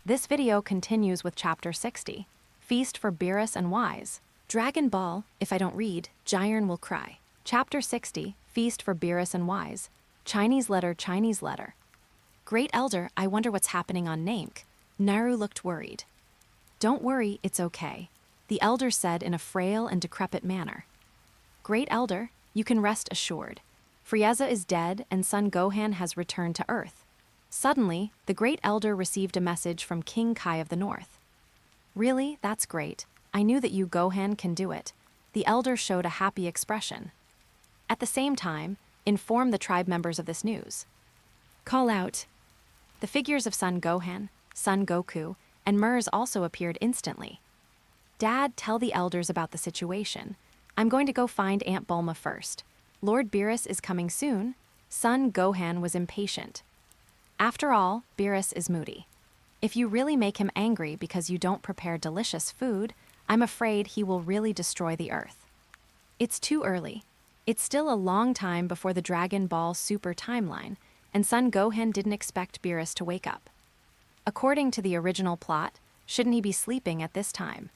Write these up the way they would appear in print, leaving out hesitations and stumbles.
This video continues with Chapter 60, Feast for Beerus and Whis. Dragon Ball, if I don't read, Jiren will cry. Chapter 60, Feast for Beerus and Whis. Chinese letter, Chinese letter. Great Elder, I wonder what's happening on Namek. Naru looked worried. Don't worry, it's okay, the Elder said in a frail and decrepit manner. Great Elder, you can rest assured. Frieza is dead and Son Gohan has returned to Earth. Suddenly, the Great Elder received a message from King Kai of the North. Really? That's great. I knew that you, Gohan, can do it. The Elder showed a happy expression. At the same time, inform the tribe members of this news. Call out. The figures of Son Gohan, Son Goku, and Mers also appeared instantly. Dad, tell the elders about the situation. I'm going to go find Aunt Bulma first. Lord Beerus is coming soon. Son Gohan was impatient. After all, Beerus is moody. If you really make him angry because you don't prepare delicious food, I'm afraid he will really destroy the Earth. It's too early. It's still a long time before the Dragon Ball Super timeline, and Son Gohan didn't expect Beerus to wake up. According to the original plot, shouldn't he be sleeping at this time?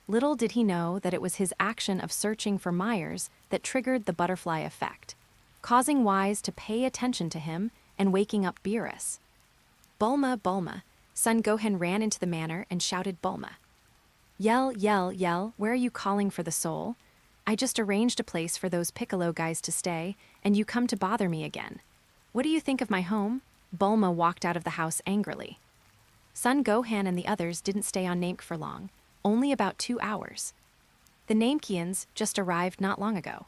Little did he know that it was his action of searching for Myers that triggered the butterfly effect, causing Whis to pay attention to him and waking up Beerus. Bulma, Bulma. Son Gohan ran into the manor and shouted Bulma. Yell, yell, yell, where are you calling for the soul? I just arranged a place for those Piccolo guys to stay, and you come to bother me again. What do you think of my home? Bulma walked out of the house angrily. Son Gohan and the others didn't stay on Namek for long, only about 2 hours. The Namekians just arrived not long ago.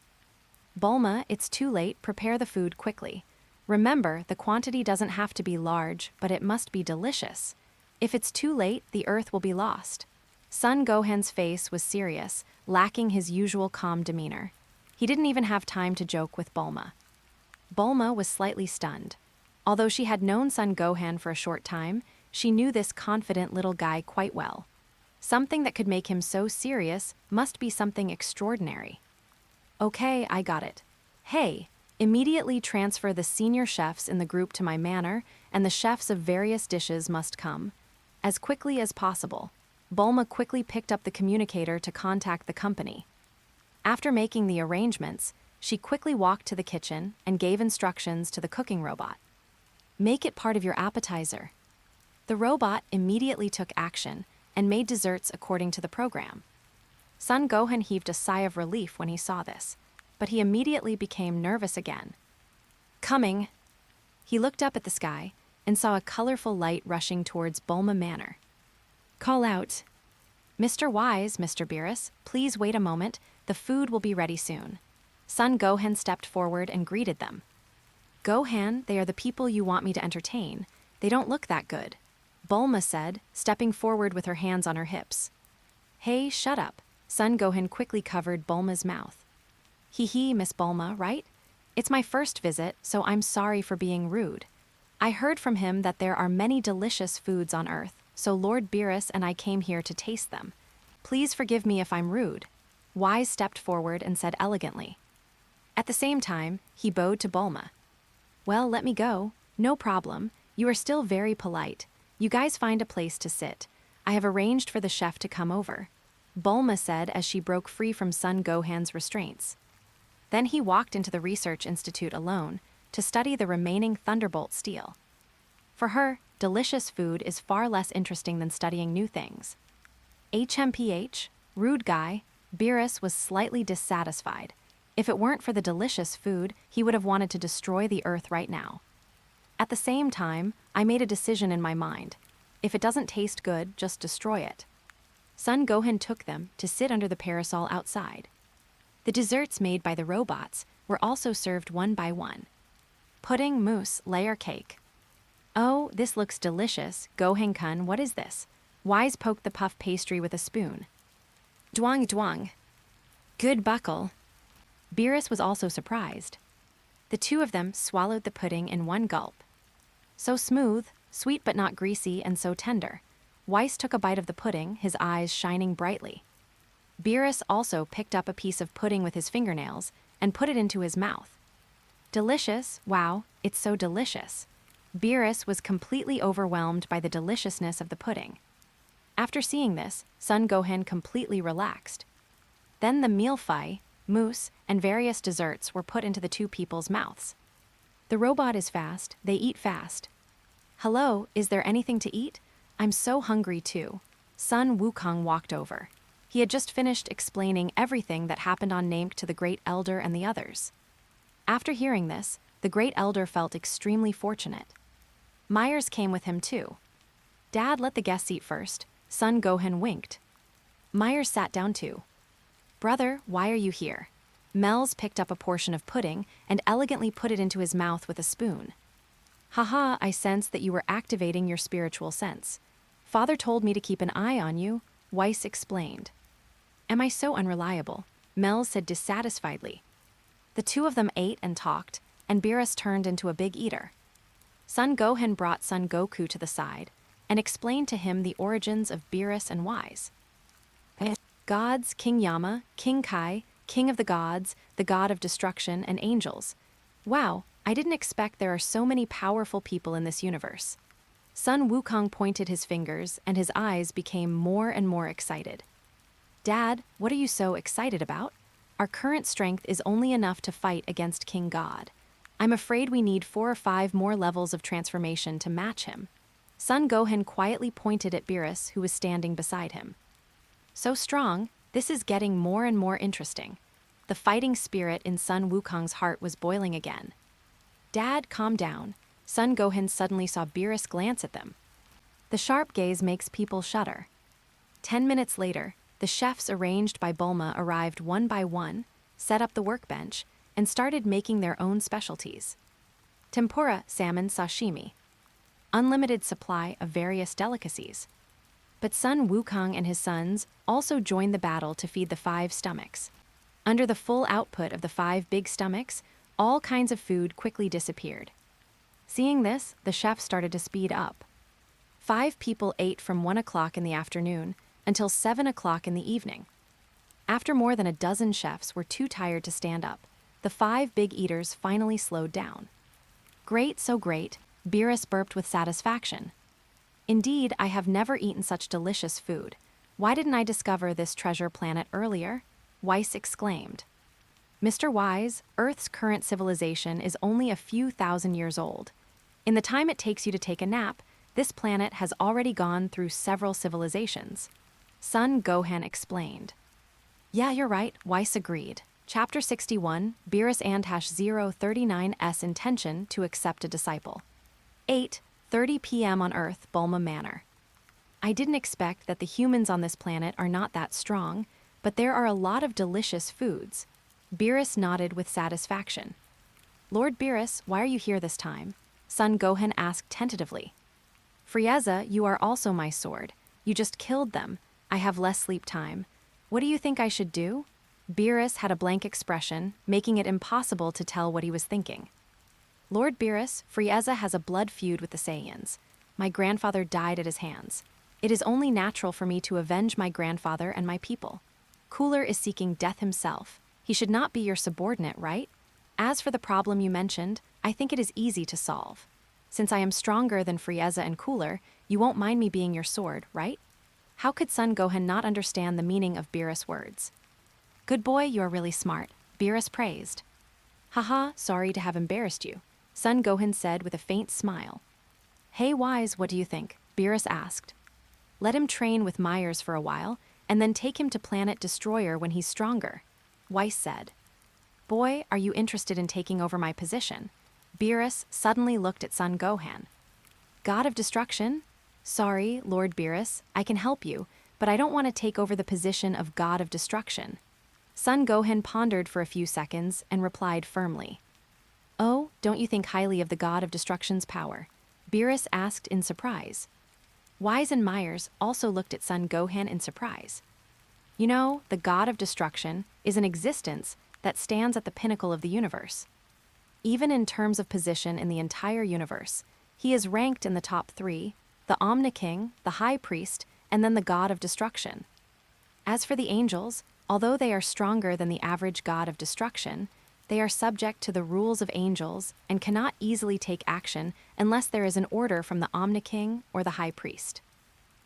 Bulma, it's too late, prepare the food quickly. Remember, the quantity doesn't have to be large, but it must be delicious. If it's too late, the Earth will be lost. Son Gohan's face was serious, lacking his usual calm demeanor. He didn't even have time to joke with Bulma. Bulma was slightly stunned. Although she had known Son Gohan for a short time, she knew this confident little guy quite well. Something that could make him so serious must be something extraordinary. Okay, I got it. Hey, immediately transfer the senior chefs in the group to my manor, and the chefs of various dishes must come. As quickly as possible. Bulma quickly picked up the communicator to contact the company. After making the arrangements, she quickly walked to the kitchen and gave instructions to the cooking robot. Make it part of your appetizer. The robot immediately took action and made desserts according to the program. Son Gohan heaved a sigh of relief when he saw this, but he immediately became nervous again. Coming! He looked up at the sky and saw a colorful light rushing towards Bulma Manor. Call out. Mr. Whis, Mr. Beerus, please wait a moment, the food will be ready soon. Son Gohan stepped forward and greeted them. Gohan, they are the people you want me to entertain. They don't look that good, Bulma said, stepping forward with her hands on her hips. Hey, shut up. Son Gohan quickly covered Bulma's mouth. Hee, Miss Bulma, right? It's my first visit, so I'm sorry for being rude. I heard from him that there are many delicious foods on Earth, so Lord Beerus and I came here to taste them. Please forgive me if I'm rude. Whis stepped forward and said elegantly. At the same time, he bowed to Bulma. Well, let me go. No problem. You are still very polite. You guys find a place to sit. I have arranged for the chef to come over, Bulma said as she broke free from Son Gohan's restraints. Then he walked into the Research Institute alone to study the remaining Thunderbolt steel. For her, delicious food is far less interesting than studying new things. HMPH, rude guy, Beerus was slightly dissatisfied. If it weren't for the delicious food, he would have wanted to destroy the Earth right now. At the same time, I made a decision in my mind. If it doesn't taste good, just destroy it. Son Gohan took them to sit under the parasol outside. The desserts made by the robots were also served one by one. Pudding, mousse, layer cake. Oh, this looks delicious. Gohan-kun, what is this? Whis poked the puff pastry with a spoon. Dwang dwang. Good buckle. Beerus was also surprised. The two of them swallowed the pudding in one gulp. So smooth, sweet but not greasy, and so tender. Whis took a bite of the pudding, his eyes shining brightly. Beerus also picked up a piece of pudding with his fingernails and put it into his mouth. Delicious, wow, it's so delicious. Beerus was completely overwhelmed by the deliciousness of the pudding. After seeing this, Son Gohan completely relaxed. Then the meal pie, mousse, and various desserts were put into the two people's mouths. The robot is fast, they eat fast. Hello, is there anything to eat? I'm so hungry too. Sun Wukong walked over. He had just finished explaining everything that happened on Namek to the Great Elder and the others. After hearing this, the Great Elder felt extremely fortunate. Myers came with him too. Dad, let the guests eat first. Son Gohan winked. Myers sat down too. Brother, why are you here? Mel's picked up a portion of pudding and elegantly put it into his mouth with a spoon. Haha, I sensed that you were activating your spiritual sense. Father told me to keep an eye on you, Whis explained. Am I so unreliable? Mel said dissatisfiedly. The two of them ate and talked, and Beerus turned into a big eater. Son Gohan brought Son Goku to the side and explained to him the origins of Beerus and Whis. Gods, King Yama, King Kai, King of the Gods, the God of Destruction, and angels. Wow, I didn't expect there are so many powerful people in this universe. Sun Wukong pointed his fingers, and his eyes became more and more excited. Dad, what are you so excited about? Our current strength is only enough to fight against King God. I'm afraid we need 4 or 5 more levels of transformation to match him. Son Gohan quietly pointed at Beerus, who was standing beside him. So strong, this is getting more and more interesting. The fighting spirit in Sun Wukong's heart was boiling again. Dad, calm down. Son Gohan suddenly saw Beerus glance at them. The sharp gaze makes people shudder. 10 minutes later, the chefs arranged by Bulma arrived one by one, set up the workbench, and started making their own specialties. Tempura, salmon, sashimi. Unlimited supply of various delicacies. But Sun Wukong and his sons also joined the battle to feed the 5 stomachs. Under the full output of the 5 big stomachs, all kinds of food quickly disappeared. Seeing this, the chef started to speed up. 5 people ate from 1 o'clock in the afternoon until 7 o'clock in the evening. After more than a dozen chefs were too tired to stand up, the 5 big eaters finally slowed down. Great, so great, Beerus burped with satisfaction. Indeed, I have never eaten such delicious food. Why didn't I discover this treasure planet earlier? Whis exclaimed. Mr. Wise, Earth's current civilization is only a few thousand years old. In the time it takes you to take a nap, this planet has already gone through several civilizations. Son Gohan explained. Yeah, you're right, Whis agreed. Chapter 61, Beerus and -039's intention to accept a disciple. 8:30 p.m. on Earth, Bulma Manor. I didn't expect that the humans on this planet are not that strong, but there are a lot of delicious foods. Beerus nodded with satisfaction. Lord Beerus, why are you here this time? Son Gohan asked tentatively. Frieza, you are also my sword. You just killed them. I have less sleep time. What do you think I should do? Beerus had a blank expression, making it impossible to tell what he was thinking. Lord Beerus, Frieza has a blood feud with the Saiyans. My grandfather died at his hands. It is only natural for me to avenge my grandfather and my people. Cooler is seeking death himself. He should not be your subordinate, right? As for the problem you mentioned, I think it is easy to solve. Since I am stronger than Frieza and Cooler, you won't mind me being your sword, right? How could Son Gohan not understand the meaning of Beerus' words? Good boy, you are really smart, Beerus praised. Haha, sorry to have embarrassed you, Son Gohan said with a faint smile. Hey Wise, what do you think? Beerus asked. Let him train with Myers for a while, and then take him to Planet Destroyer when he's stronger, Whis said. Boy, are you interested in taking over my position? Beerus suddenly looked at Son Gohan. God of Destruction? Sorry, Lord Beerus, I can help you, but I don't want to take over the position of God of Destruction. Son Gohan pondered for a few seconds and replied firmly. Oh, don't you think highly of the God of Destruction's power? Beerus asked in surprise. Whis and Myers also looked at Son Gohan in surprise. You know, the God of Destruction is an existence that stands at the pinnacle of the universe. Even in terms of position in the entire universe, he is ranked in the top 3, the Omni-King, the High Priest, and then the God of Destruction. As for the angels, although they are stronger than the average God of Destruction, They are subject to the rules of angels and cannot easily take action unless there is an order from the Omniking or the High Priest.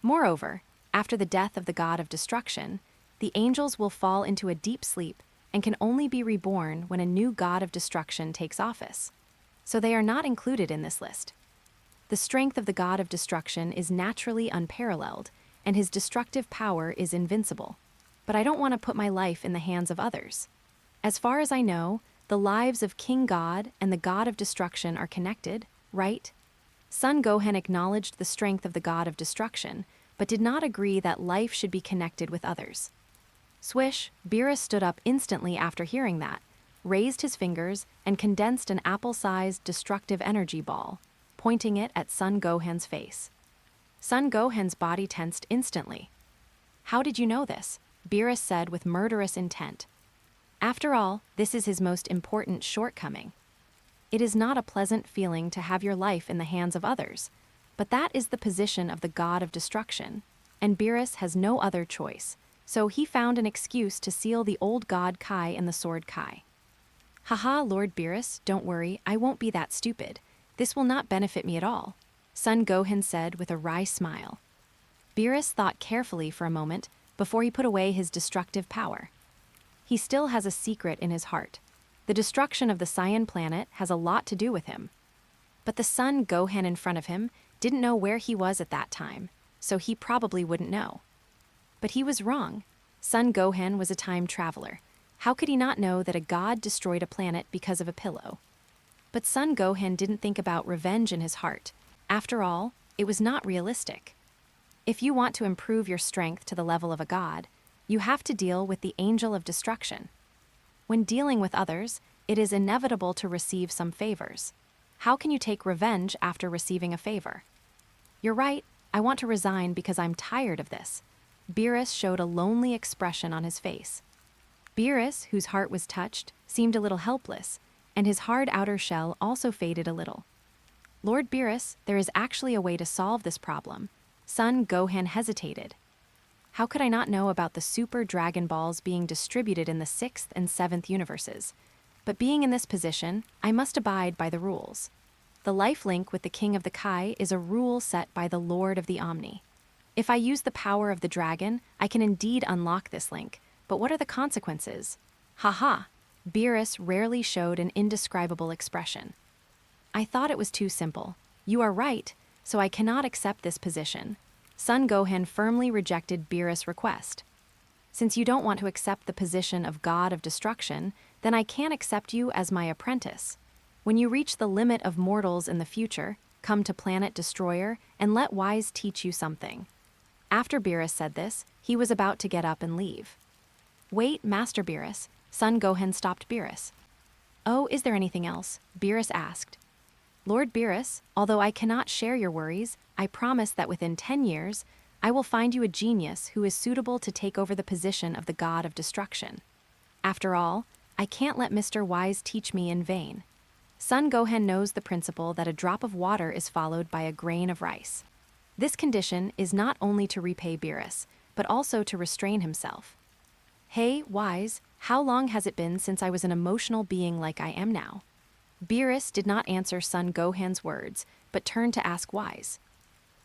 Moreover, after the death of the god of destruction, the angels will fall into a deep sleep and can only be reborn when a new god of destruction takes office. So they are not included in this list. The strength of the god of destruction is naturally unparalleled, and his destructive power is invincible. But I don't want to put my life in the hands of others. As far as I know, the lives of King God and the god of destruction are connected, right? Son Gohan acknowledged the strength of the god of destruction, but did not agree that life should be connected with others. Swish, Beerus stood up instantly after hearing that, raised his fingers, and condensed an apple-sized destructive energy ball, pointing it at Son Gohan's face. Son Gohan's body tensed instantly. "How did you know this?" Beerus said with murderous intent. After all, this is his most important shortcoming. It is not a pleasant feeling to have your life in the hands of others, but that is the position of the god of destruction, and Beerus has no other choice, so he found an excuse to seal the old god Kai and the sword Kai. "Haha, Lord Beerus, don't worry, I won't be that stupid. This will not benefit me at all," Son Gohan said with a wry smile. Beerus thought carefully for a moment before he put away his destructive power. He still has a secret in his heart. The destruction of the Saiyan planet has a lot to do with him. But the Son Gohan in front of him didn't know where he was at that time, so he probably wouldn't know. But he was wrong. Son Gohan was a time traveler. How could he not know that a god destroyed a planet because of a pillow? But Son Gohan didn't think about revenge in his heart. After all, it was not realistic. If you want to improve your strength to the level of a god, you have to deal with the angel of destruction. When dealing with others, it is inevitable to receive some favors. How can you take revenge after receiving a favor? "You're right, I want to resign because I'm tired of this." Beerus showed a lonely expression on his face. Beerus, whose heart was touched, seemed a little helpless, and his hard outer shell also faded a little. "Lord Beerus, there is actually a way to solve this problem." Son Gohan hesitated. How could I not know about the Super Dragon Balls being distributed in the 6th and 7th universes? But being in this position, I must abide by the rules. The life link with the King of the Kai is a rule set by the Lord of the Omni. If I use the power of the dragon, I can indeed unlock this link, but what are the consequences? Haha! Beerus rarely showed an indescribable expression. "I thought it was too simple. You are right, so I cannot accept this position." Son Gohan firmly rejected Beerus' request. "Since you don't want to accept the position of God of Destruction, then I can't accept you as my apprentice. When you reach the limit of mortals in the future, come to Planet Destroyer and let Whis teach you something." After Beerus said this, he was about to get up and leave. "Wait, Master Beerus." Son Gohan stopped Beerus. "Oh, is there anything else?" Beerus asked. "Lord Beerus, although I cannot share your worries, I promise that within 10 years, I will find you a genius who is suitable to take over the position of the god of destruction. After all, I can't let Mr. Whis teach me in vain." Son Gohan knows the principle that a drop of water is followed by a grain of rice. This condition is not only to repay Beerus, but also to restrain himself. "Hey, Whis, how long has it been since I was an emotional being like I am now?" Beerus did not answer Son Gohan's words, but turned to ask Whis.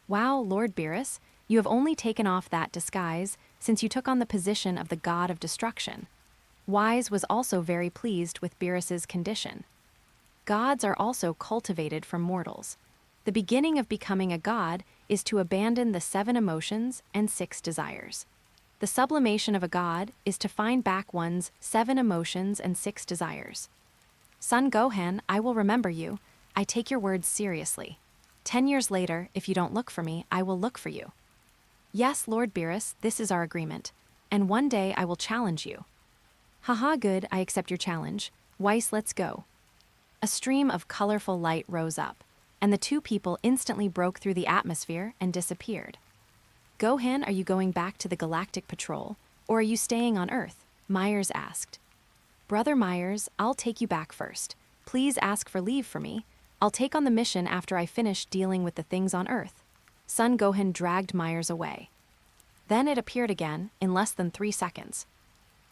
"Wow, Lord Beerus, you have only taken off that disguise since you took on the position of the god of destruction." Whis was also very pleased with Beerus's condition. Gods are also cultivated from mortals. The beginning of becoming a god is to abandon the 7 emotions and 6 desires. The sublimation of a god is to find back one's 7 emotions and 6 desires. "Son Gohan, I will remember you. I take your words seriously. 10 years later, if you don't look for me, I will look for you." "Yes, Lord Beerus, this is our agreement. And one day I will challenge you." "Haha, good, I accept your challenge. Whis, let's go." A stream of colorful light rose up, and the 2 people instantly broke through the atmosphere and disappeared. "Gohan, are you going back to the Galactic Patrol, or are you staying on Earth?" Myers asked. "Brother Myers, I'll take you back first. Please ask for leave for me. I'll take on the mission after I finish dealing with the things on Earth." Son Gohan dragged Myers away. Then it appeared again in less than 3 seconds.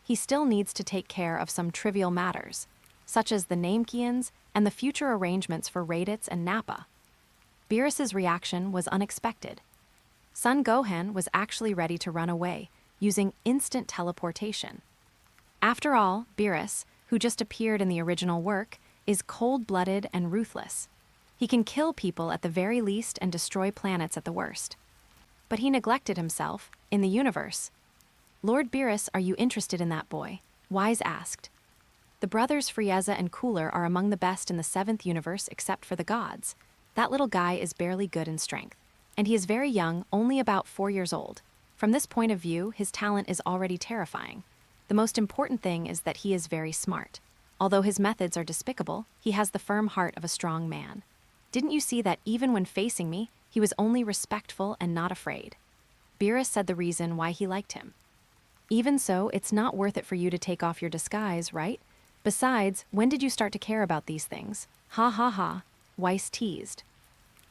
He still needs to take care of some trivial matters. such as the Namekians and the future arrangements for Raditz and Nappa. Beerus's reaction was unexpected. Son Gohan was actually ready to run away, using instant teleportation. After all, Beerus, who just appeared in the original work, is cold-blooded and ruthless. He can kill people at the very least and destroy planets at the worst. But he neglected himself, in the universe. Lord Beerus, are you interested in that boy? Whis asked. The brothers Frieza and Cooler are among the best in the 7th universe except for the gods. That little guy is barely good in strength. And he is very young, only about 4 years old. From this point of view, his talent is already terrifying. The most important thing is that he is very smart. Although his methods are despicable, he has the firm heart of a strong man. Didn't you see that even when facing me, he was only respectful and not afraid? Beerus said the reason why he liked him. Even so, it's not worth it for you to take off your disguise, right? Besides, when did you start to care about these things? Ha ha ha, Whis teased.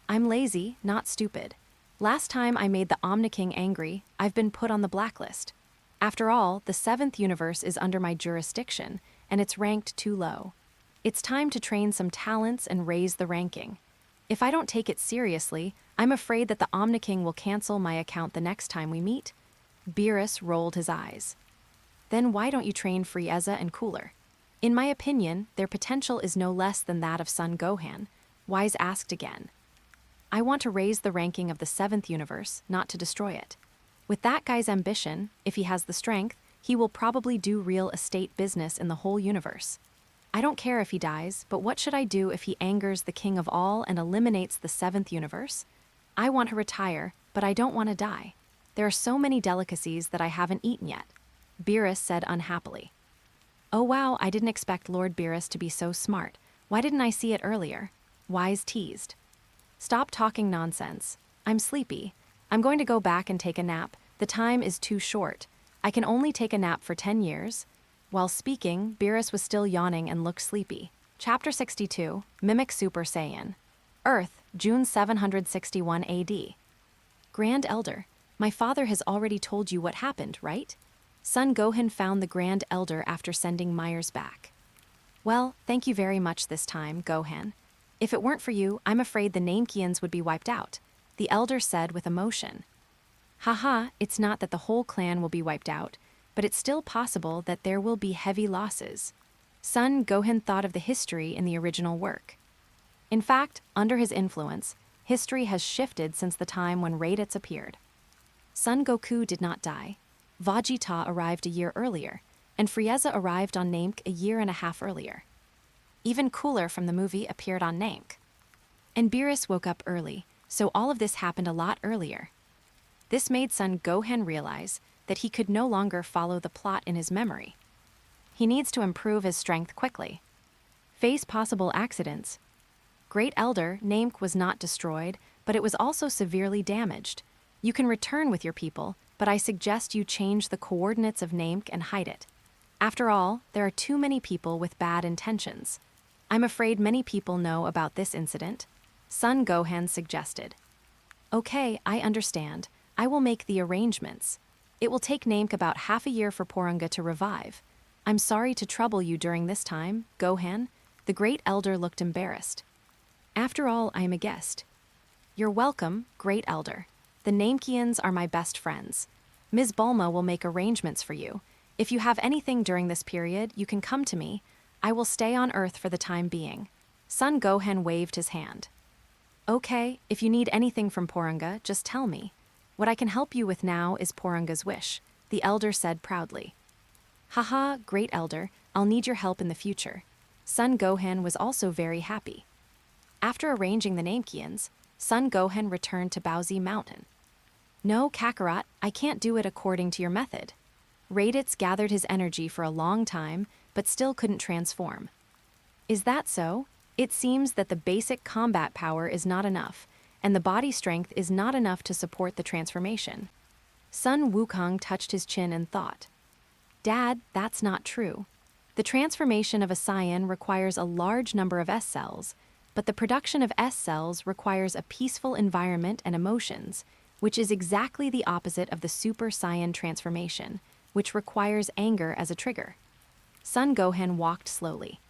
I'm lazy, not stupid. Last time I made the Omni-King angry, I've been put on the blacklist. After all, the 7th universe is under my jurisdiction, and it's ranked too low. It's time to train some talents and raise the ranking. If I don't take it seriously, I'm afraid that the Omni-King will cancel my account the next time we meet. Beerus rolled his eyes. Then why don't you train Frieza and Cooler? In my opinion, their potential is no less than that of Son Gohan. Whis asked again. I want to raise the ranking of the 7th universe, not to destroy it. With that guy's ambition, if he has the strength, he will probably do real estate business in the whole universe. I don't care if he dies, but what should I do if he angers the king of all and eliminates the 7th universe? I want to retire, but I don't want to die. There are so many delicacies that I haven't eaten yet. Beerus said unhappily. Oh wow, I didn't expect Lord Beerus to be so smart. Why didn't I see it earlier? Whis teased. Stop talking nonsense. I'm sleepy. I'm going to go back and take a nap. The time is too short. I can only take a nap for 10 years. While speaking, Beerus was still yawning and looked sleepy. Chapter 62, Mimic Super Saiyan. Earth, June 761 AD. Grand Elder, my father has already told you what happened, right? Son Gohan found the Grand Elder after sending Myers back. Well, thank you very much this time, Gohan. If it weren't for you, I'm afraid the Namekians would be wiped out, the Elder said with emotion. Haha, it's not that the whole clan will be wiped out, but it's still possible that there will be heavy losses. Son Gohan thought of the history in the original work. In fact, under his influence, history has shifted since the time when Raditz appeared. Son Goku did not die. Vegeta arrived a year earlier, and Frieza arrived on Namek a year and a half earlier. Even Cooler from the movie appeared on Namek. And Beerus woke up early, so all of this happened a lot earlier. This made Son Gohan realize that he could no longer follow the plot in his memory. He needs to improve his strength quickly. Face possible accidents. Great Elder, Namek was not destroyed, but it was also severely damaged. You can return with your people, but I suggest you change the coordinates of Namek and hide it. After all, there are too many people with bad intentions. I'm afraid many people know about this incident. Son Gohan suggested. Okay, I understand. I will make the arrangements. It will take Namek about half a year for Porunga to revive. I'm sorry to trouble you during this time, Gohan. The Great Elder looked embarrassed. After all, I am a guest. You're welcome, Great Elder. The Namekians are my best friends. Ms. Bulma will make arrangements for you. If you have anything during this period, you can come to me. I will stay on Earth for the time being. Son Gohan waved his hand. Okay, if you need anything from Porunga, just tell me. What I can help you with now is Porunga's wish, the Elder said proudly. Haha, Great Elder, I'll need your help in the future. Son Gohan was also very happy. After arranging the Namekians, Son Gohan returned to Baozi Mountain. No, Kakarot, I can't do it according to your method. Raditz gathered his energy for a long time, but still couldn't transform. Is that so? It seems that the basic combat power is not enough, and the body strength is not enough to support the transformation. Sun Wukong touched his chin and thought. Dad, that's not true. The transformation of a Saiyan requires a large number of S cells, but the production of S cells requires a peaceful environment and emotions, which is exactly the opposite of the Super Saiyan transformation, which requires anger as a trigger. Son Gohan walked slowly.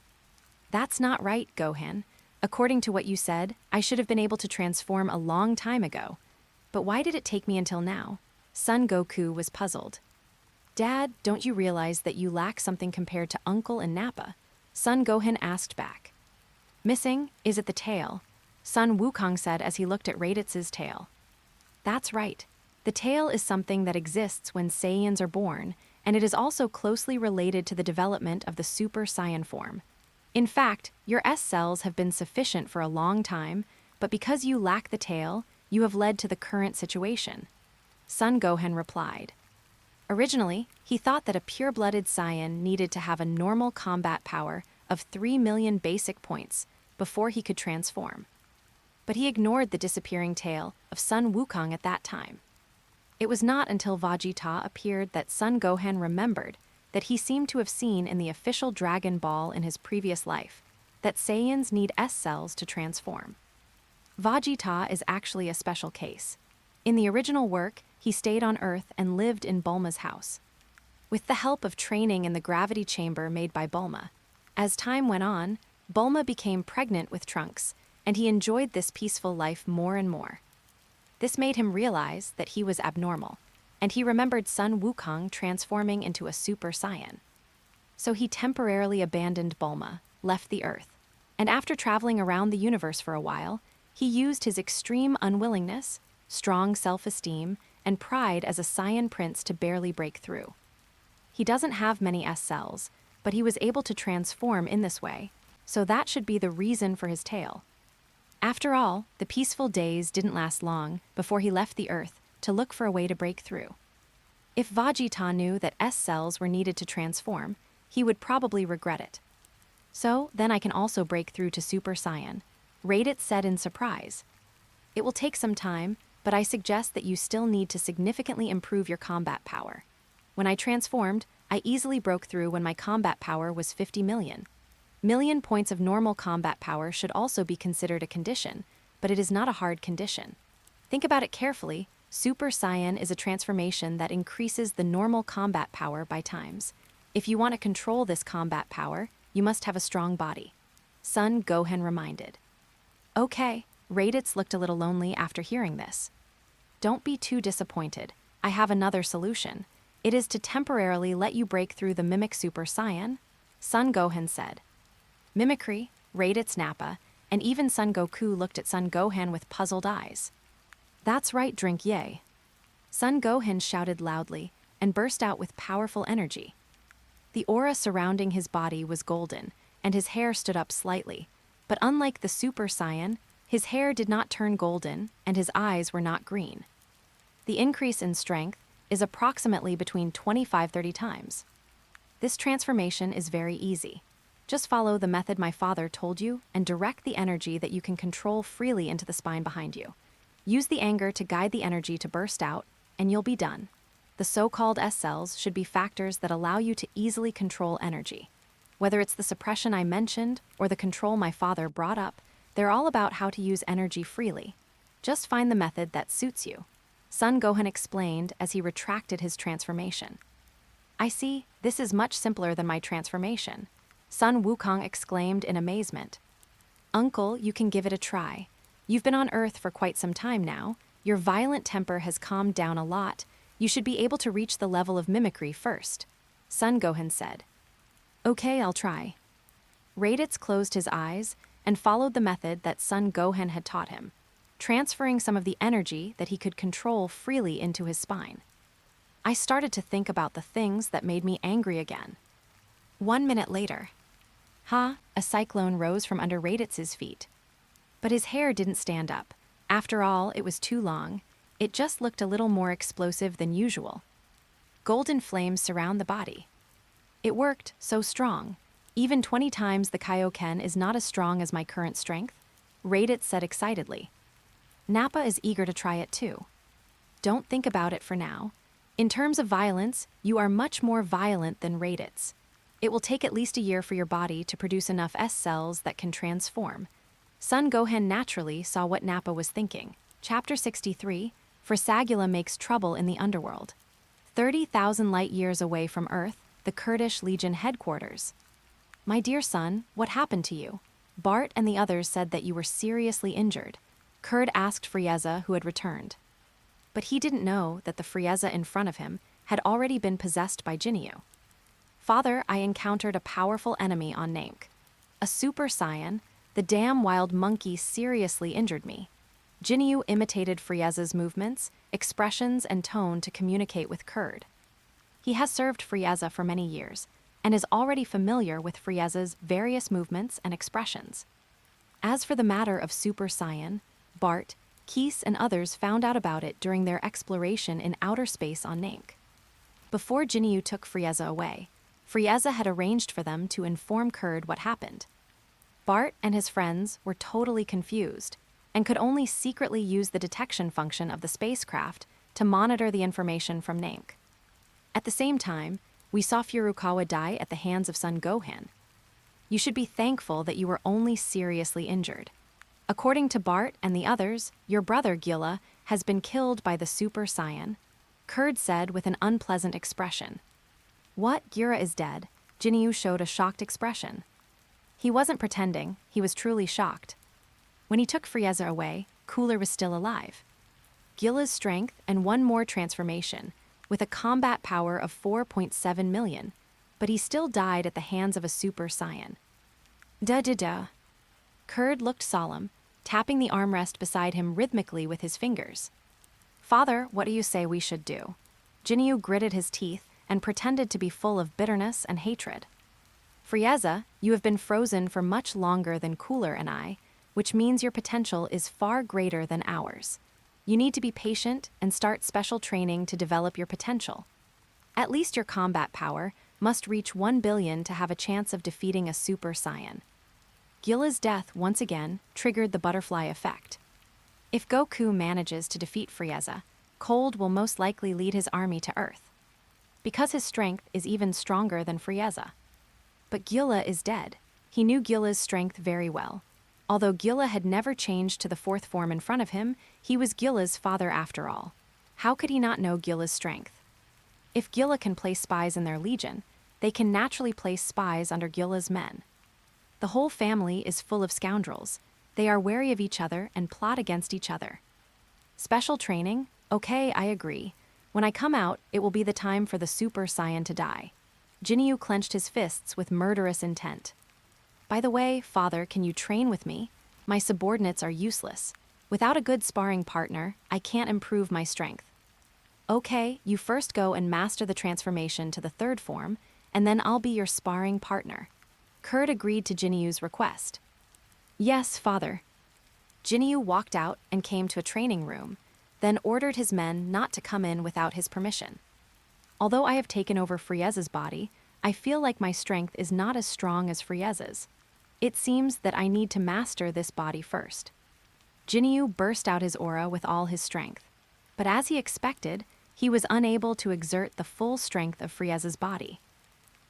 That's not right, Gohan. According to what you said, I should have been able to transform a long time ago. But why did it take me until now? Son Goku was puzzled. Dad, don't you realize that you lack something compared to Uncle and Nappa? Son Gohan asked back. Missing? Is it the tail? Son Wukong said as he looked at Raditz's tail. That's right. The tail is something that exists when Saiyans are born, and it is also closely related to the development of the Super Saiyan form. In fact, your S cells have been sufficient for a long time, but because you lack the tail, you have led to the current situation. Son Gohan replied. Originally, he thought that a pure-blooded Saiyan needed to have a normal combat power of 3 million basic points before he could transform. But he ignored the disappearing tail of Son Wukong at that time. It was not until Vegeta appeared that Son Gohan remembered that he seemed to have seen in the official Dragon Ball in his previous life that Saiyans need S cells to transform. Vegeta is actually a special case. In the original work, he stayed on Earth and lived in Bulma's house. With the help of training in the gravity chamber made by Bulma, as time went on, Bulma became pregnant with Trunks, and he enjoyed this peaceful life more and more. This made him realize that he was abnormal, and he remembered Son Wukong transforming into a Super Saiyan. So he temporarily abandoned Bulma, left the Earth, and after traveling around the universe for a while, he used his extreme unwillingness, strong self-esteem, and pride as a Saiyan prince to barely break through. He doesn't have many S cells, but he was able to transform in this way, so that should be the reason for his tail. After all, the peaceful days didn't last long before he left the Earth to look for a way to break through. If Vegeta knew that S cells were needed to transform, he would probably regret it. So, then I can also break through to Super Saiyan, Raditz said in surprise. It will take some time, but I suggest that you still need to significantly improve your combat power. When I transformed, I easily broke through when my combat power was 50 million. Million points of normal combat power should also be considered a condition, but it is not a hard condition. Think about it carefully. Super Saiyan is a transformation that increases the normal combat power by times. If you want to control this combat power, you must have a strong body. Son Gohan reminded. Okay, Raditz looked a little lonely after hearing this. Don't be too disappointed. I have another solution. It is to temporarily let you break through the Mimic Super Saiyan, Son Gohan said. Mimicry, Raditz Nappa, and even Son Goku looked at Son Gohan with puzzled eyes. That's right, Drink Yay. Son Gohan shouted loudly and burst out with powerful energy. The aura surrounding his body was golden, and his hair stood up slightly, but unlike the Super Saiyan, his hair did not turn golden and his eyes were not green. The increase in strength is approximately between 25-30 times. This transformation is very easy. Just follow the method my father told you and direct the energy that you can control freely into the spine behind you. Use the anger to guide the energy to burst out, and you'll be done. The so-called S cells should be factors that allow you to easily control energy. Whether it's the suppression I mentioned or the control my father brought up, they're all about how to use energy freely. Just find the method that suits you. Son Gohan explained as he retracted his transformation. I see, this is much simpler than my transformation. Son Wukong exclaimed in amazement. Uncle, you can give it a try. You've been on Earth for quite some time now. Your violent temper has calmed down a lot. You should be able to reach the level of mimicry first, Son Gohan said. Okay, I'll try. Raditz closed his eyes and followed the method that Son Gohan had taught him, transferring some of the energy that he could control freely into his spine. I started to think about the things that made me angry again. 1 minute later, a cyclone rose from under Raditz's feet. But his hair didn't stand up. After all, it was too long. It just looked a little more explosive than usual. Golden flames surround the body. It worked so strong. Even 20 times the Kaioken is not as strong as my current strength, Raditz said excitedly. Nappa is eager to try it too. Don't think about it for now. In terms of violence, you are much more violent than Raditz. It will take at least a year for your body to produce enough S cells that can transform. Son Gohan naturally saw what Nappa was thinking. Chapter 63, Frisagula makes trouble in the Underworld. 30,000 light-years away from Earth, the Kurdish Legion headquarters. My dear son, what happened to you? Bart and the others said that you were seriously injured. Kurd asked Frieza, who had returned. But he didn't know that the Frieza in front of him had already been possessed by Jinyu. Father, I encountered a powerful enemy on Namek. A Super Saiyan, the damn wild monkey seriously injured me. Jinyu imitated Frieza's movements, expressions, and tone to communicate with Kurd. He has served Frieza for many years, and is already familiar with Frieza's various movements and expressions. As for the matter of Super Saiyan, Bart, Keese, and others found out about it during their exploration in outer space on Namek. Before Jinyu took Frieza away, Frieza had arranged for them to inform Kurd what happened. Bart and his friends were totally confused, and could only secretly use the detection function of the spacecraft to monitor the information from Namek. At the same time, we saw Furukawa die at the hands of Son Gohan. You should be thankful that you were only seriously injured. According to Bart and the others, your brother Gila has been killed by the Super Saiyan, Kurd said with an unpleasant expression. What, Gira is dead? Jinyu showed a shocked expression. He wasn't pretending, he was truly shocked. When he took Frieza away, Cooler was still alive. Gila's strength and one more transformation, with a combat power of 4.7 million, but he still died at the hands of a Super Saiyan. Da-da-da. Kurd looked solemn, tapping the armrest beside him rhythmically with his fingers. Father, what do you say we should do? Jinyu gritted his teeth and pretended to be full of bitterness and hatred. Frieza, you have been frozen for much longer than Cooler and I, which means your potential is far greater than ours. You need to be patient and start special training to develop your potential. At least your combat power must reach 1 billion to have a chance of defeating a Super Saiyan. Gila's death once again triggered the butterfly effect. If Goku manages to defeat Frieza, Cold will most likely lead his army to Earth, because his strength is even stronger than Frieza. But Gila is dead. He knew Gila's strength very well. Although Gila had never changed to the fourth form in front of him, he was Gila's father after all. How could he not know Gila's strength? If Gila can place spies in their legion, they can naturally place spies under Gila's men. The whole family is full of scoundrels. They are wary of each other and plot against each other. Special training? Okay, I agree. When I come out, it will be the time for the Super Saiyan to die. Jinyu clenched his fists with murderous intent. By the way, Father, can you train with me? My subordinates are useless. Without a good sparring partner, I can't improve my strength. Okay, you first go and master the transformation to the third form, and then I'll be your sparring partner. Kurd agreed to Jinyu's request. Yes, Father. Jinyu walked out and came to a training room, then ordered his men not to come in without his permission. Although I have taken over Frieza's body, I feel like my strength is not as strong as Frieza's. It seems that I need to master this body first. Jinyu burst out his aura with all his strength, but as he expected, he was unable to exert the full strength of Frieza's body.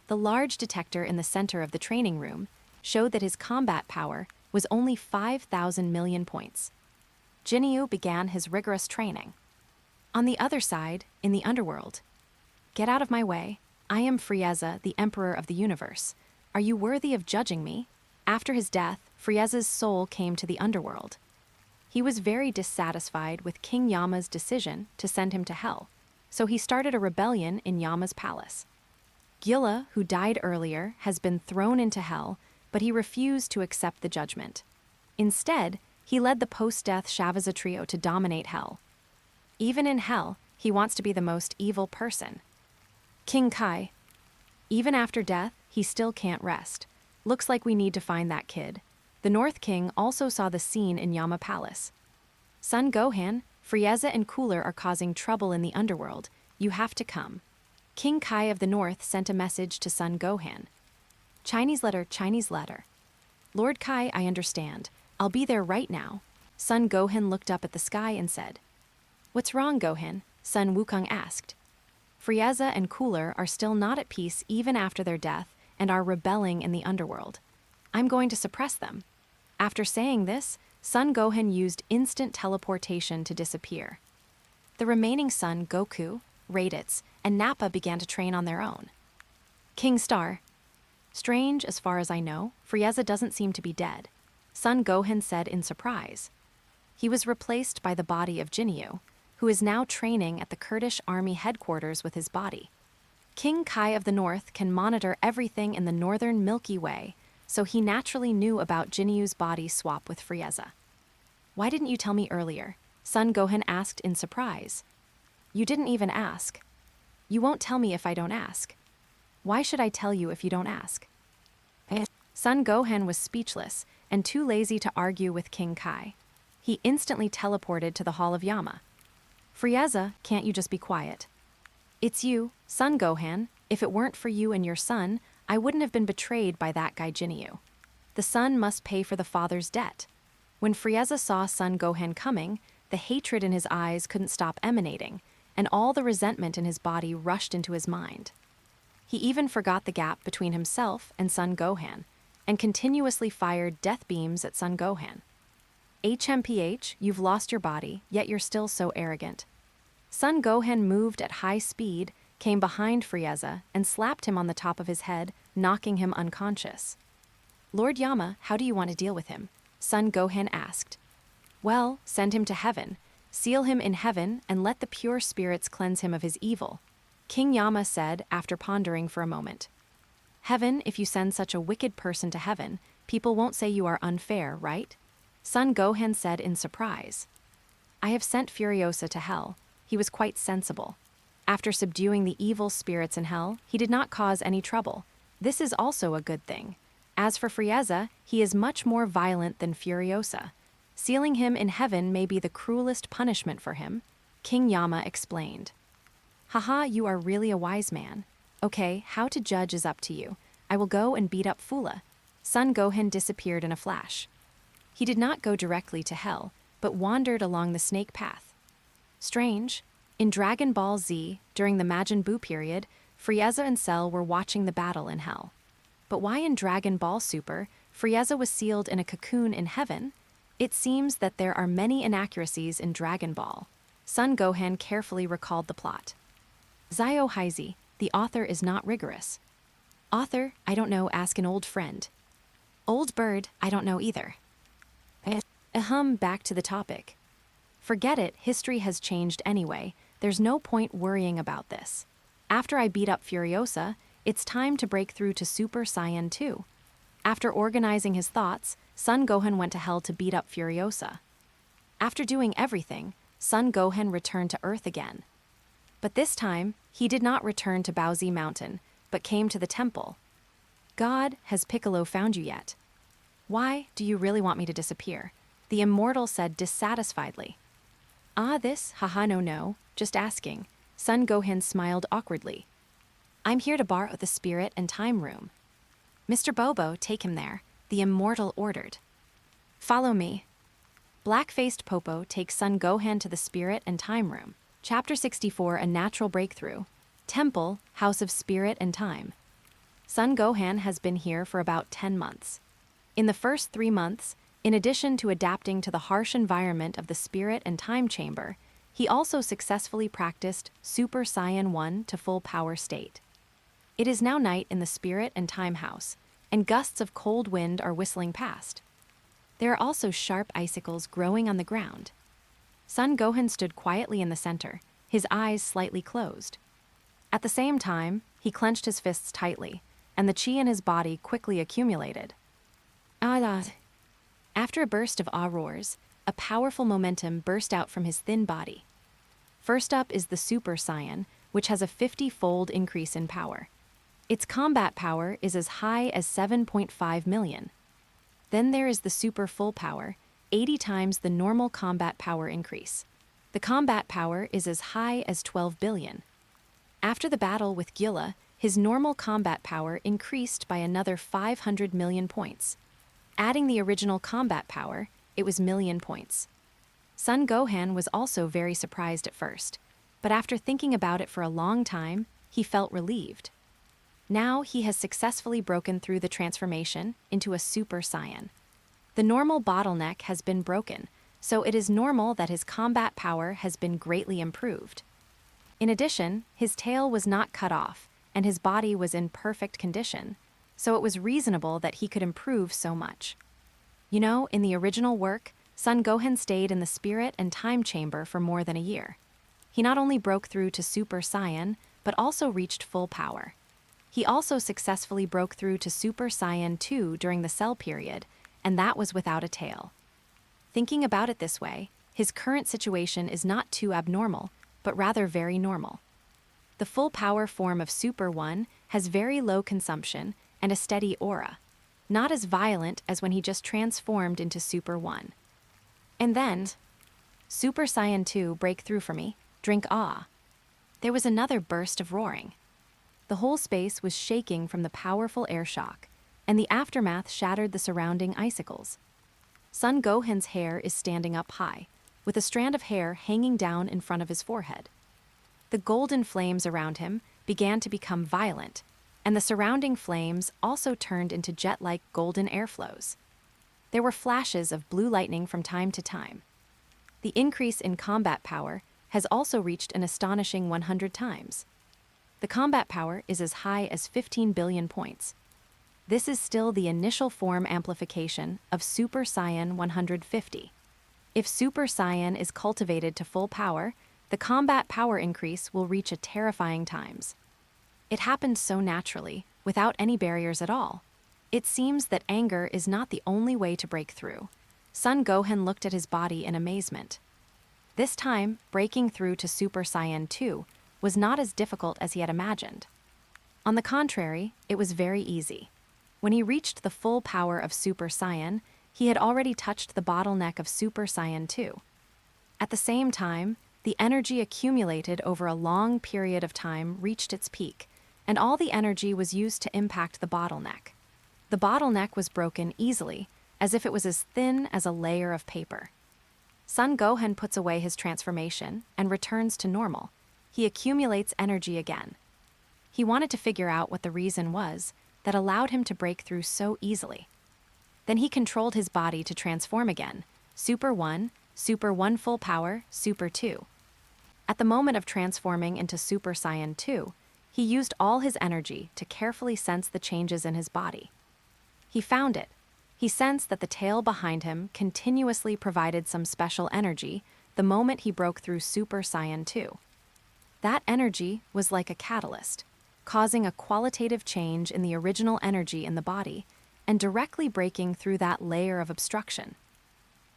The large detector in the center of the training room showed that his combat power was only 5,000 million points. Jinyu began his rigorous training. On the other side, in the Underworld, get out of my way. I am Frieza, the Emperor of the Universe. Are you worthy of judging me? After his death, Frieza's soul came to the Underworld. He was very dissatisfied with King Yama's decision to send him to Hell, so he started a rebellion in Yama's palace. Gila, who died earlier, has been thrown into Hell, but he refused to accept the judgment. Instead, he led the post-death Shavaza trio to dominate Hell. Even in Hell, he wants to be the most evil person. King Kai. Even after death, he still can't rest. Looks like we need to find that kid. The North King also saw the scene in Yama Palace. Son Gohan, Frieza and Cooler are causing trouble in the Underworld. You have to come. King Kai of the North sent a message to Son Gohan. Chinese letter, Chinese letter. Lord Kai, I understand. I'll be there right now. Son Gohan looked up at the sky and said. What's wrong, Gohan? Son Wukong asked. Frieza and Cooler are still not at peace even after their death and are rebelling in the Underworld. I'm going to suppress them. After saying this, Son Gohan used instant teleportation to disappear. The remaining Son, Goku, Raditz, and Nappa began to train on their own. King Star. Strange, as far as I know, Frieza doesn't seem to be dead, Son Gohan said in surprise. He was replaced by the body of Jinyu, who is now training at the Kurdish army headquarters with his body. King Kai of the North can monitor everything in the northern Milky Way, so he naturally knew about Jinyu's body swap with Frieza. Why didn't you tell me earlier? Son Gohan asked in surprise. You didn't even ask. You won't tell me if I don't ask. Why should I tell you if you don't ask? Son Gohan was speechless and too lazy to argue with King Kai. He instantly teleported to the Hall of Yama. Frieza, can't you just be quiet? It's you, Son Gohan. If it weren't for you and your son, I wouldn't have been betrayed by that guy Jinyu. The son must pay for the father's debt. When Frieza saw Son Gohan coming, the hatred in his eyes couldn't stop emanating, and all the resentment in his body rushed into his mind. He even forgot the gap between himself and Son Gohan, and continuously fired death beams at Son Gohan. HMPH, you've lost your body, yet you're still so arrogant. Son Gohan moved at high speed, came behind Frieza, and slapped him on the top of his head, knocking him unconscious. Lord Yama, how do you want to deal with him? Son Gohan asked. Well, send him to heaven, seal him in heaven, and let the pure spirits cleanse him of his evil, King Yama said after pondering for a moment. Heaven, if you send such a wicked person to heaven, people won't say you are unfair, right? Son Gohan said in surprise. I have sent Furiosa to hell. He was quite sensible. After subduing the evil spirits in hell, he did not cause any trouble. This is also a good thing. As for Frieza, he is much more violent than Furiosa. Sealing him in heaven may be the cruelest punishment for him, King Yama explained. Haha, you are really a wise man. Okay, how to judge is up to you. I will go and beat up Fula. Son Gohan disappeared in a flash. He did not go directly to hell, but wandered along the snake path. Strange. In Dragon Ball Z, during the Majin Buu period, Frieza and Cell were watching the battle in hell. But why in Dragon Ball Super, Frieza was sealed in a cocoon in heaven? It seems that there are many inaccuracies in Dragon Ball. Son Gohan carefully recalled the plot. Zio Heizi, the author is not rigorous. Author, I don't know, ask an old friend. Old bird, I don't know either. Back to the topic. Forget it, history has changed anyway. There's no point worrying about this. After I beat up Furiosa, it's time to break through to Super Saiyan 2. After organizing his thoughts, Son Gohan went to hell to beat up Furiosa. After doing everything, Son Gohan returned to Earth again. But this time, he did not return to Baozi Mountain, but came to the temple. God, has Piccolo found you yet? Why do you really want me to disappear? The immortal said dissatisfiedly. Haha no, just asking. Son Gohan smiled awkwardly. I'm here to borrow the spirit and time room. Mr. Bobo, take him there, the immortal ordered. Follow me. Black-faced Popo takes Son Gohan to the spirit and time room. Chapter 64, A Natural Breakthrough. Temple, House of Spirit and Time. Son Gohan has been here for about 10 months. In the first 3 months, in addition to adapting to the harsh environment of the spirit and time chamber, he also successfully practiced Super Saiyan 1 to full power state. It is now night in the spirit and time house, and gusts of cold wind are whistling past. There are also sharp icicles growing on the ground. Son Gohan stood quietly in the center, his eyes slightly closed. At the same time, he clenched his fists tightly, and the chi in his body quickly accumulated. After a burst of awe roars, a powerful momentum burst out from his thin body. First up is the Super Saiyan, which has a 50-fold increase in power. Its combat power is as high as 7.5 million. Then there is the Super Full Power, 80 times the normal combat power increase. The combat power is as high as 12 billion. After the battle with Gyula, his normal combat power increased by another 500 million points. Adding the original combat power, it was million points. Son Gohan was also very surprised at first, but after thinking about it for a long time, he felt relieved. Now he has successfully broken through the transformation into a Super Saiyan. The normal bottleneck has been broken, so it is normal that his combat power has been greatly improved. In addition, his tail was not cut off, and his body was in perfect condition. so it was reasonable that he could improve so much. You know, in the original work, Son Gohan stayed in the Spirit and Time Chamber for more than a year. He not only broke through to Super Saiyan, but also reached full power. He also successfully broke through to Super Saiyan 2 during the Cell period, and that was without a tail. Thinking about it this way, his current situation is not too abnormal, but rather very normal. The full power form of Super 1 has very low consumption and a steady aura, not as violent as when he just transformed into Super 1. And then, Super Saiyan 2 break through for me, drink ah. There was another burst of roaring. The whole space was shaking from the powerful air shock, and the aftermath shattered the surrounding icicles. Son Gohan's hair is standing up high, with a strand of hair hanging down in front of his forehead. The golden flames around him began to become violent, and the surrounding flames also turned into jet-like golden airflows. There were flashes of blue lightning from time to time. The increase in combat power has also reached an astonishing 100 times. The combat power is as high as 15 billion points. This is still the initial form amplification of Super Saiyan 150. If Super Saiyan is cultivated to full power, the combat power increase will reach a terrifying times. It happened so naturally, without any barriers at all. It seems that anger is not the only way to break through. Son Gohan looked at his body in amazement. This time, breaking through to Super Saiyan 2 was not as difficult as he had imagined. On the contrary, it was very easy. When he reached the full power of Super Saiyan, he had already touched the bottleneck of Super Saiyan 2. At the same time, the energy accumulated over a long period of time reached its peak, and all the energy was used to impact the bottleneck. The bottleneck was broken easily, as if it was as thin as a layer of paper. Son Gohan puts away his transformation and returns to normal. He accumulates energy again. He wanted to figure out what the reason was that allowed him to break through so easily. Then he controlled his body to transform again, Super 1, Super 1 full power, Super 2. At the moment of transforming into Super Saiyan 2, he used all his energy to carefully sense the changes in his body. He found it. He sensed that the tail behind him continuously provided some special energy the moment he broke through Super Saiyan 2. That energy was like a catalyst, causing a qualitative change in the original energy in the body and directly breaking through that layer of obstruction,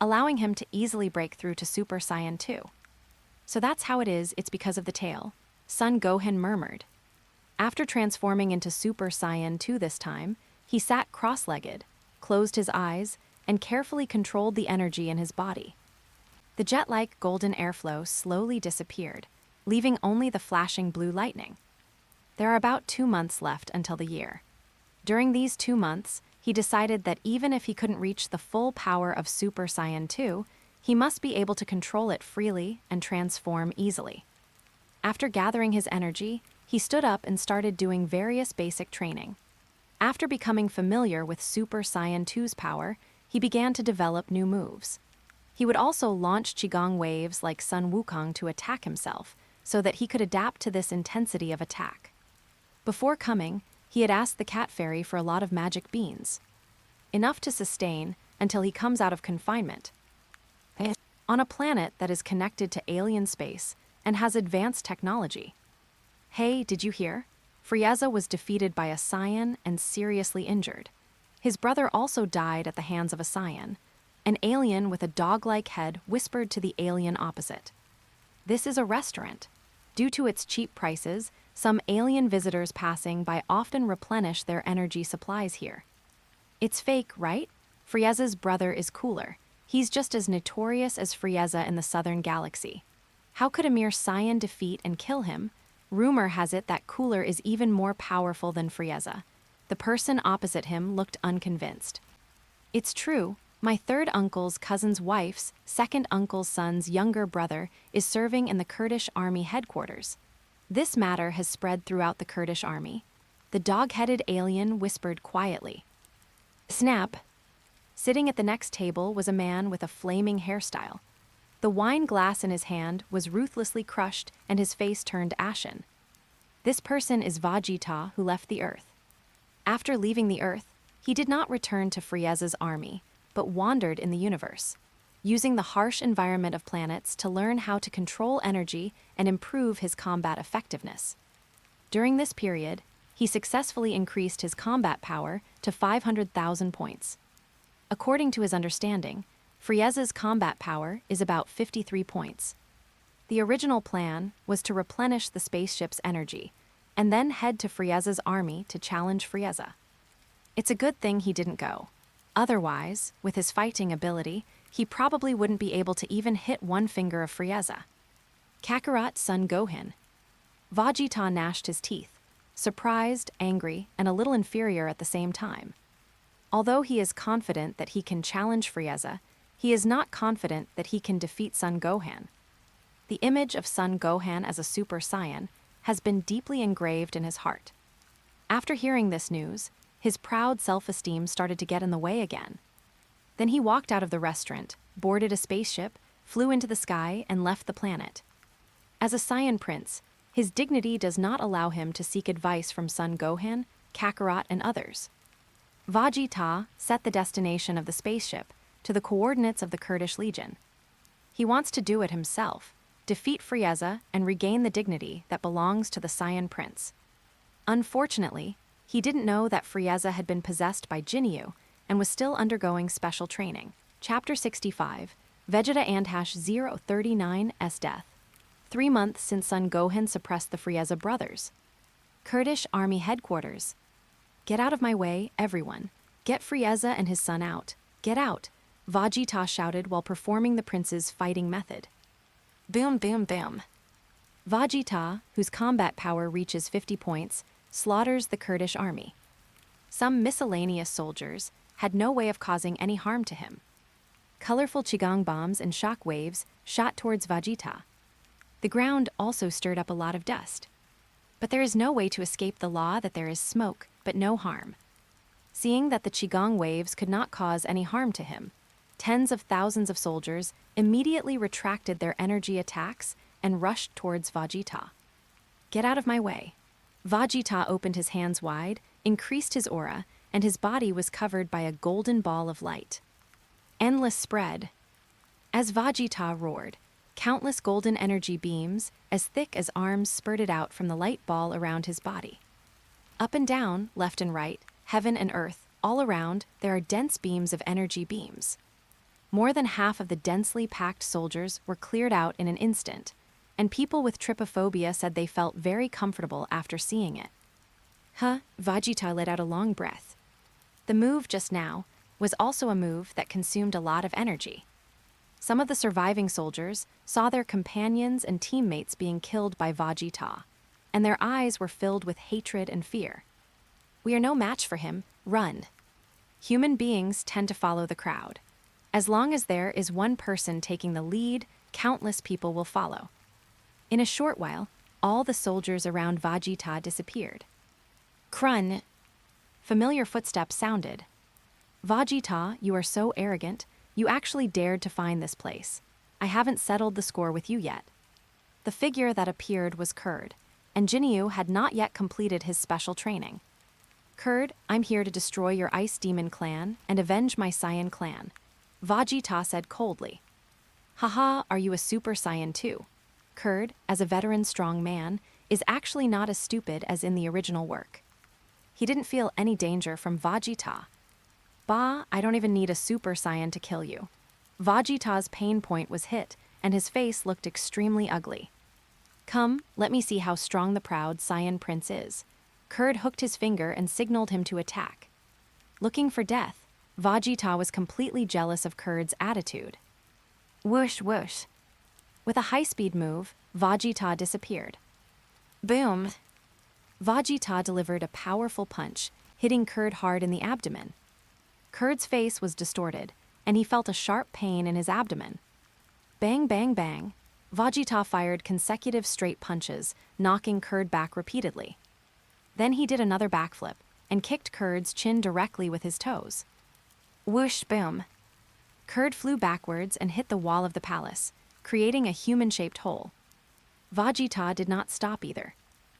allowing him to easily break through to Super Saiyan 2. So that's how it is, it's because of the tail, Son Gohan murmured. After transforming into Super Saiyan 2 this time, he sat cross-legged, closed his eyes, and carefully controlled the energy in his body. The jet-like golden airflow slowly disappeared, leaving only the flashing blue lightning. There are about 2 months left until the year. During these 2 months, he decided that even if he couldn't reach the full power of Super Saiyan 2, he must be able to control it freely and transform easily. After gathering his energy, he stood up and started doing various basic training. After becoming familiar with Super Saiyan 2's power, he began to develop new moves. He would also launch Qigong waves like Sun Wukong to attack himself, so that he could adapt to this intensity of attack. Before coming, he had asked the cat fairy for a lot of magic beans. Enough to sustain until he comes out of confinement. On a planet that is connected to alien space and has advanced technology. Hey, did you hear? Frieza was defeated by a Saiyan and seriously injured. His brother also died at the hands of a Saiyan. An alien with a dog-like head whispered to the alien opposite. This is a restaurant. Due to its cheap prices, some alien visitors passing by often replenish their energy supplies here. It's fake, right? Frieza's brother is cooler. He's just as notorious as Frieza in the Southern Galaxy. How could a mere Saiyan defeat and kill him? Rumor has it that Cooler is even more powerful than Frieza. The person opposite him looked unconvinced. It's true, my third uncle's cousin's wife's second uncle's son's younger brother is serving in the Kurdish army headquarters. This matter has spread throughout the Kurdish army. The dog-headed alien whispered quietly. Snap! Sitting at the next table was a man with a flaming hairstyle. The wine glass in his hand was ruthlessly crushed and his face turned ashen. This person is Vegeta, who left the earth. After leaving the Earth, he did not return to Frieza's army, but wandered in the universe, using the harsh environment of planets to learn how to control energy and improve his combat effectiveness. During this period, he successfully increased his combat power to 500,000 points. According to his understanding, Frieza's combat power is about 53 points. The original plan was to replenish the spaceship's energy, and then head to Frieza's army to challenge Frieza. It's a good thing he didn't go. Otherwise, with his fighting ability, he probably wouldn't be able to even hit one finger of Frieza. Kakarot's son Gohan. Vegeta gnashed his teeth, surprised, angry, and a little inferior at the same time. Although he is confident that he can challenge Frieza, he is not confident that he can defeat Son Gohan. The image of Son Gohan as a Super Saiyan has been deeply engraved in his heart. After hearing this news, his proud self-esteem started to get in the way again. Then he walked out of the restaurant, boarded a spaceship, flew into the sky, and left the planet. As a Saiyan prince, his dignity does not allow him to seek advice from Son Gohan, Kakarot, and others. Vegeta set the destination of the spaceship to the coordinates of the Kurdish Legion. He wants to do it himself, defeat Frieza, and regain the dignity that belongs to the Saiyan prince. Unfortunately, he didn't know that Frieza had been possessed by Jinyu and was still undergoing special training. Chapter 65, Vegeta and -039's death. 3 months since Son Gohan suppressed the Frieza brothers. Kurdish Army Headquarters. Get out of my way, everyone. Get Frieza and his son out. Get out, Vegeta shouted while performing the prince's fighting method. Boom, boom, boom. Vegeta, whose combat power reaches 50 points, slaughters the Kurdish army. Some miscellaneous soldiers had no way of causing any harm to him. Colorful qigong bombs and shock waves shot towards Vegeta. The ground also stirred up a lot of dust. But there is no way to escape the law that there is smoke, but no harm. Seeing that the qigong waves could not cause any harm to him, tens of thousands of soldiers immediately retracted their energy attacks and rushed towards Vegeta. Get out of my way. Vegeta opened his hands wide, increased his aura, and his body was covered by a golden ball of light. Endless spread. As Vegeta roared, countless golden energy beams, as thick as arms, spurted out from the light ball around his body. Up and down, left and right, heaven and earth, all around, there are dense beams of energy beams. More than half of the densely packed soldiers were cleared out in an instant, and people with trypophobia said they felt very comfortable after seeing it. Vegeta let out a long breath. The move just now was also a move that consumed a lot of energy. Some of the surviving soldiers saw their companions and teammates being killed by Vegeta, and their eyes were filled with hatred and fear. We are no match for him, run. Human beings tend to follow the crowd. As long as there is one person taking the lead, countless people will follow. In a short while, all the soldiers around Vegeta disappeared. Crun! Familiar footsteps sounded. Vegeta, you are so arrogant, you actually dared to find this place. I haven't settled the score with you yet. The figure that appeared was Kurd, and Jinyu had not yet completed his special training. Kurd, I'm here to destroy your Ice Demon clan and avenge my Saiyan clan, Vegeta said coldly. Haha, are you a Super Saiyan too? Kurd, as a veteran strong man, is actually not as stupid as in the original work. He didn't feel any danger from Vegeta. Bah, I don't even need a Super Saiyan to kill you. Vegeta's pain point was hit, and his face looked extremely ugly. Come, let me see how strong the proud Saiyan prince is. Kurd hooked his finger and signaled him to attack. Looking for death, Vegeta was completely jealous of Kurd's attitude. Whoosh whoosh. With a high-speed move, Vegeta disappeared. Boom! Vegeta delivered a powerful punch, hitting Kurd hard in the abdomen. Kurd's face was distorted, and he felt a sharp pain in his abdomen. Bang, bang, bang. Vegeta fired consecutive straight punches, knocking Kurd back repeatedly. Then he did another backflip and kicked Kurd's chin directly with his toes. Whoosh, boom. Kurd flew backwards and hit the wall of the palace, creating a human-shaped hole. Vegeta did not stop either.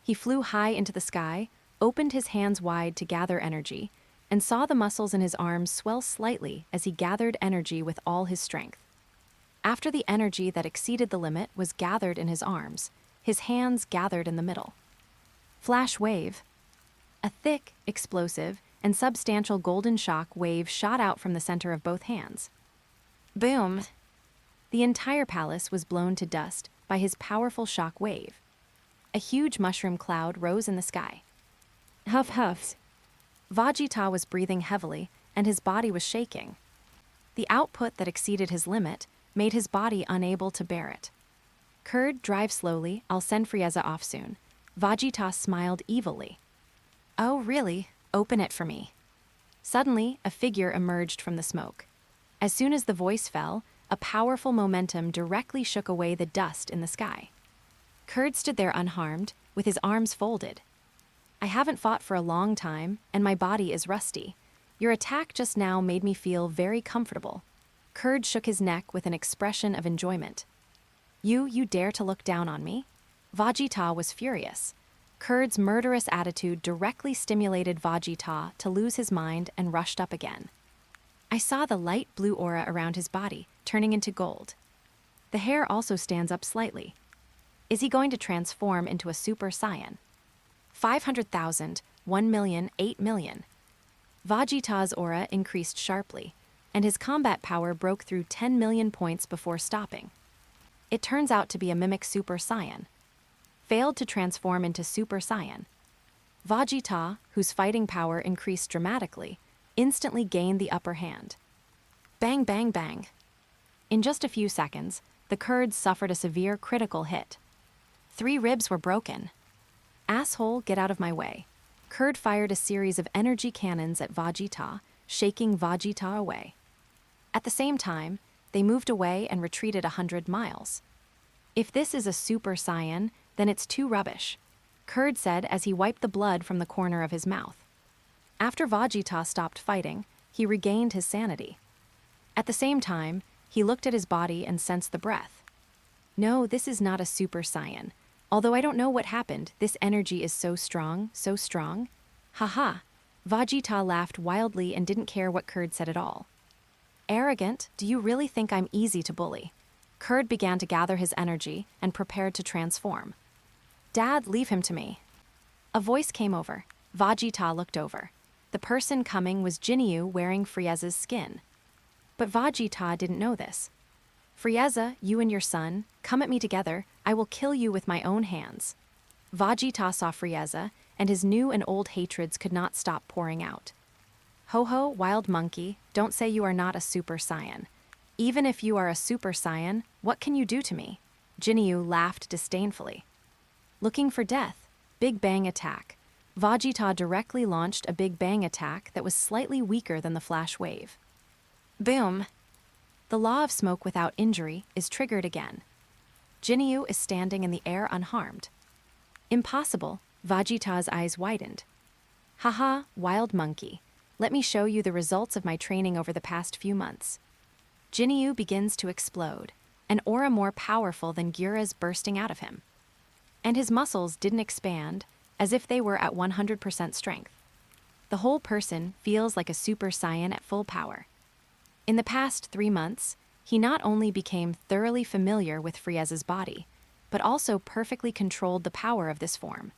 He flew high into the sky, opened his hands wide to gather energy, and saw the muscles in his arms swell slightly as he gathered energy with all his strength. After the energy that exceeded the limit was gathered in his arms, his hands gathered in the middle. Flash wave. A thick, explosive, and substantial golden shock wave shot out from the center of both hands. Boom! The entire palace was blown to dust by his powerful shock wave. A huge mushroom cloud rose in the sky. Huff huffs. Vegeta was breathing heavily, and his body was shaking. The output that exceeded his limit made his body unable to bear it. Kurd, drive slowly, I'll send Frieza off soon. Vegeta smiled evilly. Oh, really? Open it for me. Suddenly, a figure emerged from the smoke. As soon as the voice fell, a powerful momentum directly shook away the dust in the sky. Kurd stood there unharmed, with his arms folded. I haven't fought for a long time, and my body is rusty. Your attack just now made me feel very comfortable. Kurd shook his neck with an expression of enjoyment. You dare to look down on me? Vegeta was furious. Kurd's murderous attitude directly stimulated Vegeta to lose his mind and rushed up again. I saw the light blue aura around his body, turning into gold. The hair also stands up slightly. Is he going to transform into a Super Saiyan? 500,000, 1 million, 8 million. Vegeta's aura increased sharply, and his combat power broke through 10 million points before stopping. It turns out to be a mimic Super Saiyan. Failed to transform into Super Saiyan. Vegeta, whose fighting power increased dramatically, instantly gained the upper hand. Bang, bang, bang. In just a few seconds, the Kurds suffered a severe critical hit. 3 ribs were broken. Asshole, get out of my way. Kurd fired a series of energy cannons at Vegeta, shaking Vegeta away. At the same time, they moved away and retreated 100 miles. If this is a Super Saiyan, then it's too rubbish, Kurd said as he wiped the blood from the corner of his mouth. After Vegeta stopped fighting, he regained his sanity. At the same time, he looked at his body and sensed the breath. No, this is not a Super Saiyan. Although I don't know what happened, this energy is so strong, so strong. Haha. Vegeta laughed wildly and didn't care what Kurd said at all. Arrogant, do you really think I'm easy to bully? Kurd began to gather his energy and prepared to transform. Dad, leave him to me. A voice came over. Vegeta looked over. The person coming was Jinyu wearing Frieza's skin. But Vegeta didn't know this. Frieza, you and your son, come at me together, I will kill you with my own hands. Vegeta saw Frieza, and his new and old hatreds could not stop pouring out. Ho-ho, wild monkey, don't say you are not a Super Saiyan. Even if you are a Super Saiyan, what can you do to me? Jinyu laughed disdainfully. Looking for death. Big Bang attack. Vegeta directly launched a Big Bang attack that was slightly weaker than the flash wave. Boom! The law of smoke without injury is triggered again. Jinyu is standing in the air unharmed. Impossible, Vegeta's eyes widened. Haha, wild monkey. Let me show you the results of my training over the past few months. Jinyu begins to explode, an aura more powerful than Gura's bursting out of him. And his muscles didn't expand, as if they were at 100% strength. The whole person feels like a Super Saiyan at full power. In the past 3 months, he not only became thoroughly familiar with Frieza's body, but also perfectly controlled the power of this form.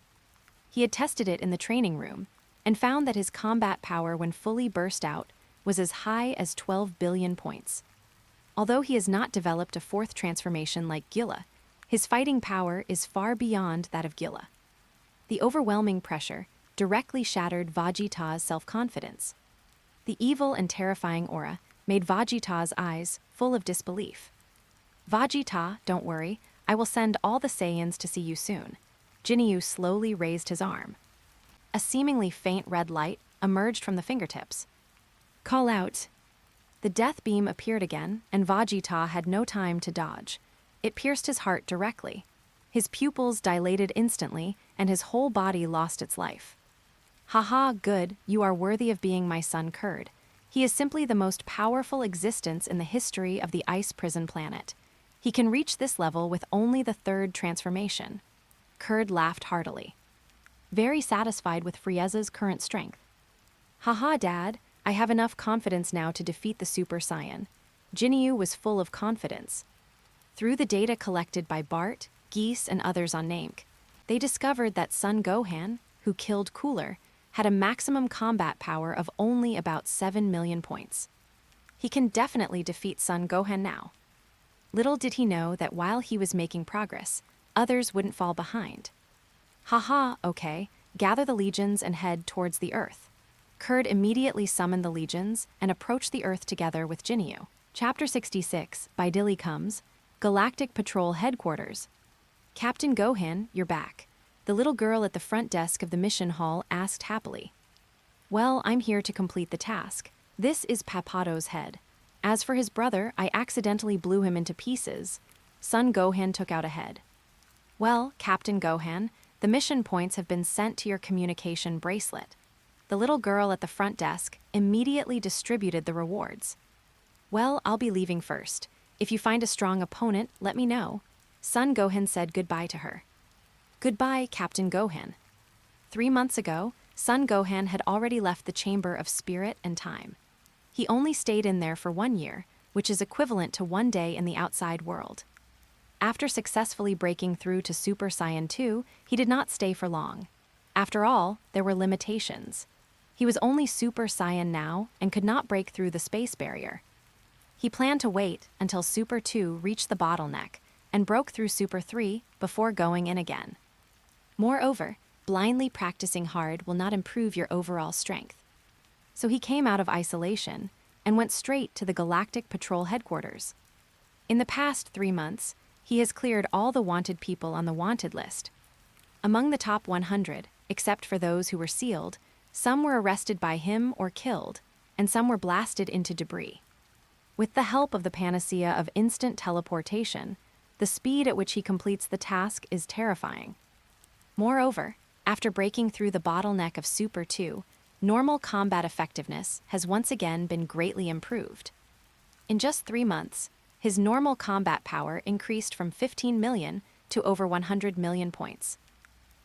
He had tested it in the training room, and found that his combat power when fully burst out was as high as 12 billion points. Although he has not developed a 4th transformation like Gila, his fighting power is far beyond that of Gila. The overwhelming pressure directly shattered Vegeta's self-confidence. The evil and terrifying aura made Vegeta's eyes full of disbelief. Vegeta, don't worry, I will send all the Saiyans to see you soon. Jinyu slowly raised his arm. A seemingly faint red light emerged from the fingertips. Call out. The death beam appeared again, and Vegeta had no time to dodge. It pierced his heart directly. His pupils dilated instantly, and his whole body lost its life. Haha, good, you are worthy of being my son Kurd. He is simply the most powerful existence in the history of the ice prison planet. He can reach this level with only the 3rd transformation. Kurd laughed heartily. very satisfied with Frieza's current strength. Haha, Dad, I have enough confidence now to defeat the Super Saiyan. Jinyu was full of confidence. Through the data collected by Bart, Geese, and others on Namek, they discovered that Son Gohan, who killed Cooler, had a maximum combat power of only about 7 million points. He can definitely defeat Son Gohan now. Little did he know that while he was making progress, others wouldn't fall behind. Haha, okay, gather the legions and head towards the Earth. Kurd immediately summoned the legions and approached the Earth together with Jinyu. Chapter 66, Bidili comes, Galactic Patrol Headquarters. Captain Gohan, you're back. The little girl at the front desk of the mission hall asked happily. Well, I'm here to complete the task. This is Papato's head. As for his brother, I accidentally blew him into pieces. Son Gohan took out a head. Well, Captain Gohan, the mission points have been sent to your communication bracelet. The little girl at the front desk immediately distributed the rewards. Well, I'll be leaving first. If you find a strong opponent, let me know. Son Gohan said goodbye to her. Goodbye, Captain Gohan. 3 months ago, Son Gohan had already left the Chamber of Spirit and Time. He only stayed in there for 1 year, which is equivalent to 1 day in the outside world. After successfully breaking through to Super Saiyan 2, he did not stay for long. After all, there were limitations. He was only Super Saiyan now and could not break through the space barrier. He planned to wait until Super 2 reached the bottleneck and broke through Super 3 before going in again. Moreover, blindly practicing hard will not improve your overall strength. So he came out of isolation and went straight to the Galactic Patrol Headquarters. In the past 3 months, he has cleared all the wanted people on the wanted list. Among the top 100, except for those who were sealed, some were arrested by him or killed, and some were blasted into debris. With the help of the panacea of instant teleportation, the speed at which he completes the task is terrifying. Moreover, after breaking through the bottleneck of Super 2, normal combat effectiveness has once again been greatly improved. In just 3 months, his normal combat power increased from 15 million to over 100 million points.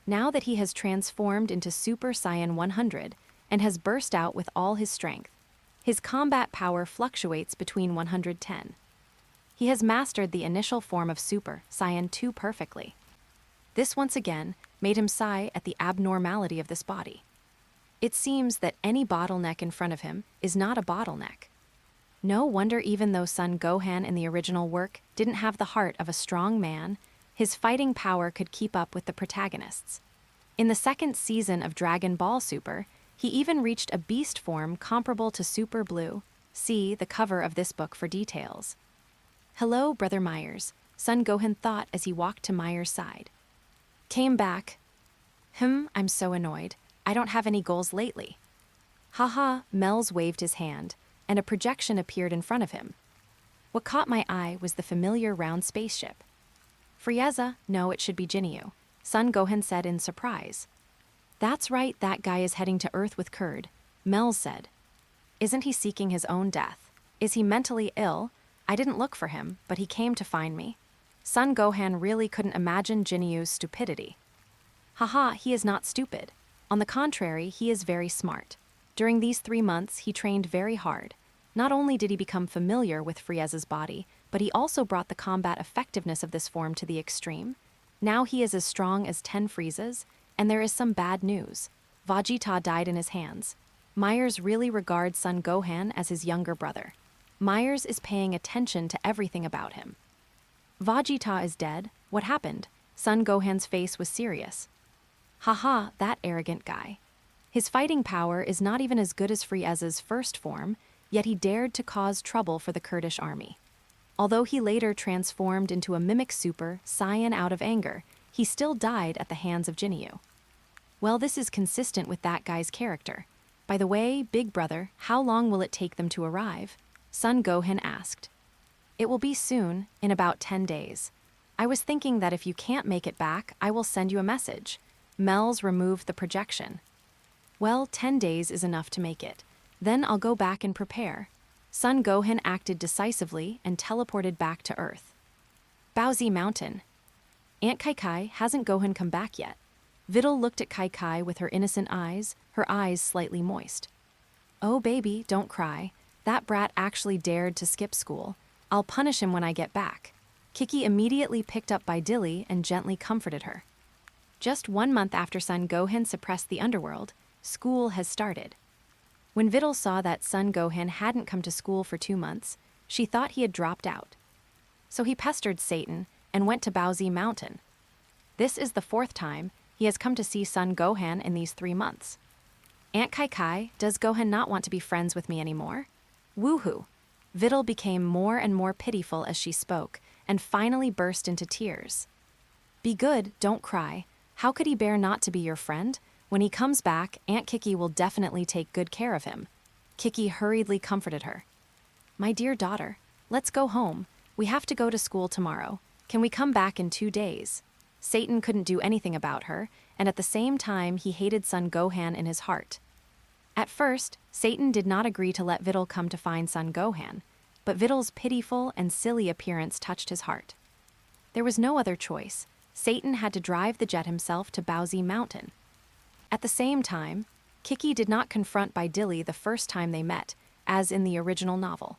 Now that he has transformed into Super Saiyan 100 and has burst out with all his strength, his combat power fluctuates between 110. He has mastered the initial form of Super Saiyan 2 perfectly. This once again made him sigh at the abnormality of this body. It seems that any bottleneck in front of him is not a bottleneck. No wonder even though Son Gohan in the original work didn't have the heart of a strong man, his fighting power could keep up with the protagonists. In the second season of Dragon Ball Super, he even reached a beast form comparable to Super Blue. See the cover of this book for details. Hello, Brother Myers, Son Gohan thought as he walked to Myers' side. Came back. I'm so annoyed. I don't have any goals lately. Haha, Mel's waved his hand, and a projection appeared in front of him. What caught my eye was the familiar round spaceship. Frieza, no, it should be Jinyu, Son Gohan said in surprise. That's right, that guy is heading to Earth with Kurd, Mel said. Isn't he seeking his own death? Is he mentally ill? I didn't look for him, but he came to find me. Son Gohan really couldn't imagine Jinyu's stupidity. Haha, he is not stupid. On the contrary, he is very smart. During these 3 months, he trained very hard. Not only did he become familiar with Frieza's body, but he also brought the combat effectiveness of this form to the extreme. Now he is as strong as 10 Friezas, and there is some bad news. Vegeta died in his hands. Myers really regards Son Gohan as his younger brother. Myers is paying attention to everything about him. Vegeta is dead. What happened? Son Gohan's face was serious. Haha, that arrogant guy. His fighting power is not even as good as Frieza's first form, yet he dared to cause trouble for the Kurdish army. Although he later transformed into a mimic Super Saiyan out of anger, he still died at the hands of Jinyu. Well, this is consistent with that guy's character. By the way, Big Brother, how long will it take them to arrive? Son Gohan asked. It will be soon, in about 10 days. I was thinking that if you can't make it back, I will send you a message. Mel's removed the projection. Well, 10 days is enough to make it. Then I'll go back and prepare. Son Gohan acted decisively and teleported back to Earth. Baozi Mountain. Aunt Kai hasn't Gohan come back yet? Videl looked at Kai Kai with her innocent eyes, her eyes slightly moist. "Oh baby, don't cry. That brat actually dared to skip school. I'll punish him when I get back." Kiki immediately picked up Bidili and gently comforted her. Just 1 month after Son Gohan suppressed the Underworld, school has started. When Videl saw that Son Gohan hadn't come to school for 2 months, she thought he had dropped out. So he pestered Satan and went to Bowsy Mountain. This is the 4th time he has come to see Son Gohan in these 3 months. "Aunt Kai Kai, does Gohan not want to be friends with me anymore?" Woohoo! Videl became more and more pitiful as she spoke, and finally burst into tears. "Be good, don't cry. How could he bear not to be your friend? When he comes back, Aunt Kiki will definitely take good care of him." Kiki hurriedly comforted her. "My dear daughter, let's go home. We have to go to school tomorrow. Can we come back in 2 days?" Satan couldn't do anything about her, and at the same time he hated Son Gohan in his heart. At first, Satan did not agree to let Videl come to find Son Gohan, but Videl's pitiful and silly appearance touched his heart. There was no other choice. Satan had to drive the jet himself to Bowsy Mountain. At the same time, Kiki did not confront Bidili the first time they met, as in the original novel.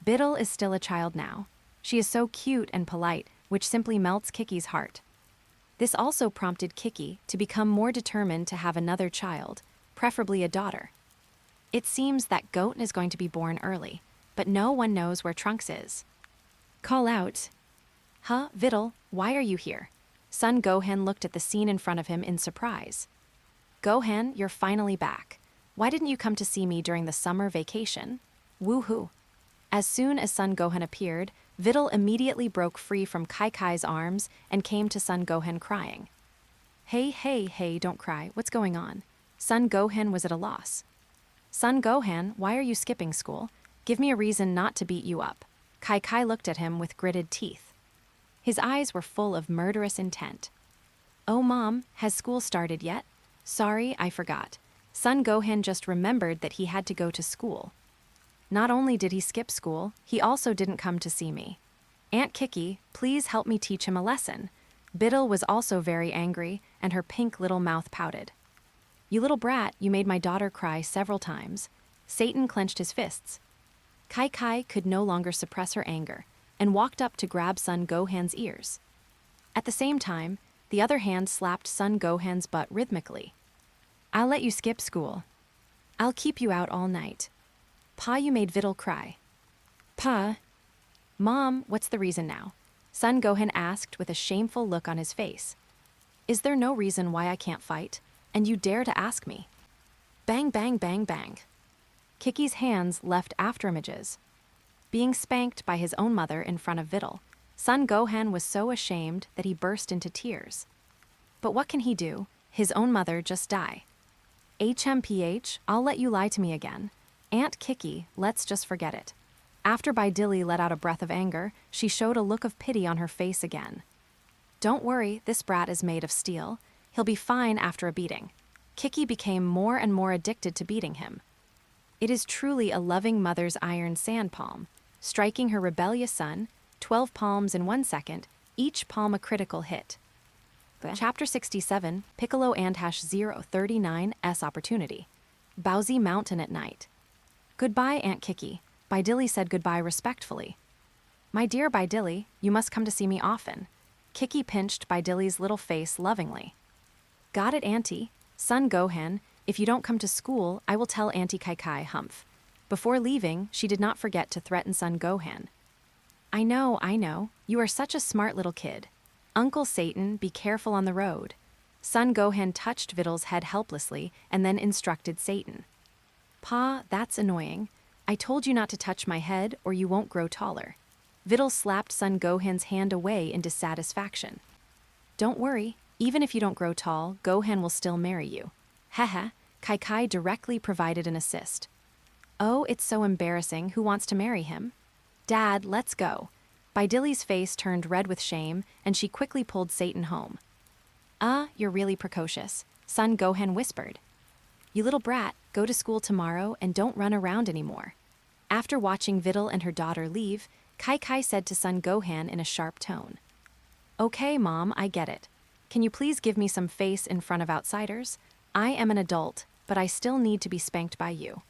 Bidil is still a child now. She is so cute and polite, which simply melts Kiki's heart. This also prompted Kiki to become more determined to have another child, preferably a daughter. It seems that Goat is going to be born early, but no one knows where Trunks is. Call out. "Huh, Videl, why are you here?" Son Gohan looked at the scene in front of him in surprise. "Gohan, you're finally back. Why didn't you come to see me during the summer vacation?" Woohoo! As soon as Son Gohan appeared, Videl immediately broke free from Kai Kai's arms and came to Son Gohan crying. Hey, don't cry. What's going on?" Son Gohan was at a loss. "Son Gohan, why are you skipping school? Give me a reason not to beat you up." Kai Kai looked at him with gritted teeth. His eyes were full of murderous intent. "Oh, Mom, has school started yet?" "Sorry, I forgot." Son Gohan just remembered that he had to go to school. Not only did he skip school, he also didn't come to see me. "Aunt Kiki, please help me teach him a lesson." Bidil was also very angry, and her pink little mouth pouted. "You little brat, you made my daughter cry several times." Satan clenched his fists. Kai Kai could no longer suppress her anger, and walked up to grab Son Gohan's ears. At the same time, the other hand slapped Son Gohan's butt rhythmically. "I'll let you skip school. I'll keep you out all night." "Pa, you made Videl cry." "Pa." "Mom, what's the reason now?" Son Gohan asked with a shameful look on his face. "Is there no reason why I can't fight? And you dare to ask me?" Bang, bang, bang, bang. Kiki's hands left afterimages. Being spanked by his own mother in front of Videl, Son Gohan was so ashamed that he burst into tears. But what can he do? His own mother just died. HMPH, I'll let you lie to me again. Aunt Kiki, let's just forget it. After Bidili let out a breath of anger, she showed a look of pity on her face again. "Don't worry, this brat is made of steel. He'll be fine after a beating." Kiki became more and more addicted to beating him. It is truly a loving mother's iron sand palm, striking her rebellious son, 12 palms in 1 second, each palm a critical hit. Chapter 67, Piccolo and #039's Opportunity. Bowsy Mountain at night. "Goodbye, Aunt Kiki." Bidili said goodbye respectfully. "My dear Bidili, you must come to see me often." Kiki pinched Bidili's little face lovingly. "Got it, Auntie. Son Gohan, if you don't come to school, I will tell Auntie Kai Kai, humph." Before leaving, she did not forget to threaten Son Gohan. I know. You are such a smart little kid. Uncle Satan, be careful on the road." Son Gohan touched Videl's head helplessly and then instructed Satan. "Pa, that's annoying. I told you not to touch my head or you won't grow taller." Videl slapped Son Gohan's hand away in dissatisfaction. "Don't worry, even if you don't grow tall, Gohan will still marry you." Haha, Kai Kai directly provided an assist. "Oh, it's so embarrassing. Who wants to marry him?" "Dad, let's go." Bidili's face turned red with shame, and she quickly pulled Satan home. You're really precocious," Son Gohan whispered. "You little brat, go to school tomorrow and don't run around anymore." After watching Videl and her daughter leave, Kai Kai said to Son Gohan in a sharp tone. "Okay, Mom, I get it. Can you please give me some face in front of outsiders? I am an adult, but I still need to be spanked by you.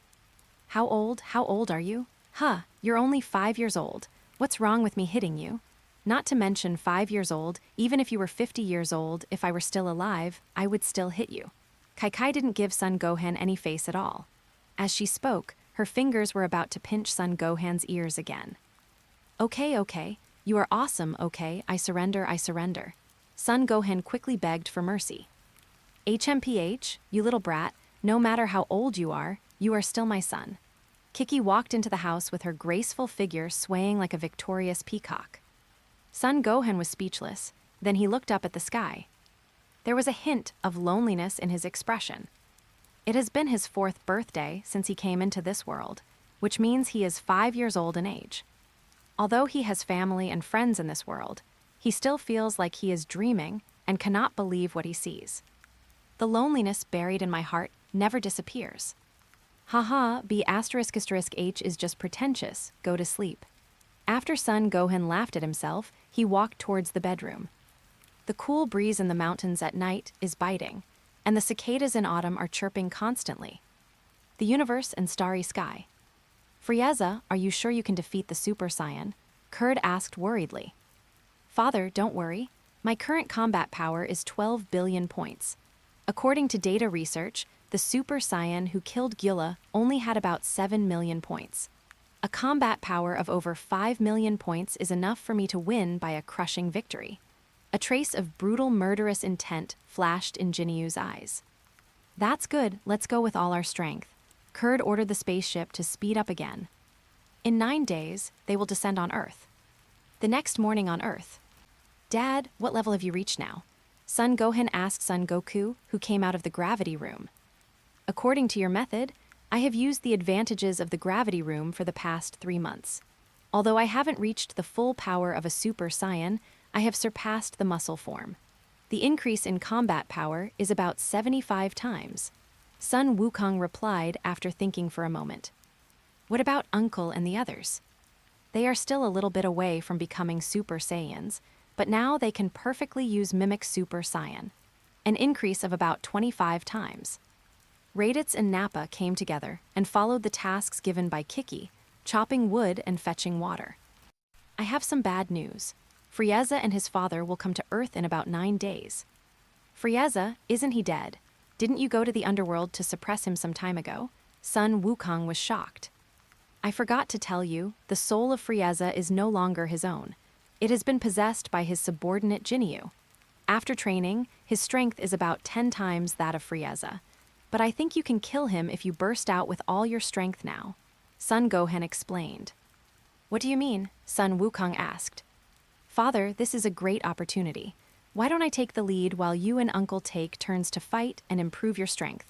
How old are you? Huh, you're only 5 years old. What's wrong with me hitting you? Not to mention 5 years old, even if you were 50 years old, if I were still alive, I would still hit you. Kai didn't give Son Gohan any face at all. As she spoke, her fingers were about to pinch Son Gohan's ears again. Okay, you are awesome, okay, I surrender. Son Gohan quickly begged for mercy. HMPH, you little brat, no matter how old you are still my son. Kiki walked into the house with her graceful figure swaying like a victorious peacock. Son Gohan was speechless, then he looked up at the sky. There was a hint of loneliness in his expression. It has been his 4th birthday since he came into this world, which means he is 5 years old in age. Although he has family and friends in this world, he still feels like he is dreaming and cannot believe what he sees. The loneliness buried in my heart never disappears. Haha, B***H is just pretentious, go to sleep. After Son Gohan laughed at himself, he walked towards the bedroom. The cool breeze in the mountains at night is biting, and the cicadas in autumn are chirping constantly. The universe and starry sky. Frieza, are you sure you can defeat the Super Saiyan? Kurd asked worriedly. Father, don't worry. My current combat power is 12 billion points. According to data research, the Super Saiyan who killed Gyula only had about 7 million points. A combat power of over 5 million points is enough for me to win by a crushing victory. A trace of brutal, murderous intent flashed in Jinyu's eyes. That's good, let's go with all our strength. Kurd ordered the spaceship to speed up again. In 9 days, they will descend on Earth. The next morning on Earth. Dad, what level have you reached now? Son Gohan asked Son Goku, who came out of the gravity room. According to your method, I have used the advantages of the gravity room for the past 3 months. Although I haven't reached the full power of a Super Saiyan, I have surpassed the muscle form. The increase in combat power is about 75 times. Sun Wukong replied after thinking for a moment. What about Uncle and the others? They are still a little bit away from becoming Super Saiyans, but now they can perfectly use Mimic Super Saiyan, an increase of about 25 times. Raditz and Nappa came together and followed the tasks given by Kiki, chopping wood and fetching water. I have some bad news. Frieza and his father will come to Earth in about 9 days. Frieza, isn't he dead? Didn't you go to the Underworld to suppress him some time ago? Sun Wukong was shocked. I forgot to tell you, the soul of Frieza is no longer his own. It has been possessed by his subordinate Jinyu. After training, his strength is about 10 times that of Frieza. But I think you can kill him if you burst out with all your strength now. Son Gohan explained. What do you mean? Sun Wukong asked. Father, this is a great opportunity. Why don't I take the lead while you and Uncle take turns to fight and improve your strength?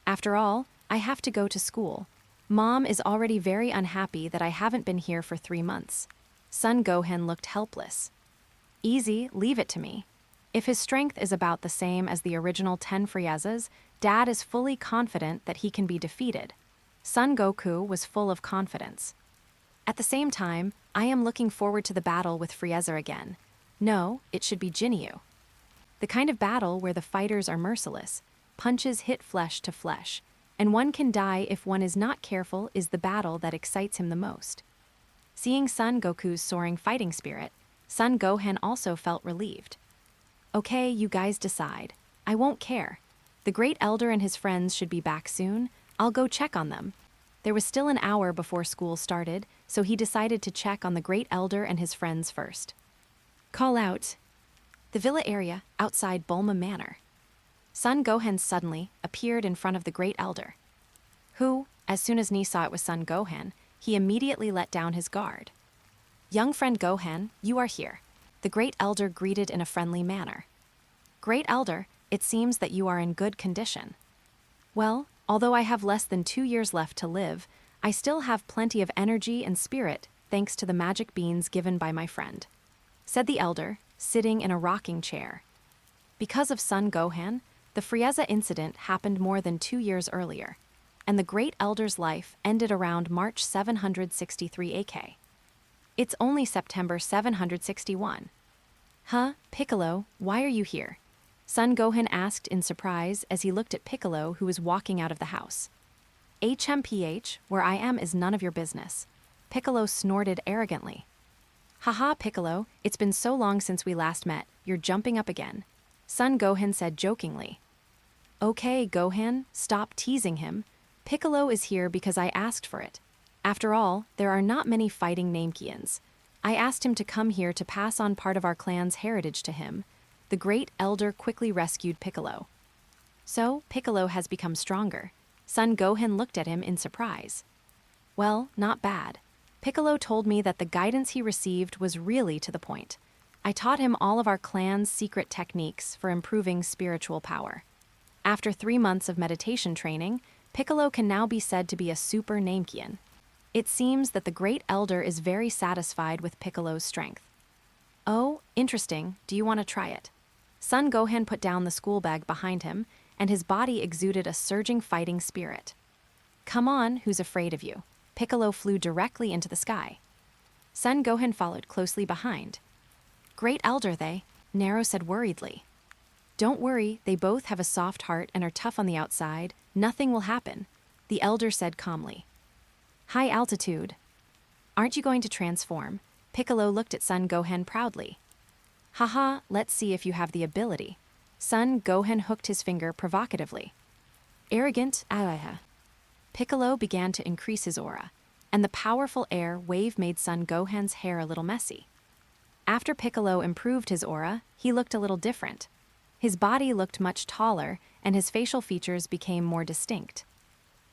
After all, I have to go to school. Mom is already very unhappy that I haven't been here for 3 months. Son Gohan looked helpless. Easy, leave it to me. If his strength is about the same as the original 10 Friezas, Dad is fully confident that he can be defeated. Son Goku was full of confidence. At the same time, I am looking forward to the battle with Frieza again. No, it should be Jinyu. The kind of battle where the fighters are merciless, punches hit flesh to flesh, and one can die if one is not careful is the battle that excites him the most. Seeing Son Goku's soaring fighting spirit, Son Gohan also felt relieved. Okay, you guys decide. I won't care. The Great Elder and his friends should be back soon. I'll go check on them. There was still an hour before school started, so he decided to check on the Great Elder and his friends first. Call out. The villa area outside Bulma Manor. Son Gohan suddenly appeared in front of the Great Elder, who, as soon as Ni saw it was Son Gohan, he immediately let down his guard. Young friend Gohan, you are here. The Great Elder greeted in a friendly manner. Great Elder, it seems that you are in good condition. Well, although I have less than 2 years left to live, I still have plenty of energy and spirit thanks to the magic beans given by my friend, said the Elder, sitting in a rocking chair. Because of Son Gohan, the Frieza incident happened more than 2 years earlier, and the Great Elder's life ended around March 763 AK. It's only September 761. Huh, Piccolo, why are you here? Son Gohan asked in surprise as he looked at Piccolo, who was walking out of the house. HMPH, where I am is none of your business. Piccolo snorted arrogantly. Haha, Piccolo, it's been so long since we last met, you're jumping up again. Son Gohan said jokingly. Okay, Gohan, stop teasing him. Piccolo is here because I asked for it. After all, there are not many fighting Namekians. I asked him to come here to pass on part of our clan's heritage to him. The great elder quickly rescued Piccolo. So, Piccolo has become stronger. Son Gohan looked at him in surprise. Well, not bad. Piccolo told me that the guidance he received was really to the point. I taught him all of our clan's secret techniques for improving spiritual power. After 3 months of meditation training, Piccolo can now be said to be a super Namekian. It seems that the Great Elder is very satisfied with Piccolo's strength. Oh, interesting. Do you want to try it? Son Gohan put down the school bag behind him, and his body exuded a surging fighting spirit. Come on, who's afraid of you? Piccolo flew directly into the sky. Son Gohan followed closely behind. Great Elder, Nero said worriedly. Don't worry, they both have a soft heart and are tough on the outside. Nothing will happen, the Elder said calmly. High altitude. Aren't you going to transform? Piccolo looked at Son Gohan proudly. Haha, let's see if you have the ability. Son Gohan hooked his finger provocatively. Arrogant, Piccolo began to increase his aura, and the powerful air wave made Son Gohan's hair a little messy. After Piccolo improved his aura, he looked a little different. His body looked much taller, and his facial features became more distinct.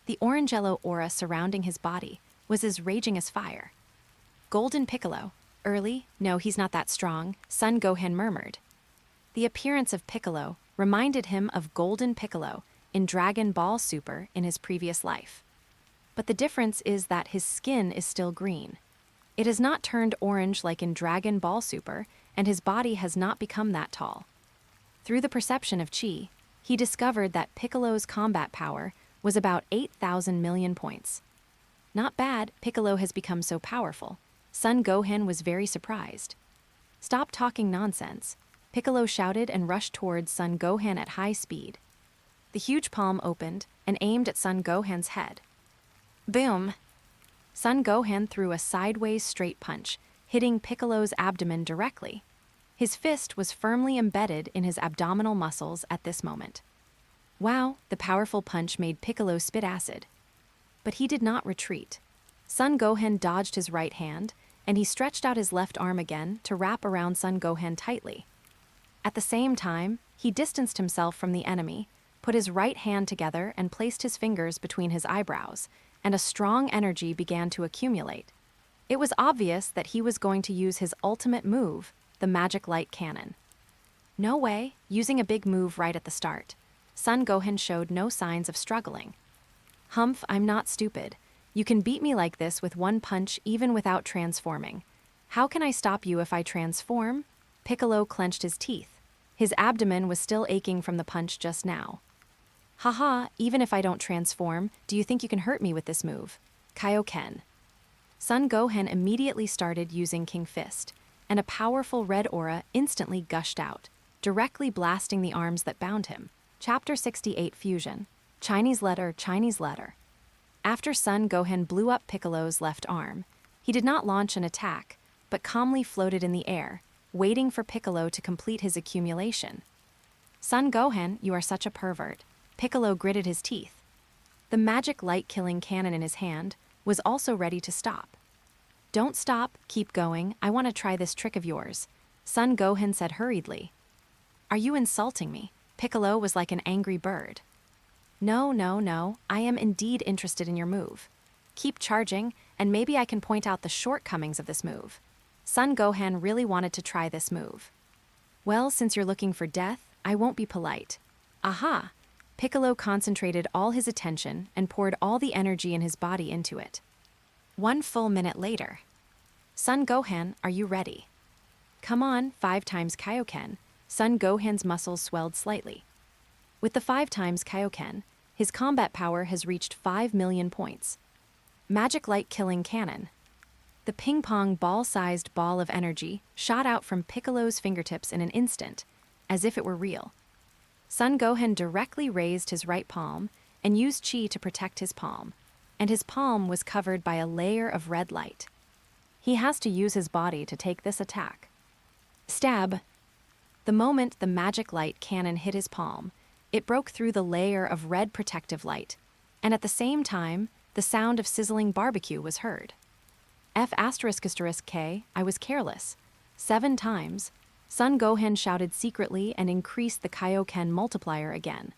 The orange-yellow aura surrounding his body was as raging as fire. Golden Piccolo. Early? No, he's not that strong, Son Gohan murmured. The appearance of Piccolo reminded him of Golden Piccolo in Dragon Ball Super in his previous life. But the difference is that his skin is still green. It has not turned orange like in Dragon Ball Super, and his body has not become that tall. Through the perception of Chi, he discovered that Piccolo's combat power was about 8,000 million points. Not bad, Piccolo has become so powerful. Son Gohan was very surprised. Stop talking nonsense, Piccolo shouted and rushed towards Son Gohan at high speed. The huge palm opened and aimed at Son Gohan's head. Boom! Son Gohan threw a sideways straight punch, hitting Piccolo's abdomen directly. His fist was firmly embedded in his abdominal muscles at this moment. Wow, the powerful punch made Piccolo spit acid. But he did not retreat. Son Gohan dodged his right hand, and he stretched out his left arm again to wrap around Son Gohan tightly. At the same time, he distanced himself from the enemy, put his right hand together and placed his fingers between his eyebrows, and a strong energy began to accumulate. It was obvious that he was going to use his ultimate move, the magic light cannon. No way, using a big move right at the start. Son Gohan showed no signs of struggling. Humph, I'm not stupid. You can beat me like this with one punch even without transforming. How can I stop you if I transform? Piccolo clenched his teeth. His abdomen was still aching from the punch just now. Haha, even if I don't transform, do you think you can hurt me with this move? Kaioken. Son Gohan immediately started using King Fist, and a powerful red aura instantly gushed out, directly blasting the arms that bound him. Chapter 68 Fusion. Chinese letter. After Son Gohan blew up Piccolo's left arm, he did not launch an attack, but calmly floated in the air, waiting for Piccolo to complete his accumulation. Son Gohan, you are such a pervert. Piccolo gritted his teeth. The magic light-killing cannon in his hand was also ready to stop. Don't stop, keep going, I want to try this trick of yours, Son Gohan said hurriedly. Are you insulting me? Piccolo was like an angry bird. No, I am indeed interested in your move. Keep charging, and maybe I can point out the shortcomings of this move. Son Gohan really wanted to try this move. Well, since you're looking for death, I won't be polite. Aha! Piccolo concentrated all his attention and poured all the energy in his body into it. 1 full minute later. Son Gohan, are you ready? Come on, 5 times Kaioken. Son Gohan's muscles swelled slightly. With the 5 times Kaioken, his combat power has reached 5 million points. Magic light-killing cannon. The ping-pong ball-sized ball of energy shot out from Piccolo's fingertips in an instant, as if it were real. Son Gohan directly raised his right palm and used chi to protect his palm, and his palm was covered by a layer of red light. He has to use his body to take this attack. Stab! The moment the magic light cannon hit his palm, it broke through the layer of red protective light, and at the same time, the sound of sizzling barbecue was heard. F***K, I was careless. 7 times, Son Gohan shouted secretly and increased the Kaioken multiplier again.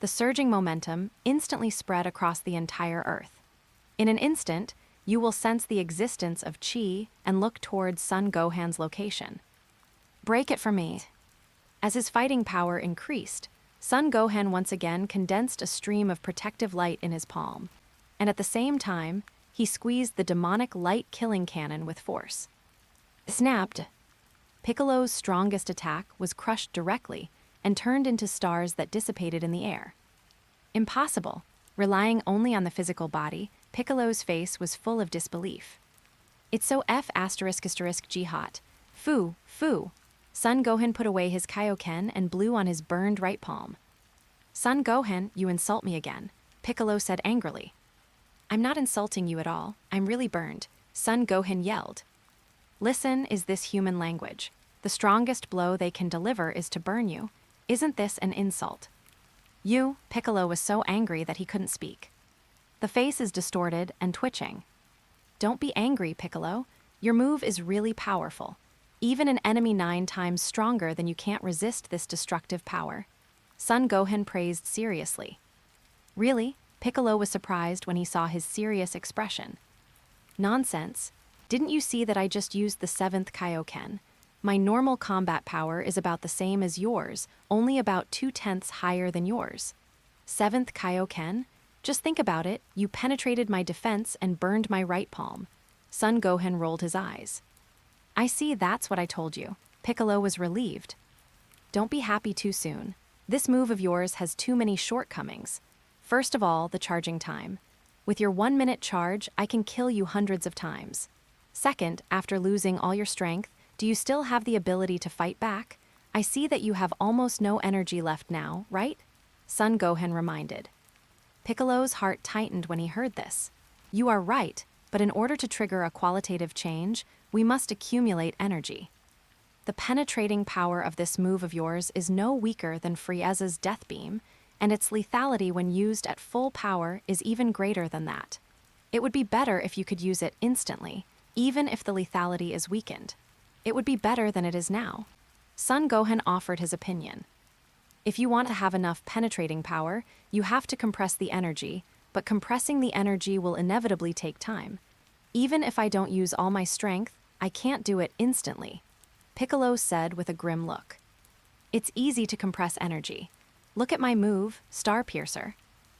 The surging momentum instantly spread across the entire Earth. In an instant, you will sense the existence of Chi and look towards Son Gohan's location. Break it for me. As his fighting power increased, Son Gohan once again condensed a stream of protective light in his palm, and at the same time, he squeezed the demonic light-killing cannon with force. Snapped! Piccolo's strongest attack was crushed directly and turned into stars that dissipated in the air. Impossible. Relying only on the physical body, Piccolo's face was full of disbelief. It's so F***G-hot. Foo, foo. Son Gohan put away his Kaioken and blew on his burned right palm. Son Gohan, you insult me again, Piccolo said angrily. I'm not insulting you at all, I'm really burned, Son Gohan yelled. Listen, is this human language? The strongest blow they can deliver is to burn you. Isn't this an insult? Piccolo was so angry that he couldn't speak. The face is distorted and twitching. Don't be angry, Piccolo. Your move is really powerful. Even an enemy 9 times stronger than you can't resist this destructive power. Son Gohan praised seriously. Really? Piccolo was surprised when he saw his serious expression. Nonsense. Didn't you see that I just used the 7th Kaioken? My normal combat power is about the same as yours, only about 2/10 higher than yours. 7th Kaioken? Just think about it, you penetrated my defense and burned my right palm. Son Gohan rolled his eyes. I see, that's what I told you. Piccolo was relieved. Don't be happy too soon. This move of yours has too many shortcomings. First of all, the charging time. With your 1-minute charge, I can kill you hundreds of times. Second, after losing all your strength, do you still have the ability to fight back? I see that you have almost no energy left now, right? Son Gohan reminded. Piccolo's heart tightened when he heard this. You are right, but in order to trigger a qualitative change, we must accumulate energy. The penetrating power of this move of yours is no weaker than Frieza's death beam, and its lethality when used at full power is even greater than that. It would be better if you could use it instantly, even if the lethality is weakened. It would be better than it is now. Son Gohan offered his opinion. If you want to have enough penetrating power, you have to compress the energy, but compressing the energy will inevitably take time. Even if I don't use all my strength, I can't do it instantly, Piccolo said with a grim look. It's easy to compress energy. Look at my move, Star Piercer.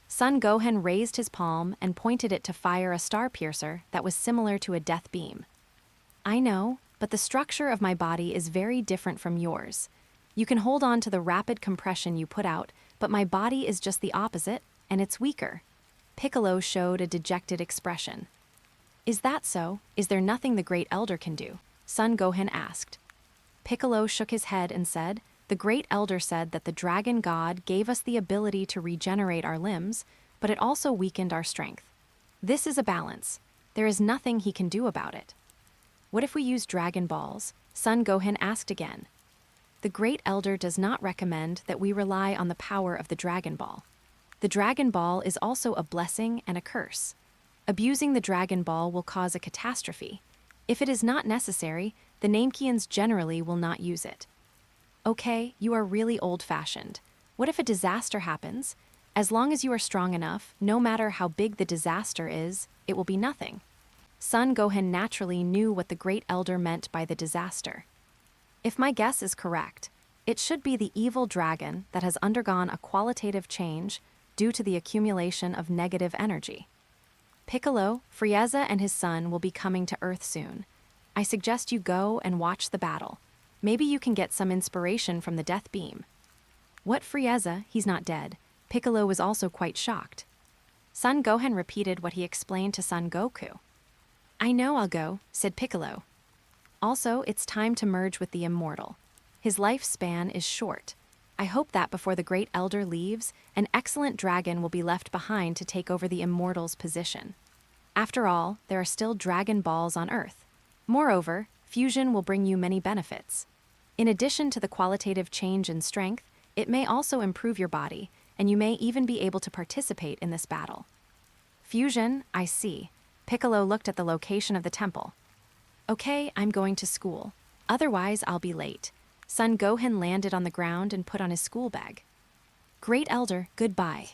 Son Gohan raised his palm and pointed it to fire a star piercer that was similar to a death beam. I know, but the structure of my body is very different from yours. You can hold on to the rapid compression you put out, but my body is just the opposite, and it's weaker. Piccolo showed a dejected expression. Is that so? Is there nothing the Great Elder can do? Son Gohan asked. Piccolo shook his head and said, The Great Elder said that the Dragon God gave us the ability to regenerate our limbs, but it also weakened our strength. This is a balance. There is nothing he can do about it. What if we use Dragon Balls? Son Gohan asked again. The Great Elder does not recommend that we rely on the power of the Dragon Ball. The Dragon Ball is also a blessing and a curse. Abusing the Dragon Ball will cause a catastrophe. If it is not necessary, the Namekians generally will not use it. Okay, you are really old-fashioned. What if a disaster happens? As long as you are strong enough, no matter how big the disaster is, it will be nothing. Son Gohan naturally knew what the Great Elder meant by the disaster. If my guess is correct, it should be the evil dragon that has undergone a qualitative change due to the accumulation of negative energy. Piccolo, Frieza, and his son will be coming to Earth soon. I suggest you go and watch the battle. Maybe you can get some inspiration from the death beam. What Frieza? He's not dead. Piccolo was also quite shocked. Son Gohan repeated what he explained to Son Goku. I know I'll go, said Piccolo. Also, it's time to merge with the immortal. His lifespan is short. I hope that before the Great Elder leaves, an excellent dragon will be left behind to take over the Immortal's position. After all, there are still Dragon Balls on Earth. Moreover, fusion will bring you many benefits. In addition to the qualitative change in strength, it may also improve your body, and you may even be able to participate in this battle. Fusion, I see. Piccolo looked at the location of the temple. Okay, I'm going to school. Otherwise, I'll be late. Son Gohan landed on the ground and put on his school bag. Great Elder, goodbye.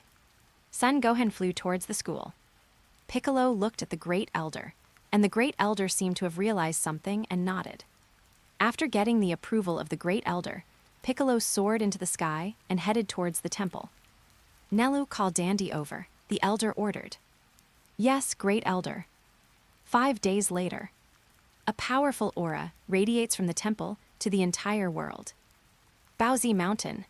Son Gohan flew towards the school. Piccolo looked at the Great Elder, and the Great Elder seemed to have realized something and nodded. After getting the approval of the Great Elder, Piccolo soared into the sky and headed towards the temple. Nelu, call Dandy over, the Elder ordered. Yes, Great Elder. 5 days later. A powerful aura radiates from the temple to the entire world. Baozi Mountain.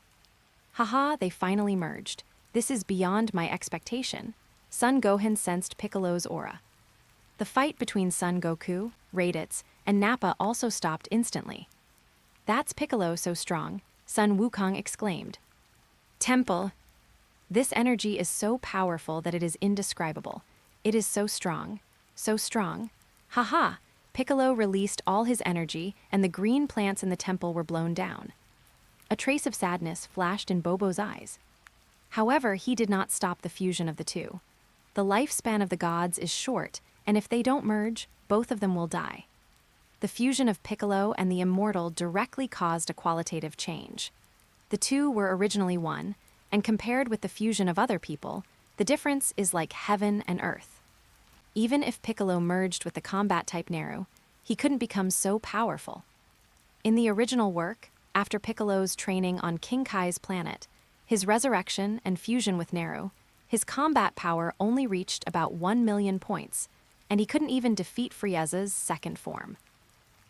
Haha, they finally merged. This is beyond my expectation. Son Gohan sensed Piccolo's aura. The fight between Son Goku, Raditz, and Nappa also stopped instantly. That's Piccolo so strong, Son Wukong exclaimed. Temple. This energy is so powerful that it is indescribable. It is so strong. So strong. Haha! Piccolo released all his energy, and the green plants in the temple were blown down. A trace of sadness flashed in Bobo's eyes. However, he did not stop the fusion of the two. The lifespan of the gods is short, and if they don't merge, both of them will die. The fusion of Piccolo and the Immortal directly caused a qualitative change. The two were originally one, and compared with the fusion of other people, the difference is like heaven and earth. Even if Piccolo merged with the combat-type Naru, he couldn't become so powerful. In the original work, after Piccolo's training on King Kai's planet, his resurrection and fusion with Naru, his combat power only reached about 1 million points, and he couldn't even defeat Frieza's second form.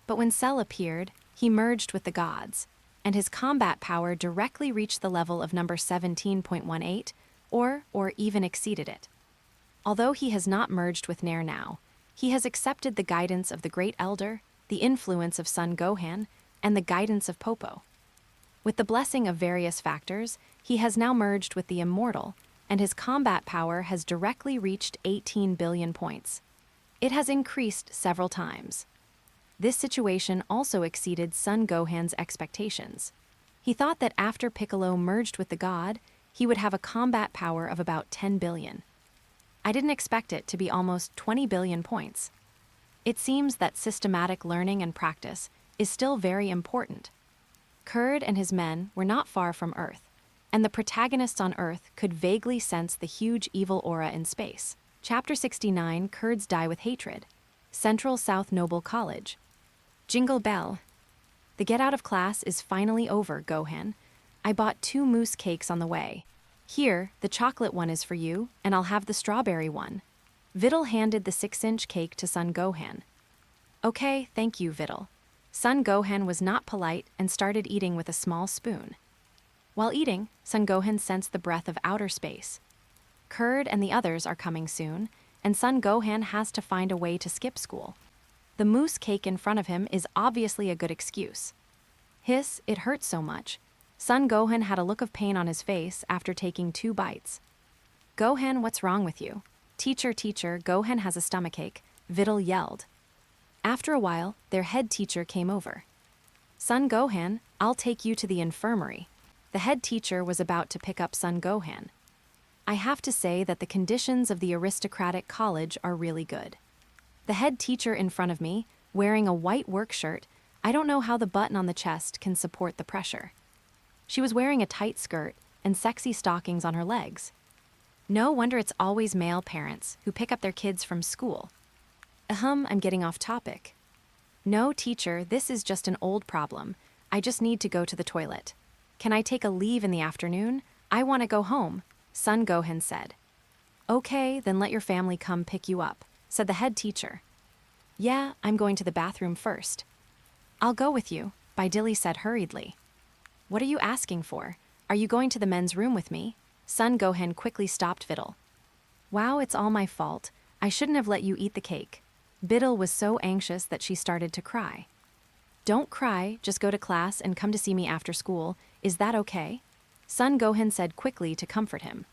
But when Cell appeared, he merged with the gods, and his combat power directly reached the level of number 17.18, or even exceeded it. Although he has not merged with Nair now, he has accepted the guidance of the Great Elder, the influence of Son Gohan, and the guidance of Popo. With the blessing of various factors, he has now merged with the Immortal, and his combat power has directly reached 18 billion points. It has increased several times. This situation also exceeded Son Gohan's expectations. He thought that after Piccolo merged with the god, he would have a combat power of about 10 billion. I didn't expect it to be almost 20 billion points. It seems that systematic learning and practice is still very important. Kurd and his men were not far from Earth, and the protagonists on Earth could vaguely sense the huge evil aura in space. Chapter 69, Kurds Die with Hatred. Central South Noble College. Jingle Bell. The get out of class is finally over, Gohan. I bought 2 mousse cakes on the way. Here, the chocolate one is for you, and I'll have the strawberry one. Videl handed the 6-inch cake to Son Gohan. Okay, thank you, Videl. Son Gohan was not polite and started eating with a small spoon. While eating, Son Gohan sensed the breath of outer space. Kurd and the others are coming soon, and Son Gohan has to find a way to skip school. The mousse cake in front of him is obviously a good excuse. Hiss, it hurts so much. Son Gohan had a look of pain on his face after taking 2 bites. Gohan, what's wrong with you? Teacher, Gohan has a stomachache, Videl yelled. After a while, their head teacher came over. Son Gohan, I'll take you to the infirmary. The head teacher was about to pick up Son Gohan. I have to say that the conditions of the aristocratic college are really good. The head teacher in front of me, wearing a white work shirt, I don't know how the button on the chest can support the pressure. She was wearing a tight skirt and sexy stockings on her legs. No wonder it's always male parents who pick up their kids from school. I'm getting off topic. No, teacher, this is just an old problem. I just need to go to the toilet. Can I take a leave in the afternoon? I want to go home, Son Gohan said. Okay, then let your family come pick you up, said the head teacher. Yeah, I'm going to the bathroom first. I'll go with you, Bidili said hurriedly. What are you asking for? Are you going to the men's room with me? Son Gohan quickly stopped Videl. Wow, it's all my fault. I shouldn't have let you eat the cake. Bidil was so anxious that she started to cry. Don't cry, just go to class and come to see me after school. Is that okay? Son Gohan said quickly to comfort him.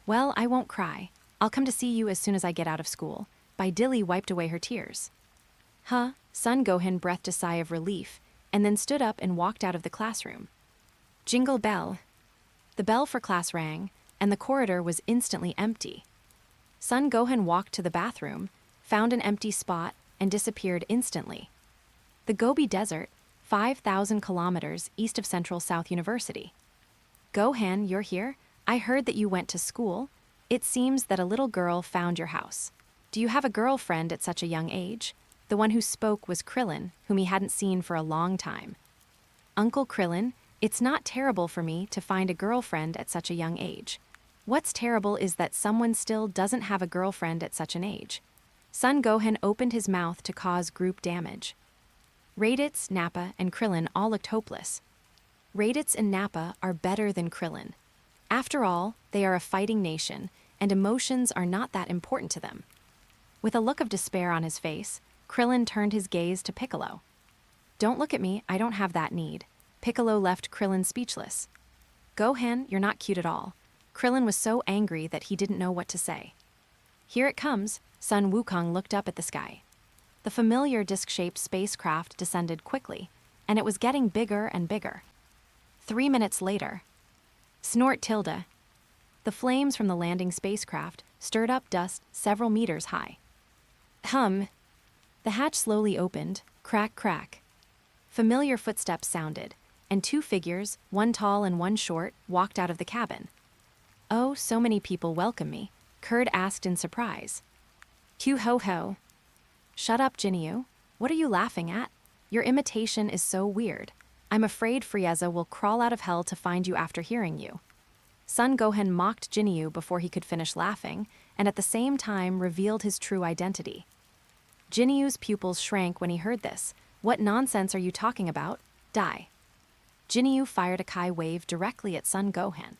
Well, I won't cry. I'll come to see you as soon as I get out of school. Bidili wiped away her tears. Huh? Son Gohan breathed a sigh of relief, and then stood up and walked out of the classroom. Jingle bell. The bell for class rang, and the corridor was instantly empty. Son Gohan walked to the bathroom, found an empty spot, and disappeared instantly. The Gobi Desert, 5,000 kilometers east of Central South University. Gohan, you're here? I heard that you went to school. It seems that a little girl found your house. Do you have a girlfriend at such a young age? The one who spoke was Krillin, whom he hadn't seen for a long time. Uncle Krillin, it's not terrible for me to find a girlfriend at such a young age. What's terrible is that someone still doesn't have a girlfriend at such an age. Son Gohan opened his mouth to cause group damage. Raditz, Nappa, and Krillin all looked hopeless. Raditz and Nappa are better than Krillin. After all, they are a fighting nation, and emotions are not that important to them. With a look of despair on his face, Krillin turned his gaze to Piccolo. Don't look at me, I don't have that need. Piccolo left Krillin speechless. Gohan, you're not cute at all. Krillin was so angry that he didn't know what to say. Here it comes. Sun Wukong looked up at the sky. The familiar disc-shaped spacecraft descended quickly, and it was getting bigger and bigger. 3 minutes later. Snort tilde. The flames from the landing spacecraft stirred up dust several meters high. Hum. The hatch slowly opened, crack, crack. Familiar footsteps sounded, and 2 figures, one tall and one short, walked out of the cabin. Oh, so many people welcome me, Kurd asked in surprise. Q ho ho. Shut up, Jinyu. What are you laughing at? Your imitation is so weird. I'm afraid Frieza will crawl out of hell to find you after hearing you. Son Gohan mocked Jinyu before he could finish laughing, and at the same time revealed his true identity. Jinyu's pupils shrank when he heard this. What nonsense are you talking about? Die. Jinyu fired a Kai wave directly at Son Gohan.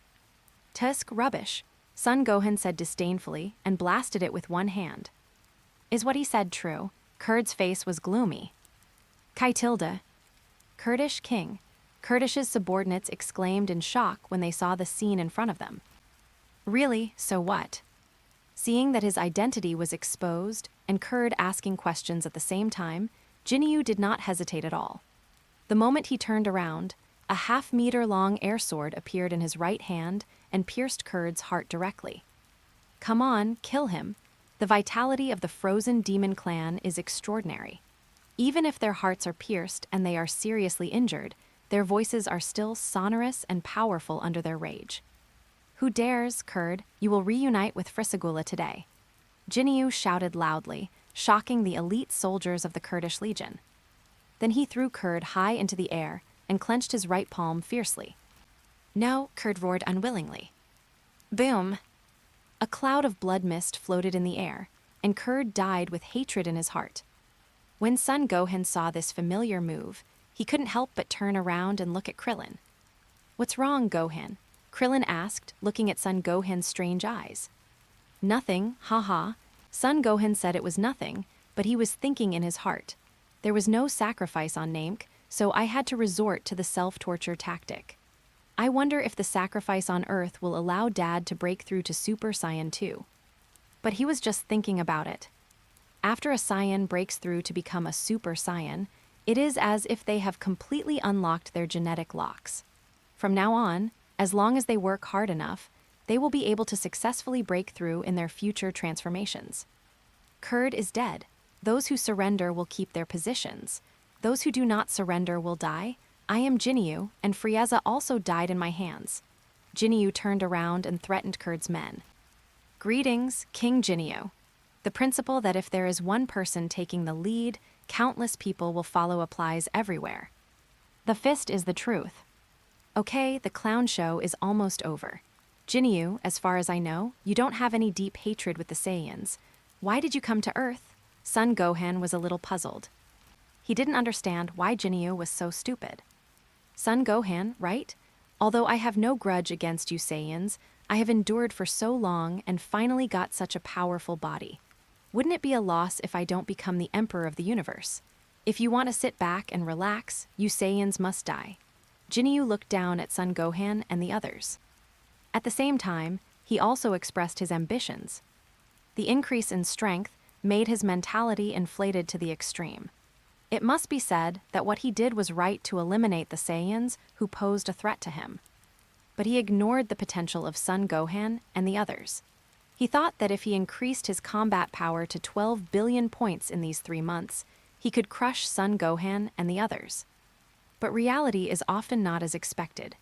Tusk rubbish, Son Gohan said disdainfully and blasted it with one hand. Is what he said true? Kurd's face was gloomy. Kai tilde. Kurdish king. Kurdish's subordinates exclaimed in shock when they saw the scene in front of them. Really, so what? Seeing that his identity was exposed and Kurd asking questions at the same time, Jinyu did not hesitate at all. The moment he turned around, a half-meter-long air sword appeared in his right hand and pierced Kurd's heart directly. Come on, kill him. The vitality of the frozen demon clan is extraordinary. Even if their hearts are pierced and they are seriously injured, their voices are still sonorous and powerful under their rage. Who dares, Kurd? You will reunite with Frisagula today. Jinyu shouted loudly, shocking the elite soldiers of the Kurdish Legion. Then he threw Kurd high into the air and clenched his right palm fiercely. No, Kurd roared unwillingly. Boom! A cloud of blood mist floated in the air, and Kurd died with hatred in his heart. When Son Gohan saw this familiar move, he couldn't help but turn around and look at Krillin. What's wrong, Gohan? Krillin asked, looking at Son Gohan's strange eyes. Nothing, haha. Son Gohan said it was nothing, but he was thinking in his heart. There was no sacrifice on Namek, so I had to resort to the self-torture tactic. I wonder if the sacrifice on Earth will allow Dad to break through to Super Saiyan 2. But he was just thinking about it. After a Saiyan breaks through to become a Super Saiyan, it is as if they have completely unlocked their genetic locks. From now on, as long as they work hard enough, they will be able to successfully break through in their future transformations. Kurd is dead. Those who surrender will keep their positions. Those who do not surrender will die. I am Jinyu, and Frieza also died in my hands. Jinyu turned around and threatened Kurd's men. Greetings, King Jinyu. The principle that if there is one person taking the lead, countless people will follow applies everywhere. The fist is the truth. Okay, the clown show is almost over. Jinyu, as far as I know, you don't have any deep hatred with the Saiyans. Why did you come to Earth? Son Gohan was a little puzzled. He didn't understand why Jinyu was so stupid. Son Gohan, right? Although I have no grudge against you Saiyans, I have endured for so long and finally got such a powerful body. Wouldn't it be a loss if I don't become the emperor of the universe? If you want to sit back and relax, you Saiyans must die. Jinyu looked down at Son Gohan and the others. At the same time, he also expressed his ambitions. The increase in strength made his mentality inflated to the extreme. It must be said that what he did was right to eliminate the Saiyans who posed a threat to him. But he ignored the potential of Son Gohan and the others. He thought that if he increased his combat power to 12 billion points in these 3 months, he could crush Son Gohan and the others. But reality is often not as expected.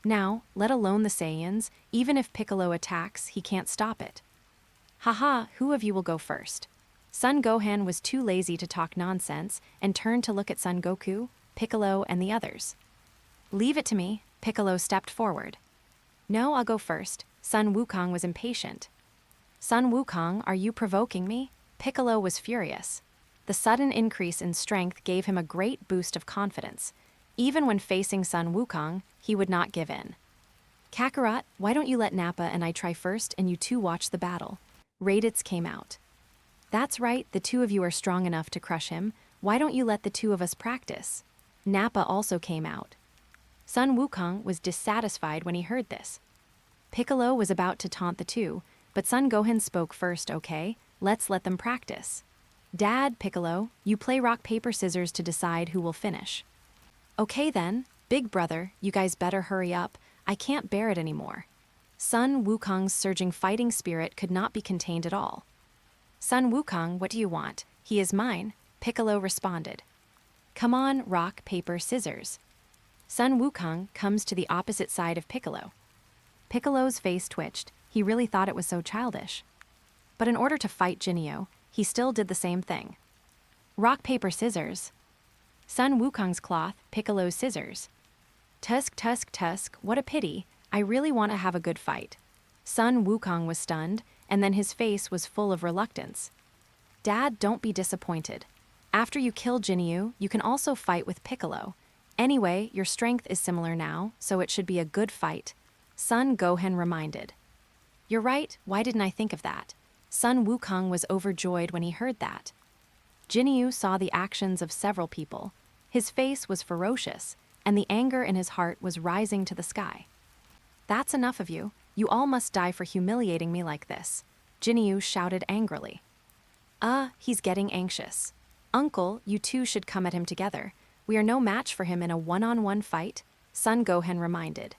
Now, let alone the Saiyans, even if Piccolo attacks, he can't stop it. Haha, who of you will go first? Son Gohan was too lazy to talk nonsense and turned to look at Son Goku, Piccolo, and the others. Leave it to me, Piccolo stepped forward. No, I'll go first. Sun Wukong was impatient. Sun Wukong, are you provoking me? Piccolo was furious. The sudden increase in strength gave him a great boost of confidence. Even when facing Sun Wukong, he would not give in. Kakarot, why don't you let Nappa and I try first and you two watch the battle? Raditz came out. That's right, the two of you are strong enough to crush him. Why don't you let the two of us practice? Nappa also came out. Sun Wukong was dissatisfied when he heard this. Piccolo was about to taunt the two, but Son Gohan spoke first, okay? Let's let them practice. Dad, Piccolo, you play rock, paper, scissors to decide who will finish. Okay then, big brother, you guys better hurry up. I can't bear it anymore. Sun Wukong's surging fighting spirit could not be contained at all. Sun Wukong, what do you want? He is mine, Piccolo responded. Come on, rock, paper, scissors. Sun Wukong comes to the opposite side of Piccolo. Piccolo's face twitched. He really thought it was so childish. But in order to fight Jinyu, he still did the same thing. Rock, paper, scissors. Sun Wukong's cloth, Piccolo's scissors. Tusk, tusk, tusk, what a pity. I really want to have a good fight. Sun Wukong was stunned, and then his face was full of reluctance. Dad, don't be disappointed. After you kill Jinyu, you can also fight with Piccolo. Anyway, your strength is similar now, so it should be a good fight. Sun Gohan reminded. You're right, why didn't I think of that? Sun Wukong was overjoyed when he heard that. Jinyu saw the actions of several people. His face was ferocious, and the anger in his heart was rising to the sky. That's enough of you. You all must die for humiliating me like this. Jinyu shouted angrily. He's getting anxious. Uncle, you two should come at him together. We are no match for him in a one-on-one fight, Sun Gohan reminded.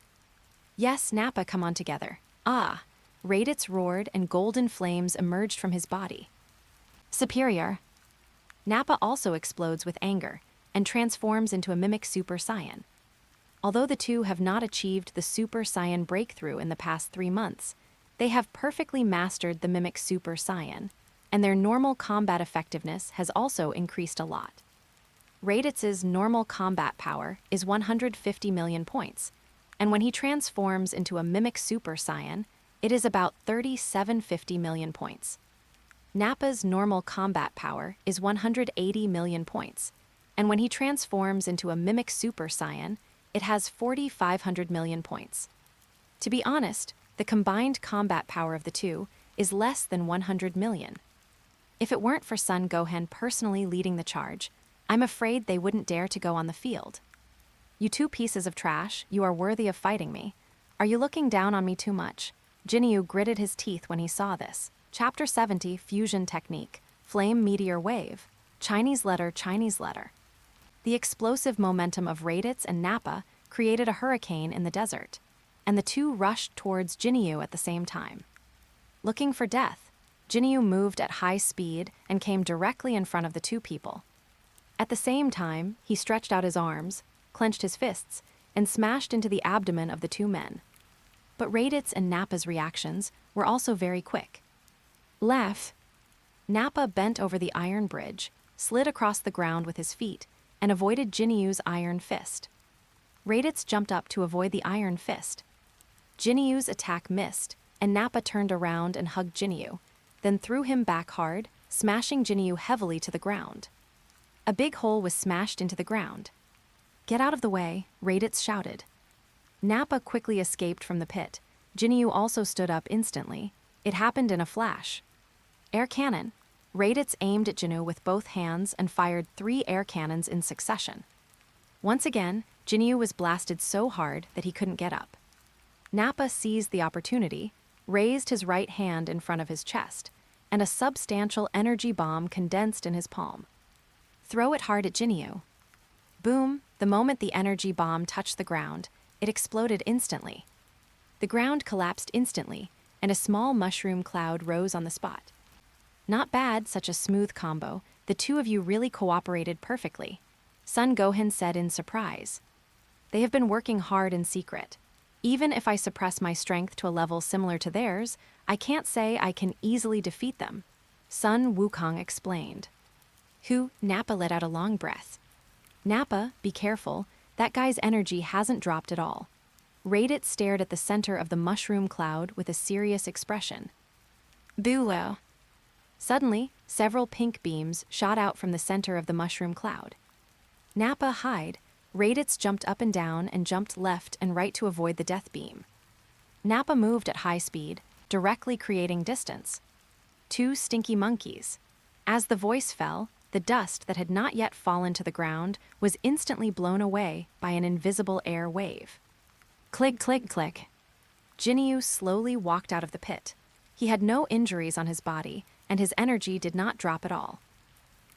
Yes, Nappa, come on together. Raditz roared and golden flames emerged from his body. Superior. Nappa also explodes with anger and transforms into a mimic Super Saiyan. Although the two have not achieved the Super Saiyan breakthrough in the past 3 months, they have perfectly mastered the mimic Super Saiyan, and their normal combat effectiveness has also increased a lot. Raditz's normal combat power is 150 million points, and when he transforms into a mimic Super Saiyan, it is about 3750 million points. Nappa's normal combat power is 180 million points, and when he transforms into a mimic Super Saiyan, it has 4,500 million points. To be honest, the combined combat power of the two is less than 100 million. If it weren't for Son Gohan personally leading the charge, I'm afraid they wouldn't dare to go on the field. You two pieces of trash, you are worthy of fighting me. Are you looking down on me too much? Jinyu gritted his teeth when he saw this. Chapter 70, Fusion Technique, Flame Meteor Wave, Chinese letter, Chinese letter. The explosive momentum of Raditz and Nappa created a hurricane in the desert, and the two rushed towards Jinyu at the same time. Looking for death, Jinyu moved at high speed and came directly in front of the two people. At the same time, he stretched out his arms, clenched his fists, and smashed into the abdomen of the two men. But Raditz and Nappa's reactions were also very quick. Nappa bent over the iron bridge, slid across the ground with his feet, and avoided Jinyu's iron fist. Raditz jumped up to avoid the iron fist. Jinyu's attack missed, and Nappa turned around and hugged Jinyu, then threw him back hard, smashing Jinyu heavily to the ground. A big hole was smashed into the ground. Get out of the way, Raditz shouted. Nappa quickly escaped from the pit. Jinyu also stood up instantly. It happened in a flash. Air cannon. Raditz aimed at Jinyu with both hands and fired 3 air cannons in succession. Once again, Jinyu was blasted so hard that he couldn't get up. Nappa seized the opportunity, raised his right hand in front of his chest, and a substantial energy bomb condensed in his palm. Throw it hard at Jinyu. Boom, the moment the energy bomb touched the ground, it exploded instantly. The ground collapsed instantly, and a small mushroom cloud rose on the spot. Not bad, such a smooth combo. The two of you really cooperated perfectly, Son Gohan said in surprise. They have been working hard in secret. Even if I suppress my strength to a level similar to theirs, I can't say I can easily defeat them, Sun Wukong explained. Nappa let out a long breath. Nappa, be careful, that guy's energy hasn't dropped at all. Raditz stared at the center of the mushroom cloud with a serious expression. Beetle. Suddenly, several pink beams shot out from the center of the mushroom cloud. Nappa hide. Raditz jumped up and down and jumped left and right to avoid the death beam. Nappa moved at high speed, directly creating distance. Two stinky monkeys. As the voice fell, the dust that had not yet fallen to the ground was instantly blown away by an invisible air wave. Click, click, click. Jinyu slowly walked out of the pit. He had no injuries on his body, and his energy did not drop at all.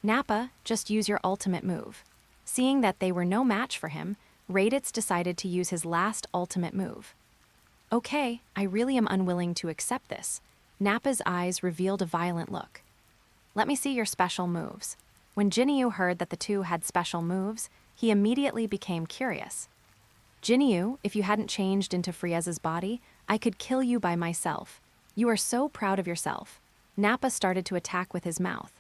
Nappa, just use your ultimate move. Seeing that they were no match for him, Raditz decided to use his last ultimate move. Okay, I really am unwilling to accept this. Nappa's eyes revealed a violent look. Let me see your special moves. When Jinyu heard that the two had special moves, he immediately became curious. Jinyu, if you hadn't changed into Frieza's body, I could kill you by myself. You are so proud of yourself. Nappa started to attack with his mouth.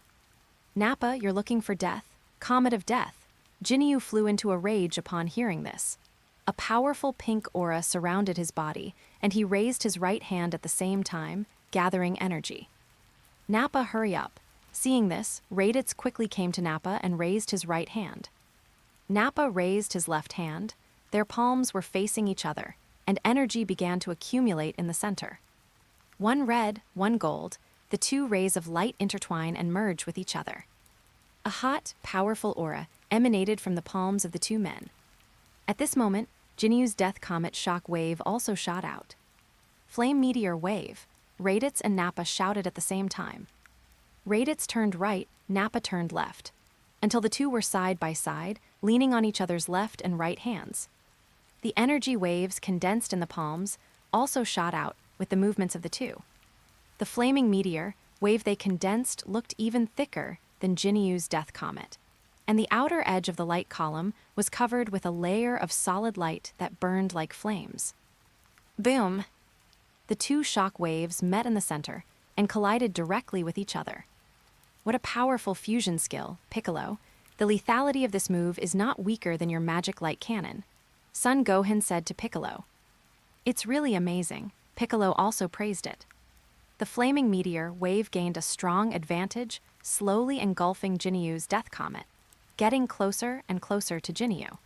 Nappa, you're looking for death. Comet of death. Jinyu flew into a rage upon hearing this. A powerful pink aura surrounded his body, and he raised his right hand at the same time, gathering energy. Nappa, hurry up. Seeing this, Raditz quickly came to Nappa and raised his right hand. Nappa raised his left hand. Their palms were facing each other, and energy began to accumulate in the center. One red, one gold, the two rays of light intertwine and merge with each other. A hot, powerful aura emanated from the palms of the two men. At this moment, Jinyu's death comet shock wave also shot out. Flame meteor wave. Raditz and Nappa shouted at the same time. Raditz turned right, Nappa turned left, until the two were side by side, leaning on each other's left and right hands. The energy waves condensed in the palms also shot out with the movements of the two. The flaming meteor wave they condensed looked even thicker than Jinyu's death comet, and the outer edge of the light column was covered with a layer of solid light that burned like flames. Boom! The two shock waves met in the center and collided directly with each other. What a powerful fusion skill, Piccolo. The lethality of this move is not weaker than your magic light cannon, Son Gohan said to Piccolo. It's really amazing. Piccolo also praised it. The flaming meteor wave gained a strong advantage, slowly engulfing Jinyu's death comet, getting closer and closer to Jinyu.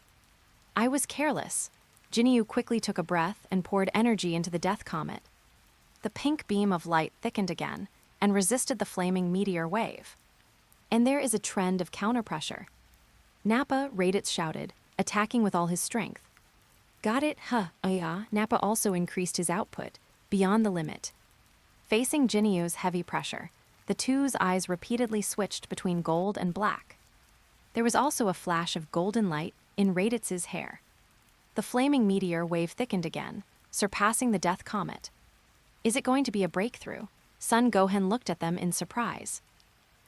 I was careless. Jinyu quickly took a breath and poured energy into the death comet. The pink beam of light thickened again and resisted the flaming meteor wave. And there is a trend of counterpressure. Nappa, Raditz shouted, attacking with all his strength. Got it, huh, yeah. Nappa also increased his output, beyond the limit. Facing Jinyu's heavy pressure, the two's eyes repeatedly switched between gold and black. There was also a flash of golden light in Raditz's hair. The flaming meteor wave thickened again, surpassing the death comet. Is it going to be a breakthrough? Son Gohan looked at them in surprise.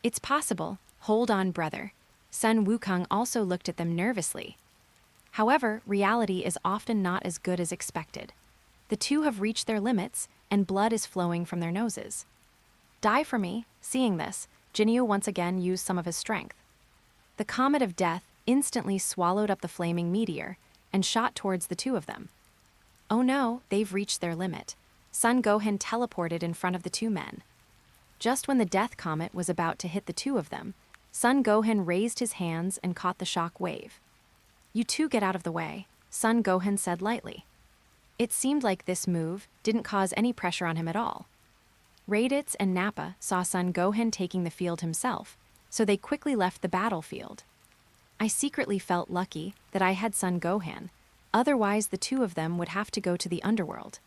It's possible. Hold on, brother. Son Wukong also looked at them nervously. However, reality is often not as good as expected. The two have reached their limits, and blood is flowing from their noses. Die for me. Seeing this, Jinyu once again used some of his strength. The comet of death instantly swallowed up the flaming meteor and shot towards the two of them. Oh no, they've reached their limit. Son Gohan teleported in front of the two men. Just when the death comet was about to hit the two of them, Son Gohan raised his hands and caught the shock wave. You two get out of the way, Son Gohan said lightly. It seemed like this move didn't cause any pressure on him at all. Raditz and Nappa saw Son Gohan taking the field himself, so they quickly left the battlefield. I secretly felt lucky that I had son Gohan. Otherwise, the two of them would have to go to the Underworld.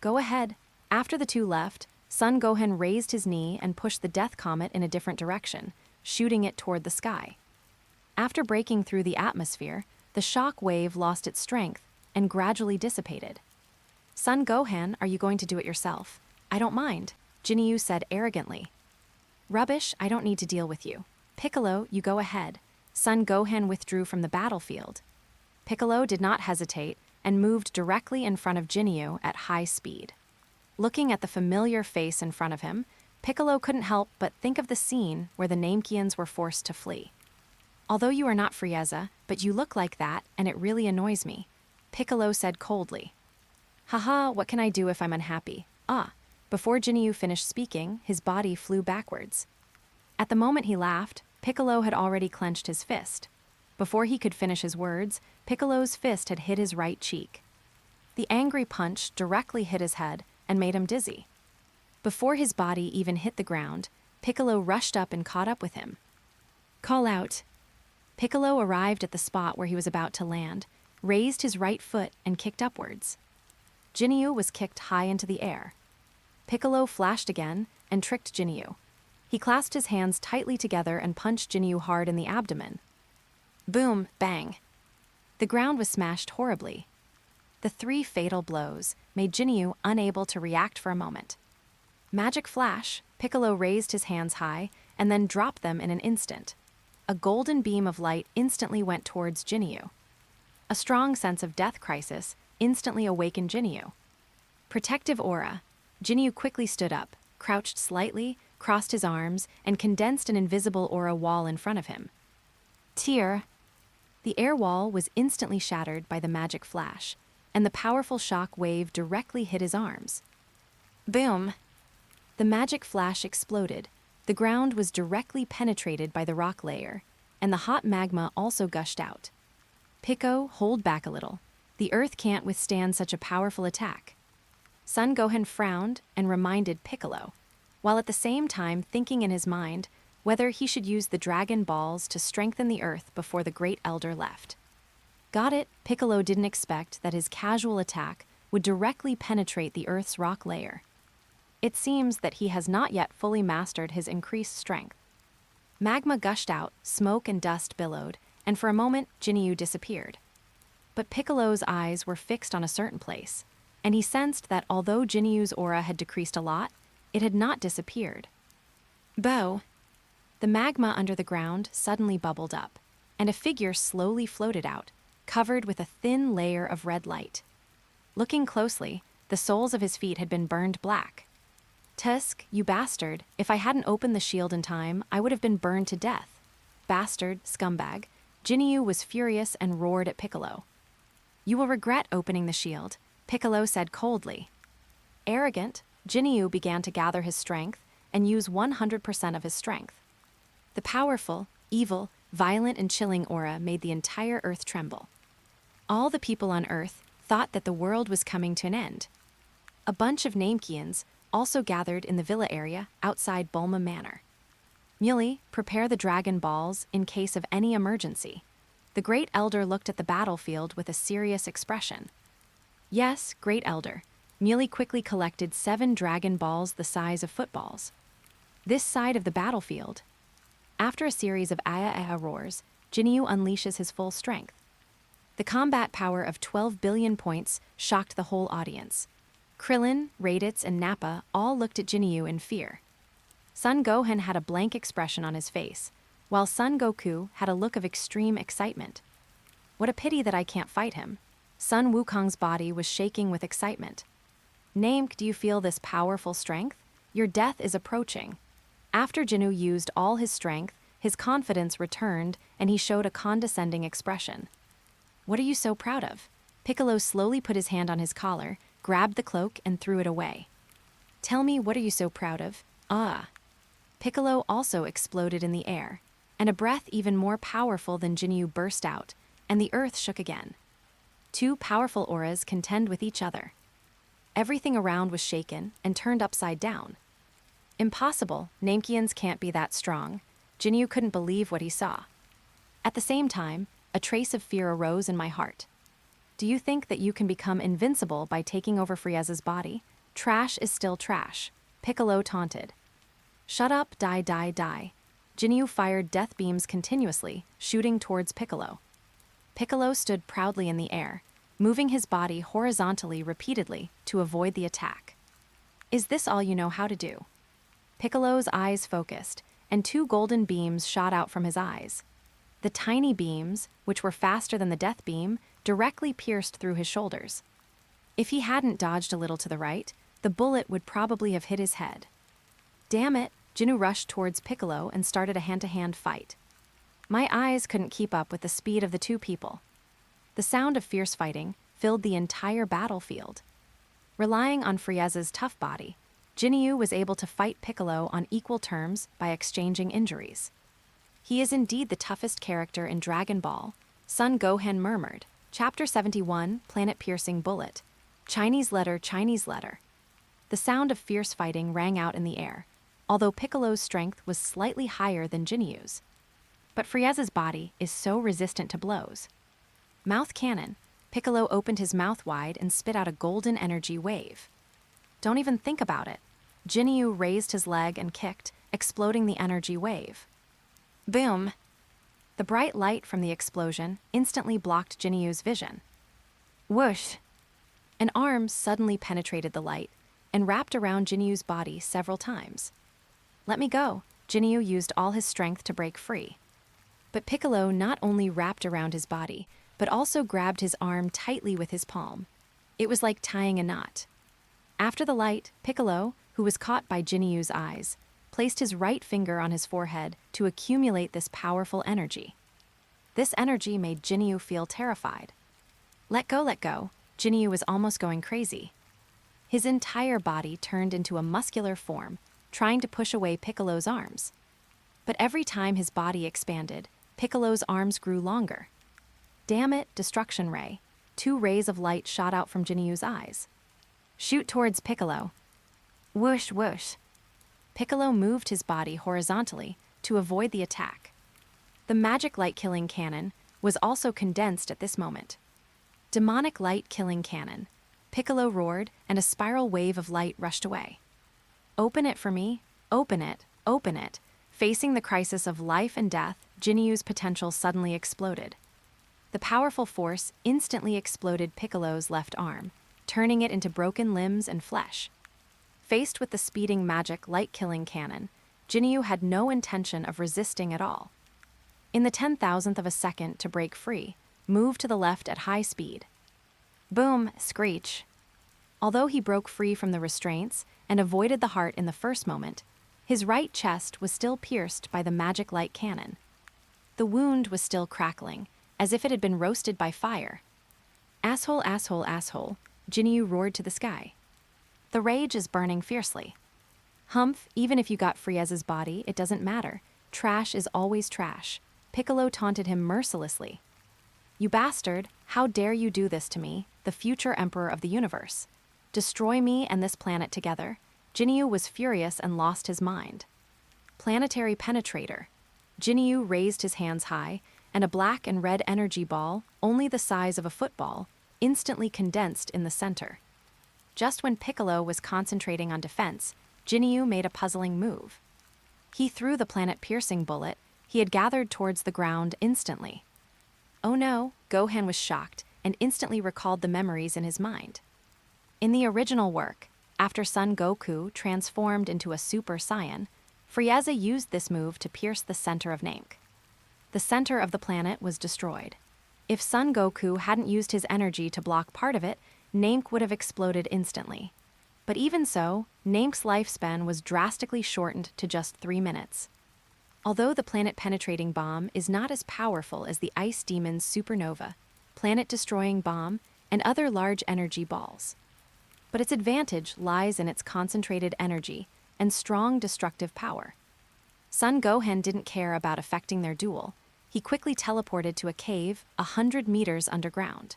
Go ahead. After the two left, Son Gohan raised his knee and pushed the death comet in a different direction, shooting it toward the sky. After breaking through the atmosphere, the shock wave lost its strength and gradually dissipated. Son Gohan, are you going to do it yourself? I don't mind, Jinyu said arrogantly. Rubbish, I don't need to deal with you. Piccolo, you go ahead. Son Gohan withdrew from the battlefield. Piccolo did not hesitate and moved directly in front of Jinyu at high speed. Looking at the familiar face in front of him, Piccolo couldn't help but think of the scene where the Namekians were forced to flee. Although you are not Frieza, but you look like that, and it really annoys me, Piccolo said coldly. Haha, what can I do if I'm unhappy? Before Jinyu finished speaking, his body flew backwards. At the moment he laughed, Piccolo had already clenched his fist. Before he could finish his words, Piccolo's fist had hit his right cheek. The angry punch directly hit his head and made him dizzy. Before his body even hit the ground, Piccolo rushed up and caught up with him. Call out. Piccolo arrived at the spot where he was about to land, raised his right foot and kicked upwards. Jinyu was kicked high into the air. Piccolo flashed again and tricked Jinyu. He clasped his hands tightly together and punched Jinyu hard in the abdomen. Boom, bang. The ground was smashed horribly. The 3 fatal blows made Jinyu unable to react for a moment. Magic flash, Piccolo raised his hands high and then dropped them in an instant. A golden beam of light instantly went towards Jinyu. A strong sense of death crisis instantly awakened Jinyu. Protective aura. Jinyu quickly stood up, crouched slightly, crossed his arms, and condensed an invisible aura wall in front of him. Tear. The air wall was instantly shattered by the magic flash, and the powerful shock wave directly hit his arms. Boom! The magic flash exploded. The ground was directly penetrated by the rock layer, and the hot magma also gushed out. Pico, hold back a little. The earth can't withstand such a powerful attack. Son Gohan frowned and reminded Piccolo, while at the same time thinking in his mind whether he should use the Dragon Balls to strengthen the earth before the Great Elder left. Got it, Piccolo didn't expect that his casual attack would directly penetrate the earth's rock layer. It seems that he has not yet fully mastered his increased strength. Magma gushed out, smoke and dust billowed, and for a moment Jinyu disappeared. But Piccolo's eyes were fixed on a certain place, and he sensed that although Jinyu's aura had decreased a lot, it had not disappeared. Bow. The magma under the ground suddenly bubbled up, and a figure slowly floated out, covered with a thin layer of red light. Looking closely, the soles of his feet had been burned black. Tusk, you bastard, if I hadn't opened the shield in time, I would have been burned to death. Bastard, scumbag. Jinyu was furious and roared at Piccolo. You will regret opening the shield, Piccolo said coldly. Arrogant, Jinyu began to gather his strength and use 100% of his strength. The powerful, evil, violent and chilling aura made the entire earth tremble. All the people on Earth thought that the world was coming to an end. A bunch of Namekians also gathered in the villa area outside Bulma Manor. Muley, prepare the Dragon Balls in case of any emergency. The Great Elder looked at the battlefield with a serious expression. Yes, Great Elder. Muley quickly collected 7 Dragon Balls the size of footballs. This side of the battlefield. After a series of aya roars, Jinyu unleashes his full strength. The combat power of 12 billion points shocked the whole audience. Krillin, Raditz, and Nappa all looked at Jinyu in fear. Son Gohan had a blank expression on his face, while Son Goku had a look of extreme excitement. What a pity that I can't fight him. Sun Wukong's body was shaking with excitement. Namek, do you feel this powerful strength? Your death is approaching. After Jinyu used all his strength, his confidence returned and he showed a condescending expression. What are you so proud of? Piccolo slowly put his hand on his collar, grabbed the cloak and threw it away. Tell me, what are you so proud of? Piccolo also exploded in the air, and a breath even more powerful than Jinyu burst out, and the earth shook again. 2 powerful auras contend with each other. Everything around was shaken and turned upside down. Impossible, Namekians can't be that strong. Jinyu couldn't believe what he saw. At the same time, a trace of fear arose in my heart. Do you think that you can become invincible by taking over Frieza's body? Trash is still trash, Piccolo taunted. Shut up, die, die, die. Jinyu fired death beams continuously, shooting towards Piccolo. Piccolo stood proudly in the air, moving his body horizontally repeatedly to avoid the attack. Is this all you know how to do? Piccolo's eyes focused, and 2 golden beams shot out from his eyes. The tiny beams, which were faster than the death beam, directly pierced through his shoulders. If he hadn't dodged a little to the right, the bullet would probably have hit his head. Damn it, Jinyu rushed towards Piccolo and started a hand-to-hand fight. My eyes couldn't keep up with the speed of the 2 people. The sound of fierce fighting filled the entire battlefield. Relying on Frieza's tough body, Jinyu was able to fight Piccolo on equal terms by exchanging injuries. He is indeed the toughest character in Dragon Ball, Son Gohan murmured. Chapter 71, Planet-Piercing Bullet. Chinese letter, Chinese letter. The sound of fierce fighting rang out in the air, although Piccolo's strength was slightly higher than Jinyu's. But Frieza's body is so resistant to blows. Mouth cannon. Piccolo opened his mouth wide and spit out a golden energy wave. Don't even think about it. Jinyu raised his leg and kicked, exploding the energy wave. Boom! The bright light from the explosion instantly blocked Jinyu's vision. Whoosh! An arm suddenly penetrated the light and wrapped around Jinyu's body several times. Let me go. Jinyu used all his strength to break free. But Piccolo not only wrapped around his body, but also grabbed his arm tightly with his palm. It was like tying a knot. After the light, Piccolo, who was caught by Jinyu's eyes, placed his right finger on his forehead to accumulate this powerful energy. This energy made Jinyu feel terrified. Let go, Jinyu was almost going crazy. His entire body turned into a muscular form, trying to push away Piccolo's arms. But every time his body expanded, Piccolo's arms grew longer. Damn it, destruction ray. 2 rays of light shot out from Jinyu's eyes. Shoot towards Piccolo. Whoosh, whoosh. Piccolo moved his body horizontally to avoid the attack. The magic light-killing cannon was also condensed at this moment. Demonic light-killing cannon. Piccolo roared, and a spiral wave of light rushed away. Open it for me. Open it. Open it. Facing the crisis of life and death, Jinyu's potential suddenly exploded. The powerful force instantly exploded Piccolo's left arm, turning it into broken limbs and flesh. Faced with the speeding magic light-killing cannon, Jinyu had no intention of resisting at all. In the 10,000th of a second to break free, move to the left at high speed. Boom, screech. Although he broke free from the restraints and avoided the heart in the first moment, his right chest was still pierced by the magic light cannon. The wound was still crackling, as if it had been roasted by fire. Asshole, asshole, asshole, Jinyu roared to the sky. The rage is burning fiercely. Humph, even if you got Frieza's body, it doesn't matter. Trash is always trash. Piccolo taunted him mercilessly. You bastard, how dare you do this to me, the future emperor of the universe? Destroy me and this planet together. Jinyu was furious and lost his mind. Planetary penetrator. Jinyu raised his hands high, and a black and red energy ball, only the size of a football, instantly condensed in the center. Just when Piccolo was concentrating on defense, Jinyu made a puzzling move. He threw the planet-piercing bullet he had gathered towards the ground instantly. Oh no, Gohan was shocked and instantly recalled the memories in his mind. In the original work, after Son Goku transformed into a Super Saiyan, Frieza used this move to pierce the center of Namek. The center of the planet was destroyed. If Son Goku hadn't used his energy to block part of it, Namek would have exploded instantly. But even so, Namek's lifespan was drastically shortened to just 3 minutes. Although the planet-penetrating bomb is not as powerful as the Ice Demon's supernova, planet-destroying bomb, and other large energy balls. But its advantage lies in its concentrated energy and strong destructive power. Son Gohan didn't care about affecting their duel. He quickly teleported to a cave 100 meters underground.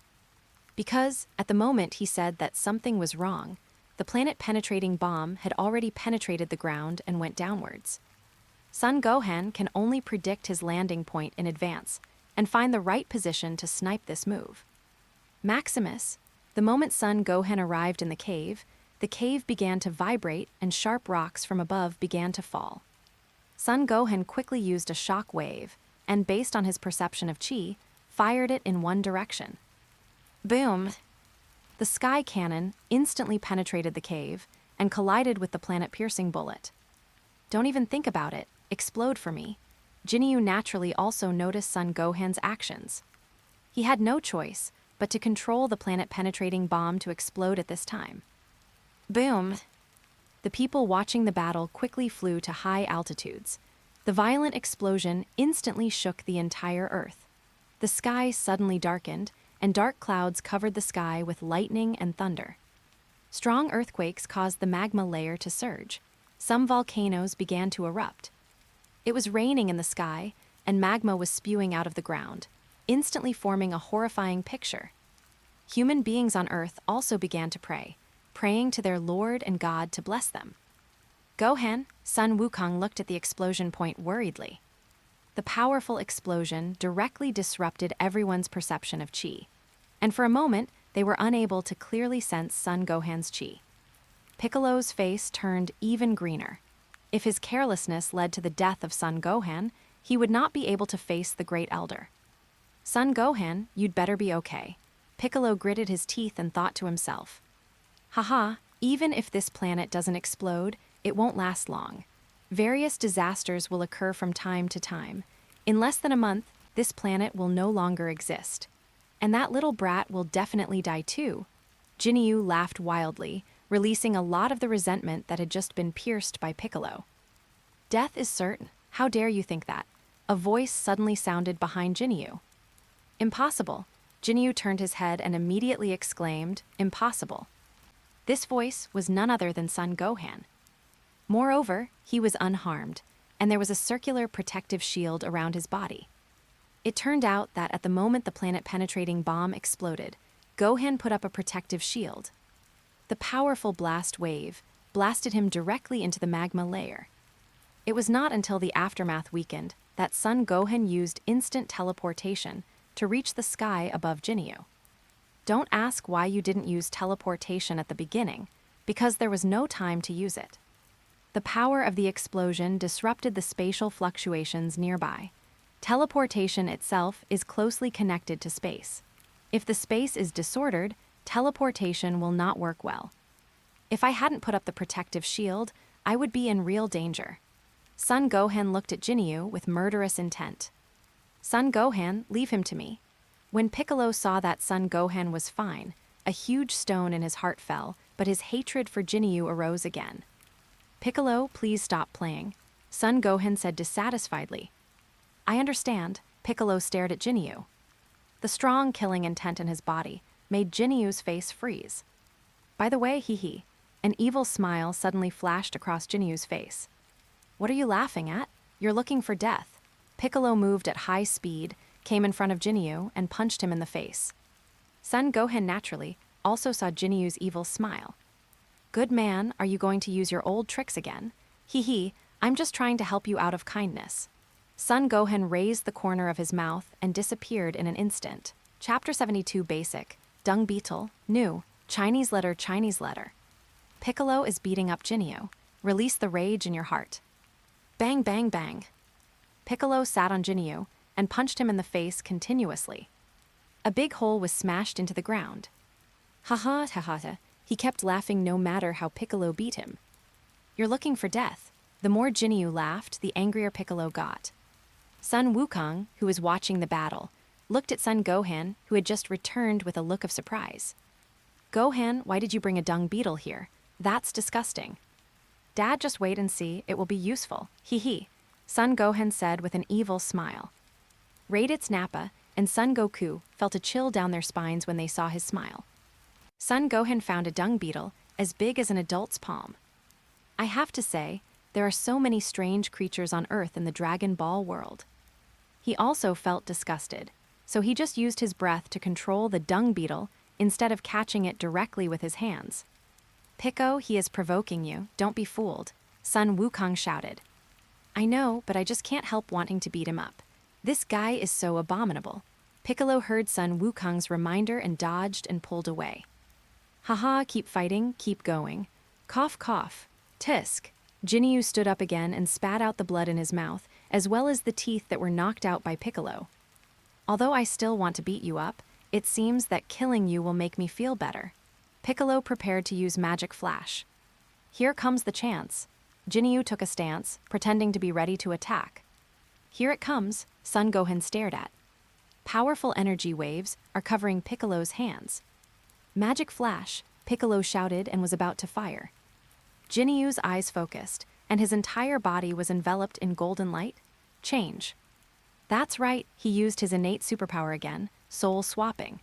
Because, at the moment he said that something was wrong, the planet-penetrating bomb had already penetrated the ground and went downwards. Son Gohan can only predict his landing point in advance, and find the right position to snipe this move. Maximus, the moment Son Gohan arrived in the cave began to vibrate and sharp rocks from above began to fall. Son Gohan quickly used a shock wave and, based on his perception of chi, fired it in one direction. Boom! The sky cannon instantly penetrated the cave and collided with the planet-piercing bullet. Don't even think about it, explode for me. Jinyu naturally also noticed Son Gohan's actions. He had no choice but to control the planet-penetrating bomb to explode at this time. Boom! The people watching the battle quickly flew to high altitudes. The violent explosion instantly shook the entire Earth. The sky suddenly darkened, and dark clouds covered the sky with lightning and thunder. Strong earthquakes caused the magma layer to surge. Some volcanoes began to erupt. It was raining in the sky, and magma was spewing out of the ground, instantly forming a horrifying picture. Human beings on Earth also began to pray, praying to their Lord and God to bless them. Gohan, Sun Wukong looked at the explosion point worriedly. The powerful explosion directly disrupted everyone's perception of chi, and for a moment, they were unable to clearly sense Son Gohan's chi. Piccolo's face turned even greener. If his carelessness led to the death of Son Gohan, he would not be able to face the Great Elder. Son Gohan, you'd better be okay. Piccolo gritted his teeth and thought to himself. Haha, even if this planet doesn't explode, it won't last long. Various disasters will occur from time to time. In less than a month, this planet will no longer exist. And that little brat will definitely die too. Jinyu laughed wildly, releasing a lot of the resentment that had just been pierced by Piccolo. Death is certain. How dare you think that? A voice suddenly sounded behind Jinyu. Impossible. Jinyu turned his head and immediately exclaimed, Impossible. This voice was none other than Son Gohan. Moreover, he was unharmed, and there was a circular protective shield around his body. It turned out that at the moment the planet-penetrating bomb exploded, Gohan put up a protective shield. The powerful blast wave blasted him directly into the magma layer. It was not until the aftermath weakened that Son Gohan used instant teleportation to reach the sky above Jinyu. Don't ask why you didn't use teleportation at the beginning, because there was no time to use it. The power of the explosion disrupted the spatial fluctuations nearby. Teleportation itself is closely connected to space. If the space is disordered, teleportation will not work well. If I hadn't put up the protective shield, I would be in real danger. Son Gohan looked at Jinyu with murderous intent. Son Gohan, leave him to me. When Piccolo saw that Son Gohan was fine, a huge stone in his heart fell, but his hatred for Jinyu arose again. Piccolo, please stop playing, Son Gohan said dissatisfiedly. I understand, Piccolo stared at Jinyu. The strong killing intent in his body made Jinyu's face freeze. By the way, hee, an evil smile suddenly flashed across Jinyu's face. What are you laughing at? You're looking for death. Piccolo moved at high speed, came in front of Jinyu, and punched him in the face. Son Gohan naturally also saw Jinyu's evil smile. Good man, are you going to use your old tricks again? Hee, I'm just trying to help you out of kindness. Son Gohan raised the corner of his mouth and disappeared in an instant. Chapter 72 Basic, Dung Beetle, New, Chinese letter. Piccolo is beating up Jinyu. Release the rage in your heart. Bang, bang, bang. Piccolo sat on Jinyu and punched him in the face continuously. A big hole was smashed into the ground. Ha. He kept laughing no matter how Piccolo beat him. You're looking for death. The more Jinyu laughed, the angrier Piccolo got. Sun Wukong, who was watching the battle, looked at Son Gohan, who had just returned with a look of surprise. Gohan, why did you bring a dung beetle here? That's disgusting. Dad, just wait and see, it will be useful. Hee. Son Gohan said with an evil smile. Raditz Nappa and Son Goku felt a chill down their spines when they saw his smile. Son Gohan found a dung beetle as big as an adult's palm. I have to say, there are so many strange creatures on Earth in the Dragon Ball world. He also felt disgusted, so he just used his breath to control the dung beetle instead of catching it directly with his hands. Pico, he is provoking you, don't be fooled, Son Wukong shouted. I know, but I just can't help wanting to beat him up. This guy is so abominable. Piccolo heard Sun Wukong's reminder and dodged and pulled away. Haha, keep fighting, keep going. Cough, cough. Tisk. Jinyu stood up again and spat out the blood in his mouth, as well as the teeth that were knocked out by Piccolo. Although I still want to beat you up, it seems that killing you will make me feel better. Piccolo prepared to use Magic Flash. Here comes the chance. Jinyu took a stance, pretending to be ready to attack. Here it comes, Son Gohan stared at. Powerful energy waves are covering Piccolo's hands. Magic Flash, Piccolo shouted and was about to fire. Jinyu's eyes focused, and his entire body was enveloped in golden light. Change. That's right, he used his innate superpower again, soul swapping.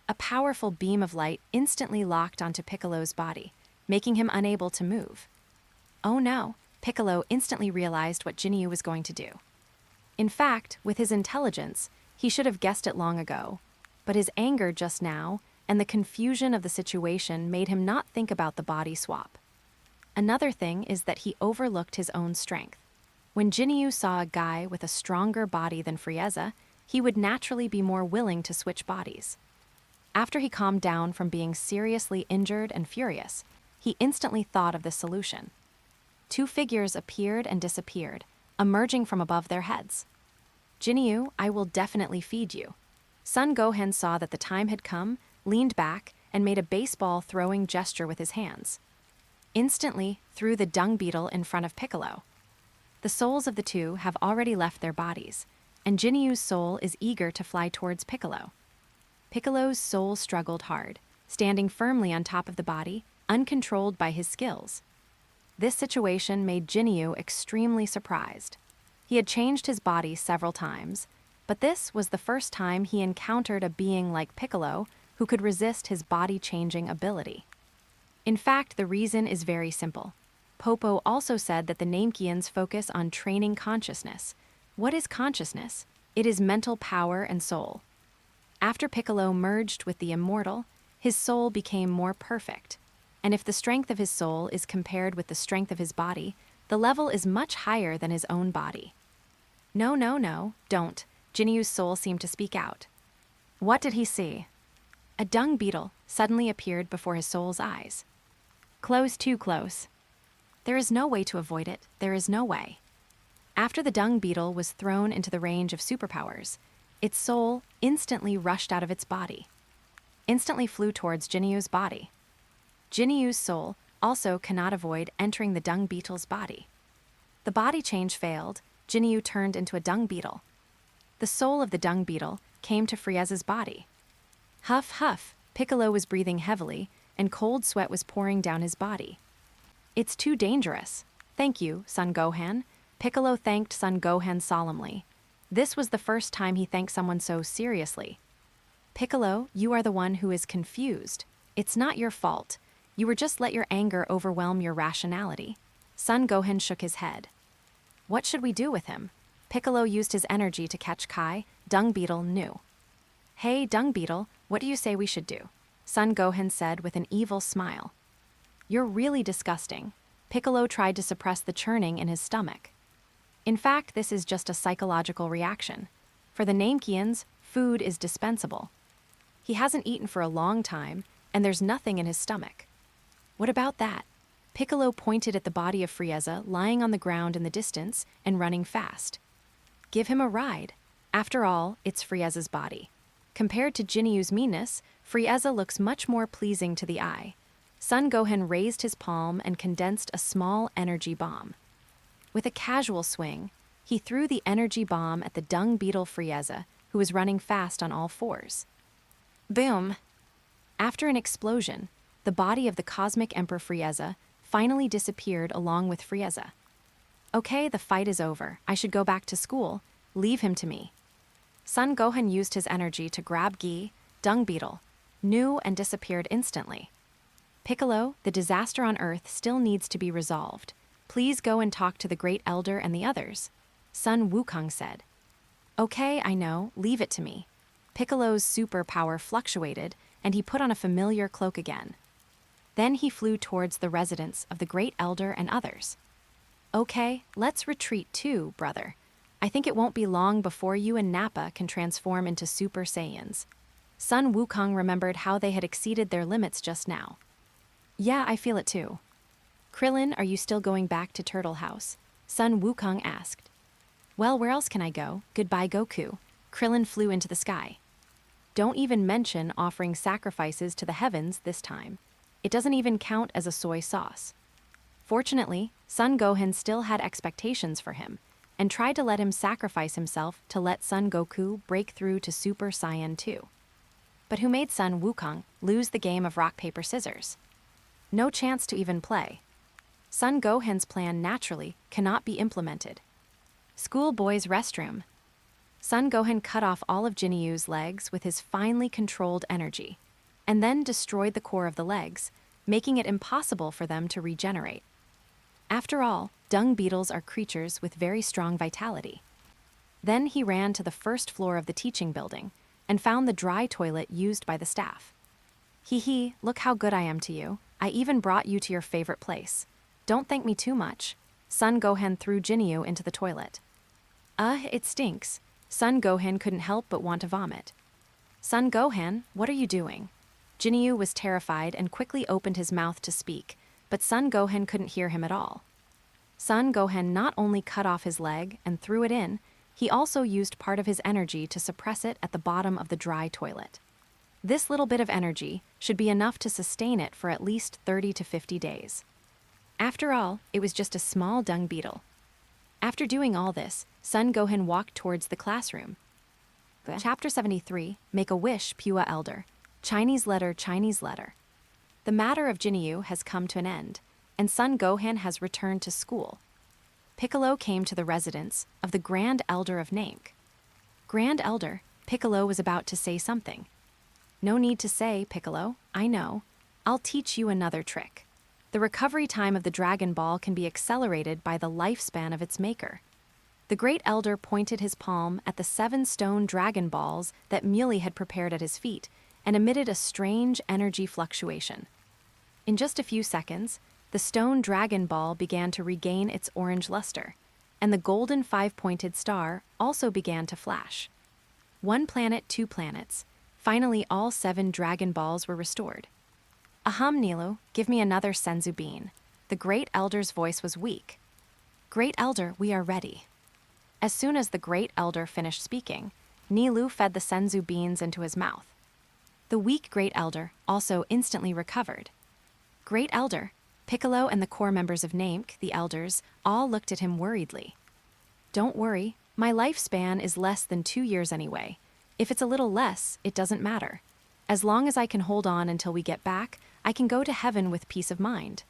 A powerful beam of light instantly locked onto Piccolo's body, making him unable to move. Oh no, Piccolo instantly realized what Jinyu was going to do. In fact, with his intelligence, he should have guessed it long ago, but his anger just now and the confusion of the situation made him not think about the body swap. Another thing is that he overlooked his own strength. When Jinyu saw a guy with a stronger body than Frieza, he would naturally be more willing to switch bodies. After he calmed down from being seriously injured and furious, he instantly thought of the solution. Two figures appeared and disappeared, emerging from above their heads. Jinyu, I will definitely feed you. Son Gohan saw that the time had come, leaned back, and made a baseball throwing gesture with his hands. Instantly threw the dung beetle in front of Piccolo. The souls of the two have already left their bodies, and Jinyu's soul is eager to fly towards Piccolo. Piccolo's soul struggled hard, standing firmly on top of the body, uncontrolled by his skills. This situation made Jinyu extremely surprised. He had changed his body several times, but this was the first time he encountered a being like Piccolo who could resist his body-changing ability. In fact, the reason is very simple. Popo also said that the Namekians focus on training consciousness. What is consciousness? It is mental power and soul. After Piccolo merged with the immortal, his soul became more perfect. And if the strength of his soul is compared with the strength of his body, the level is much higher than his own body. No, no, no, don't. Jinyu's soul seemed to speak out. What did he see? A dung beetle suddenly appeared before his soul's eyes. Close, too close. There is no way to avoid it, there is no way. After the dung beetle was thrown into the range of superpowers, its soul instantly rushed out of its body. Instantly flew towards Jinyu's body. Jinyu's soul also cannot avoid entering the dung beetle's body. The body change failed, Jinyu turned into a dung beetle. The soul of the dung beetle came to Frieza's body. Huff, huff, Piccolo was breathing heavily, and cold sweat was pouring down his body. It's too dangerous. Thank you, Son Gohan. Piccolo thanked Son Gohan solemnly. This was the first time he thanked someone so seriously. Piccolo, you are the one who is confused. It's not your fault. You were just let your anger overwhelm your rationality. Son Gohan shook his head. What should we do with him? Piccolo used his energy to catch Kai. Dung Beetle knew. Hey, Dung Beetle, what do you say we should do? Son Gohan said with an evil smile. You're really disgusting. Piccolo tried to suppress the churning in his stomach. In fact, this is just a psychological reaction. For the Namekians, food is dispensable. He hasn't eaten for a long time, and there's nothing in his stomach. What about that? Piccolo pointed at the body of Frieza lying on the ground in the distance and running fast. Give him a ride. After all, it's Frieza's body. Compared to Jinyu's meanness, Frieza looks much more pleasing to the eye. Son Gohan raised his palm and condensed a small energy bomb. With a casual swing, he threw the energy bomb at the dung beetle Frieza, who was running fast on all fours. Boom! After an explosion, the body of the Cosmic Emperor Frieza finally disappeared along with Frieza. Okay, the fight is over. I should go back to school. Leave him to me. Son Gohan used his energy to grab Gi, Dung Beetle, knew and disappeared instantly. Piccolo, the disaster on Earth still needs to be resolved. Please go and talk to the Great Elder and the others. Sun Wukong said. Okay, I know, leave it to me. Piccolo's superpower fluctuated, and he put on a familiar cloak again. Then he flew towards the residence of the Great Elder and others. Okay, let's retreat too, brother. I think it won't be long before you and Nappa can transform into Super Saiyans. Sun Wukong remembered how they had exceeded their limits just now. Yeah, I feel it too. Krillin, are you still going back to Turtle House? Sun Wukong asked. Well, where else can I go? Goodbye, Goku. Krillin flew into the sky. Don't even mention offering sacrifices to the heavens this time. It doesn't even count as a soy sauce. Fortunately, Son Gohan still had expectations for him, and tried to let him sacrifice himself to let Son Goku break through to Super Saiyan 2. But who made Sun Wukong lose the game of rock, paper, scissors? No chance to even play. Son Gohan's plan naturally cannot be implemented. Schoolboy's restroom. Son Gohan cut off all of Jinyu's legs with his finely controlled energy, and then destroyed the core of the legs, making it impossible for them to regenerate. After all, dung beetles are creatures with very strong vitality. Then he ran to the first floor of the teaching building and found the dry toilet used by the staff. Hee hee, look how good I am to you. I even brought you to your favorite place. Don't thank me too much. Son Gohan threw Jinyu into the toilet. It stinks. Son Gohan couldn't help but want to vomit. Son Gohan, what are you doing? Jinyu was terrified and quickly opened his mouth to speak, but Son Gohan couldn't hear him at all. Son Gohan not only cut off his leg and threw it in, he also used part of his energy to suppress it at the bottom of the dry toilet. This little bit of energy should be enough to sustain it for at least 30 to 50 days. After all, it was just a small dung beetle. After doing all this, Son Gohan walked towards the classroom. Chapter 73, Make a Wish, Pua Elder. Chinese letter, Chinese letter. The matter of Jinyu has come to an end, and Son Gohan has returned to school. Piccolo came to the residence of the Grand Elder of Namek. Grand Elder, Piccolo was about to say something. No need to say, Piccolo, I know. I'll teach you another trick. The recovery time of the Dragon Ball can be accelerated by the lifespan of its maker. The Great Elder pointed his palm at the 7 stone Dragon Balls that Mealy had prepared at his feet and emitted a strange energy fluctuation. In just a few seconds, the stone Dragon Ball began to regain its orange luster, and the golden 5-pointed star also began to flash. 1 planet, 2 planets. Finally, all 7 Dragon Balls were restored. Aham, Nilu, give me another Senzu bean. The Great Elder's voice was weak. Great Elder, we are ready. As soon as the Great Elder finished speaking, Nilu fed the Senzu beans into his mouth. The weak Great Elder also instantly recovered. Great Elder, Piccolo and the core members of Namek, the Elders, all looked at him worriedly. Don't worry, my lifespan is less than 2 years anyway. If it's a little less, it doesn't matter. As long as I can hold on until we get back, I can go to heaven with peace of mind.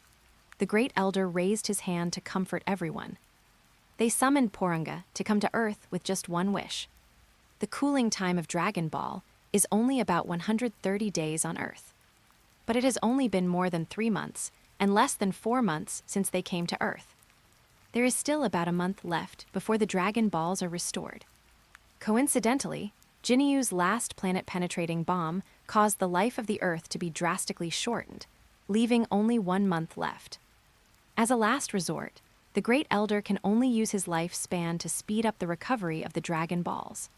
The Great Elder raised his hand to comfort everyone. They summoned Porunga to come to Earth with just 1 wish. The cooling time of Dragon Ball is only about 130 days on Earth. But it has only been more than 3 months and less than 4 months since they came to Earth. There is still about a month left before the Dragon Balls are restored. Coincidentally, Jinyu's last planet-penetrating bomb caused the life of the Earth to be drastically shortened, leaving only 1 month left. As a last resort, the Great Elder can only use his lifespan to speed up the recovery of the Dragon Balls.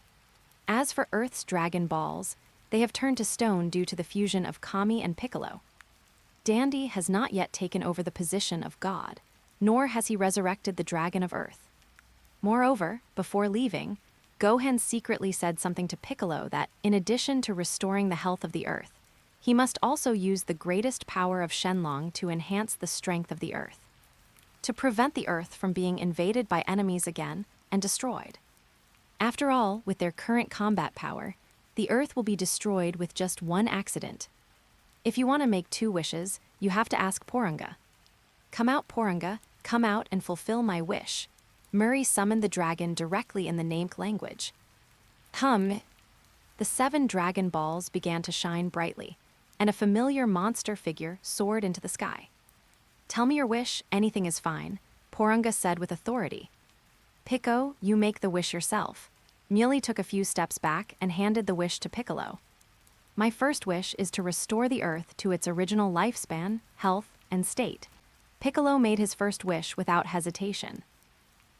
As for Earth's Dragon Balls, they have turned to stone due to the fusion of Kami and Piccolo. Dandy has not yet taken over the position of God, nor has he resurrected the Dragon of Earth. Moreover, before leaving, Gohan secretly said something to Piccolo that, in addition to restoring the health of the Earth, he must also use the greatest power of Shenlong to enhance the strength of the Earth, to prevent the Earth from being invaded by enemies again and destroyed. After all, with their current combat power, the Earth will be destroyed with just 1 accident. If you want to make 2 wishes, you have to ask Porunga. Come out, Porunga, come out and fulfill my wish. Murray summoned the dragon directly in the Namek language. The 7 Dragon Balls began to shine brightly, and a familiar monster figure soared into the sky. Tell me your wish, anything is fine, Porunga said with authority. Pico, you make the wish yourself. Mealy took a few steps back and handed the wish to Piccolo. My first wish is to restore the Earth to its original lifespan, health, and state. Piccolo made his first wish without hesitation.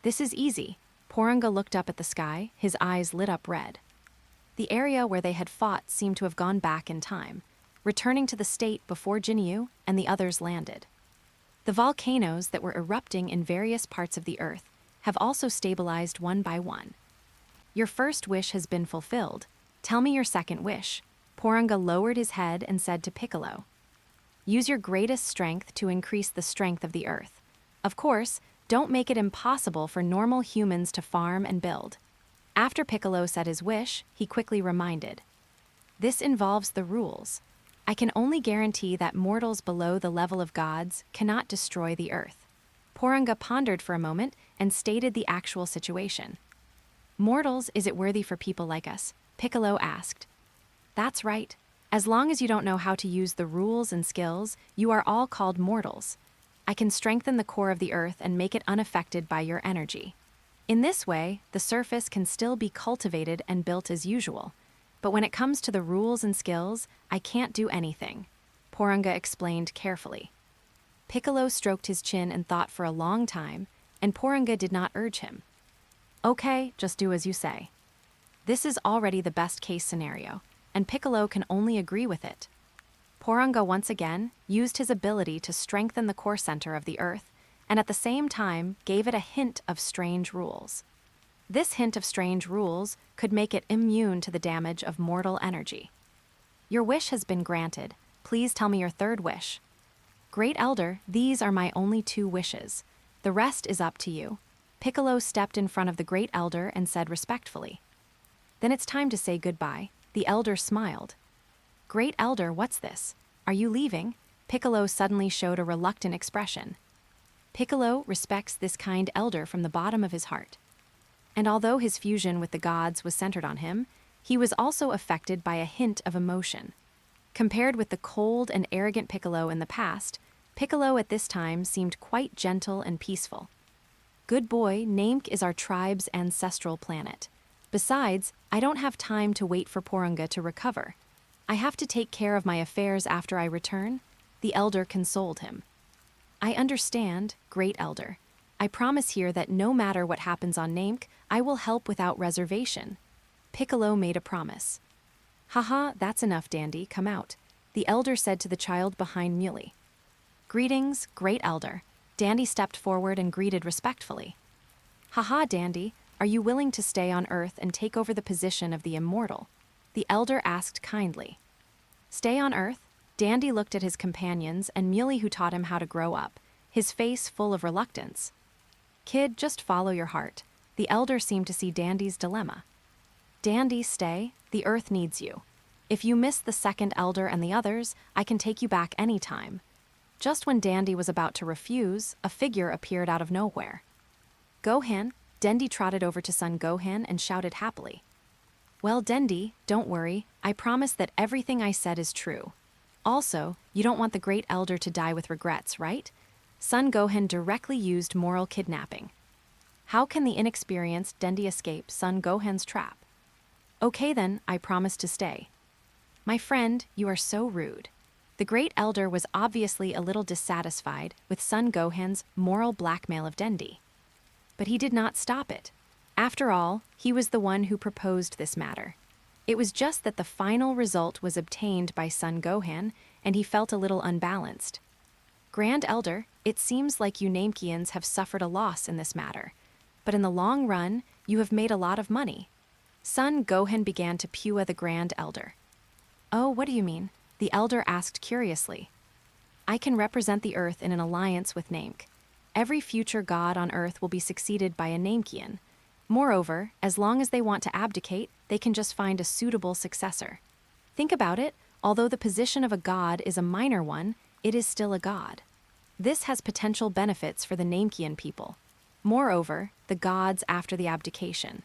This is easy, Porunga looked up at the sky, his eyes lit up red. The area where they had fought seemed to have gone back in time, returning to the state before Jinyu and the others landed. The volcanoes that were erupting in various parts of the earth have also stabilized one by one. Your first wish has been fulfilled. Tell me your second wish. Porunga lowered his head and said to Piccolo, use your greatest strength to increase the strength of the earth. Of course, don't make it impossible for normal humans to farm and build. After Piccolo said his wish, he quickly reminded, this involves the rules. I can only guarantee that mortals below the level of gods cannot destroy the earth. Porunga pondered for a moment and stated the actual situation. Mortals, is it worthy for people like us? Piccolo asked. That's right. As long as you don't know how to use the rules and skills, you are all called mortals. I can strengthen the core of the earth and make it unaffected by your energy. In this way, the surface can still be cultivated and built as usual. But when it comes to the rules and skills, I can't do anything, Porunga explained carefully. Piccolo stroked his chin and thought for a long time, and Porunga did not urge him. Okay, just do as you say. This is already the best-case scenario, and Piccolo can only agree with it. Porunga once again used his ability to strengthen the core center of the earth, and at the same time gave it a hint of strange rules. This hint of strange rules could make it immune to the damage of mortal energy. Your wish has been granted. Please tell me your third wish. Great Elder, these are my only 2 wishes. The rest is up to you. Piccolo stepped in front of the Great Elder and said respectfully. Then it's time to say goodbye. The Elder smiled. Great Elder, what's this? Are you leaving? Piccolo suddenly showed a reluctant expression. Piccolo respects this kind elder from the bottom of his heart. And although his fusion with the gods was centered on him, he was also affected by a hint of emotion. Compared with the cold and arrogant Piccolo in the past, Piccolo at this time seemed quite gentle and peaceful. Good boy, Namek is our tribe's ancestral planet. Besides, I don't have time to wait for Porunga to recover. I have to take care of my affairs after I return, the elder consoled him. I understand, Great Elder. I promise here that no matter what happens on Namek, I will help without reservation. Piccolo made a promise. Haha, that's enough, Dandy, come out, the elder said to the child behind Muley. Greetings, Great Elder. Dandy stepped forward and greeted respectfully. Haha, Dandy, are you willing to stay on Earth and take over the position of the immortal? The elder asked kindly. Stay on Earth? Dandy looked at his companions and Muley, who taught him how to grow up, his face full of reluctance. Kid, just follow your heart. The elder seemed to see Dandy's dilemma. Dandy, stay. The Earth needs you. If you miss the second elder and the others, I can take you back any time. Just when Dandy was about to refuse, a figure appeared out of nowhere. Gohan, Dandy trotted over to son Gohan and shouted happily. Well, Dandy, don't worry. I promise that everything I said is true. Also, you don't want the Great Elder to die with regrets, right? Son Gohan directly used moral kidnapping. How can the inexperienced Dandy escape son Gohan's trap? Okay then, I promise to stay. My friend, you are so rude. The Great Elder was obviously a little dissatisfied with son Gohan's moral blackmail of Dandy. But he did not stop it. After all, he was the one who proposed this matter. It was just that the final result was obtained by son Gohan, and he felt a little unbalanced. Grand Elder, it seems like you Namekians have suffered a loss in this matter. But in the long run, you have made a lot of money. Son Gohan began to pua the Grand Elder. Oh, what do you mean? The elder asked curiously. I can represent the Earth in an alliance with Namek. Every future god on Earth will be succeeded by a Namekian. Moreover, as long as they want to abdicate, they can just find a suitable successor. Think about it, although the position of a god is a minor one, it is still a god. This has potential benefits for the Namekian people. Moreover, the gods after the abdication.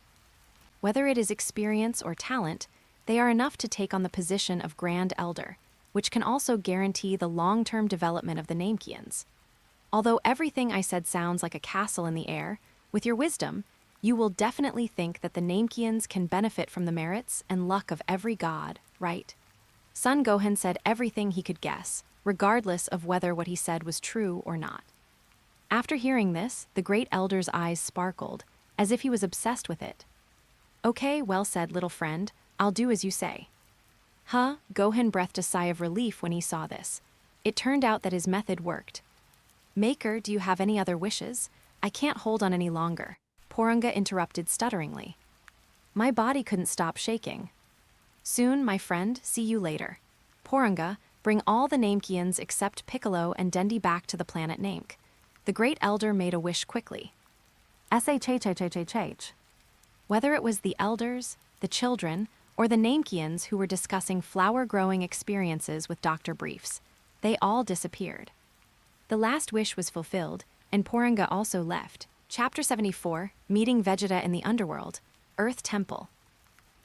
Whether it is experience or talent, they are enough to take on the position of Grand Elder, which can also guarantee the long-term development of the Namekians. Although everything I said sounds like a castle in the air, with your wisdom, you will definitely think that the Namekians can benefit from the merits and luck of every god, right? Son Gohan said everything he could guess, regardless of whether what he said was true or not. After hearing this, the Great Elder's eyes sparkled, as if he was obsessed with it. Okay, well said, little friend, I'll do as you say. Huh? Gohan breathed a sigh of relief when he saw this. It turned out that his method worked. Maker, do you have any other wishes? I can't hold on any longer, Porunga interrupted stutteringly. My body couldn't stop shaking. Soon, my friend, see you later. Porunga, bring all the Namekians except Piccolo and Dendi back to the planet Namek. The Great Elder made a wish quickly. SHHHHHH. Whether it was the elders, the children, or the Namekians who were discussing flower-growing experiences with Dr. Briefs, they all disappeared. The last wish was fulfilled, and Porunga also left. Chapter 74, Meeting Vegeta in the Underworld, Earth Temple.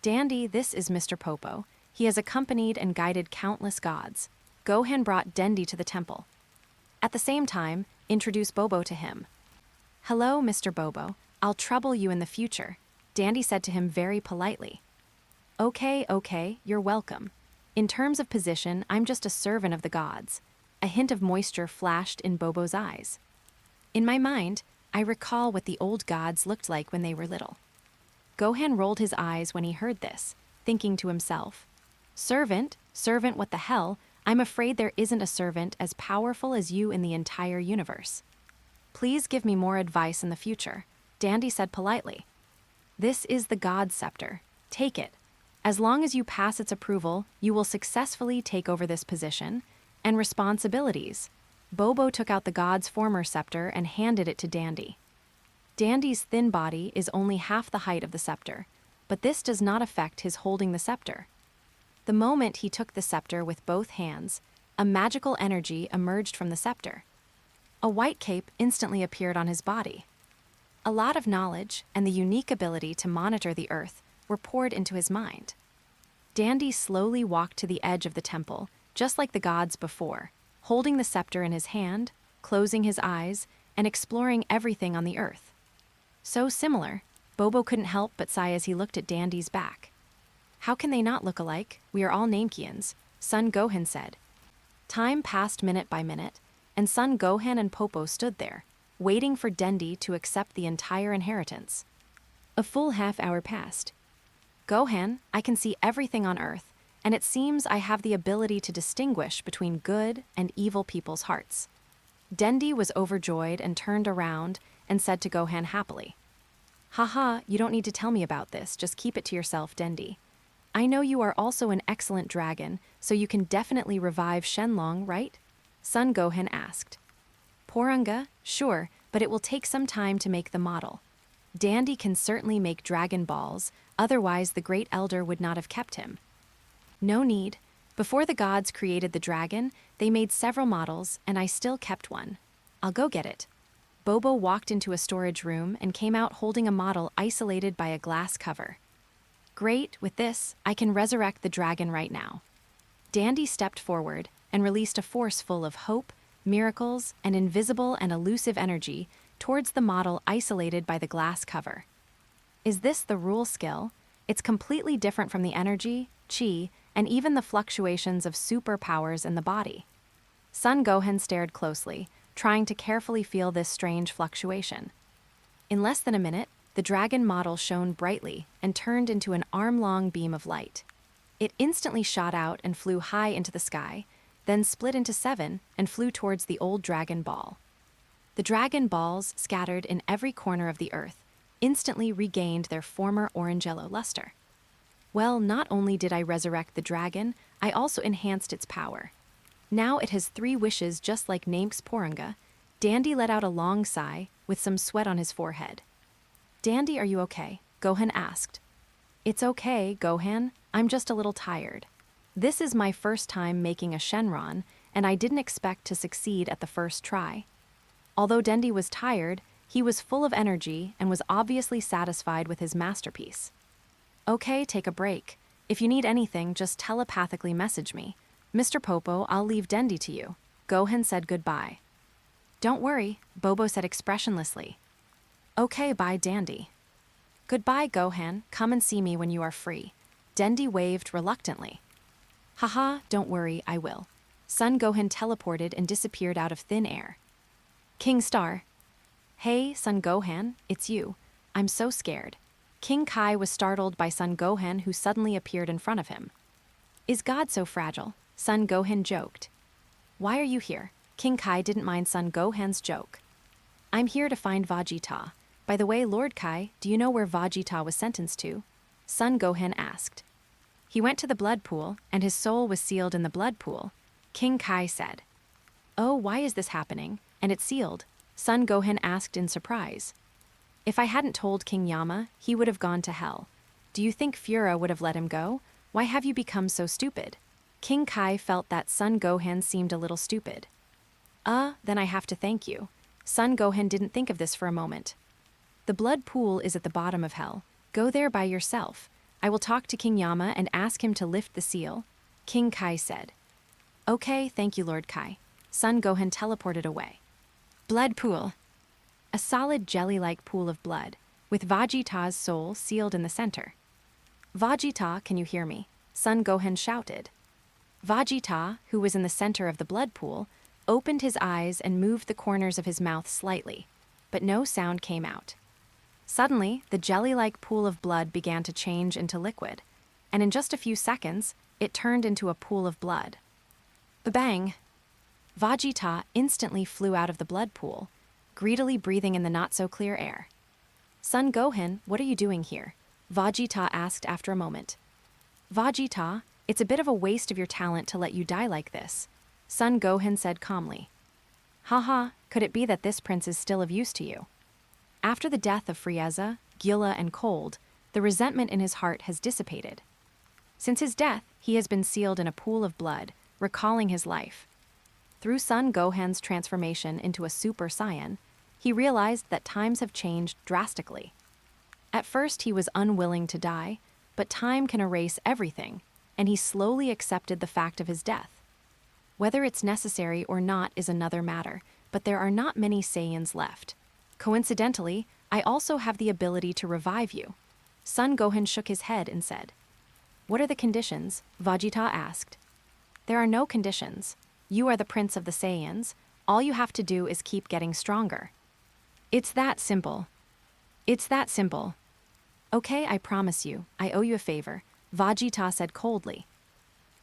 Dandy, this is Mr. Popo. He has accompanied and guided countless gods. Gohan brought Dendi to the temple. At the same time, introduce Bobo to him. Hello, Mr. Bobo. I'll trouble you in the future, Dandy said to him very politely. Okay, you're welcome. In terms of position, I'm just a servant of the gods. A hint of moisture flashed in Bobo's eyes. In my mind, I recall what the old gods looked like when they were little. Gohan rolled his eyes when he heard this, thinking to himself, Servant, what the hell? I'm afraid there isn't a servant as powerful as you in the entire universe. Please give me more advice in the future, Dandy said politely. This is the God Scepter. Take it. As long as you pass its approval, you will successfully take over this position and responsibilities. Bobo took out the god's former scepter and handed it to Dandy. Dandy's thin body is only half the height of the scepter, but this does not affect his holding the scepter. The moment he took the scepter with both hands, a magical energy emerged from the scepter. A white cape instantly appeared on his body. A lot of knowledge and the unique ability to monitor the earth were poured into his mind. Dandy slowly walked to the edge of the temple, just like the gods before, holding the scepter in his hand, closing his eyes, and exploring everything on the earth. So similar, Bobo couldn't help but sigh as he looked at Dandy's back. How can they not look alike? We are all Namekians, Son Gohan said. Time passed minute by minute, and Son Gohan and Popo stood there, waiting for Dendi to accept the entire inheritance. A full half-hour passed. Gohan, I can see everything on Earth, and it seems I have the ability to distinguish between good and evil people's hearts. Dendi was overjoyed and turned around and said to Gohan happily, Haha, you don't need to tell me about this, just keep it to yourself, Dendi. I know you are also an excellent dragon, so you can definitely revive Shenlong, right? Son Gohan asked. Porunga, sure, but it will take some time to make the model. Dandy can certainly make Dragon Balls, otherwise the Great Elder would not have kept him. No need. Before the gods created the dragon, they made several models, and I still kept one. I'll go get it. Bobo walked into a storage room and came out holding a model isolated by a glass cover. Great, with this, I can resurrect the dragon right now. Dandy stepped forward and released a force full of hope, miracles, and invisible and elusive energy towards the model isolated by the glass cover. Is this the rule skill? It's completely different from the energy, chi, and even the fluctuations of superpowers in the body. Son Gohan stared closely, trying to carefully feel this strange fluctuation. In less than a minute, the dragon model shone brightly and turned into an arm-long beam of light. It instantly shot out and flew high into the sky, then split into 7 and flew towards the old Dragon Ball. The Dragon Balls, scattered in every corner of the earth, instantly regained their former orange-yellow luster. Well, not only did I resurrect the dragon, I also enhanced its power. Now it has 3 wishes just like Namek's Porunga. Dandy let out a long sigh, with some sweat on his forehead. Dandy, are you okay? Gohan asked. It's okay, Gohan. I'm just a little tired. This is my first time making a Shenron, and I didn't expect to succeed at the first try. Although Dendi was tired, he was full of energy and was obviously satisfied with his masterpiece. Okay, take a break. If you need anything, just telepathically message me. Mr. Popo, I'll leave Dendi to you. Gohan said goodbye. Don't worry, Bobo said expressionlessly. Okay, bye, Dandy. Goodbye, Gohan. Come and see me when you are free. Dendi waved reluctantly. Haha, don't worry, I will. Son Gohan teleported and disappeared out of thin air. King Star. Hey, Son Gohan, it's you. I'm so scared. King Kai was startled by Son Gohan, who suddenly appeared in front of him. Is God so fragile? Son Gohan joked. Why are you here? King Kai didn't mind Son Gohan's joke. I'm here to find Vegeta. By the way, Lord Kai, do you know where Vegeta was sentenced to? Son Gohan asked. He went to the blood pool, and his soul was sealed in the blood pool. King Kai said. Oh, why is this happening? And it's sealed? Son Gohan asked in surprise. If I hadn't told King Yama, he would have gone to hell. Do you think Fura would have let him go? Why have you become so stupid? King Kai felt that Son Gohan seemed a little stupid. Then I have to thank you. Son Gohan didn't think of this for a moment. The blood pool is at the bottom of hell. Go there by yourself. I will talk to King Yama and ask him to lift the seal. King Kai said. Okay, thank you, Lord Kai. Son Gohan teleported away. Blood pool. A solid jelly-like pool of blood, with Vegeta's soul sealed in the center. Vegeta, can you hear me? Son Gohan shouted. Vegeta, who was in the center of the blood pool, opened his eyes and moved the corners of his mouth slightly, but no sound came out. Suddenly, the jelly-like pool of blood began to change into liquid, and in just a few seconds, it turned into a pool of blood. Bang! Vegeta instantly flew out of the blood pool, greedily breathing in the not-so-clear air. Son Gohan, what are you doing here? Vegeta asked after a moment. Vegeta, it's a bit of a waste of your talent to let you die like this, Son Gohan said calmly. Haha, could it be that this prince is still of use to you? After the death of Frieza, Gila, and Cold, the resentment in his heart has dissipated. Since his death, he has been sealed in a pool of blood, recalling his life. Through Son Gohan's transformation into a Super Saiyan, he realized that times have changed drastically. At first, he was unwilling to die, but time can erase everything, and he slowly accepted the fact of his death. Whether it's necessary or not is another matter, but there are not many Saiyans left. Coincidentally, I also have the ability to revive you. Son Gohan shook his head and said. What are the conditions? Vegeta asked. There are no conditions. You are the Prince of the Saiyans. All you have to do is keep getting stronger. It's that simple. It's that simple. Okay, I promise you. I owe you a favor, Vegeta said coldly.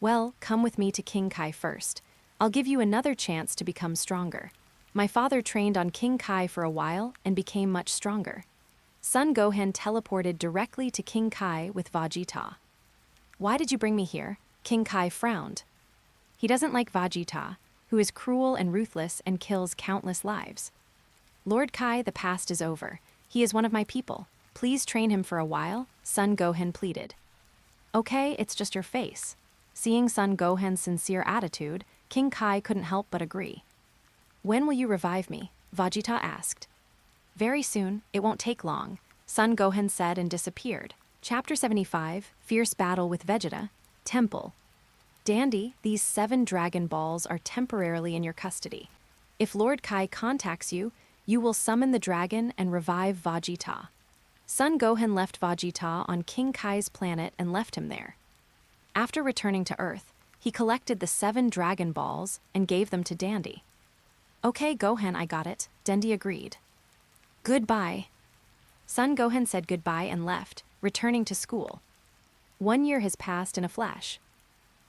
Well, come with me to King Kai first. I'll give you another chance to become stronger. My father trained on King Kai for a while and became much stronger. Son Gohan teleported directly to King Kai with Vegeta. Why did you bring me here? King Kai frowned. He doesn't like Vegeta, who is cruel and ruthless and kills countless lives. Lord Kai, the past is over. He is one of my people. Please train him for a while, Son Gohan pleaded. Okay, it's just your face. Seeing Son Gohan's sincere attitude, King Kai couldn't help but agree. When will you revive me? Vegeta asked. Very soon, it won't take long, Son Gohan said and disappeared. Chapter 75, Fierce Battle with Vegeta, Temple. Dandy, these 7 Dragon Balls are temporarily in your custody. If Lord Kai contacts you, you will summon the dragon and revive Vegeta. Son Gohan left Vegeta on King Kai's planet and left him there. After returning to Earth, he collected the 7 Dragon Balls and gave them to Dandy. Okay, Gohan, I got it, Dandy agreed. Goodbye. Son Gohan said goodbye and left, returning to school. 1 year has passed in a flash.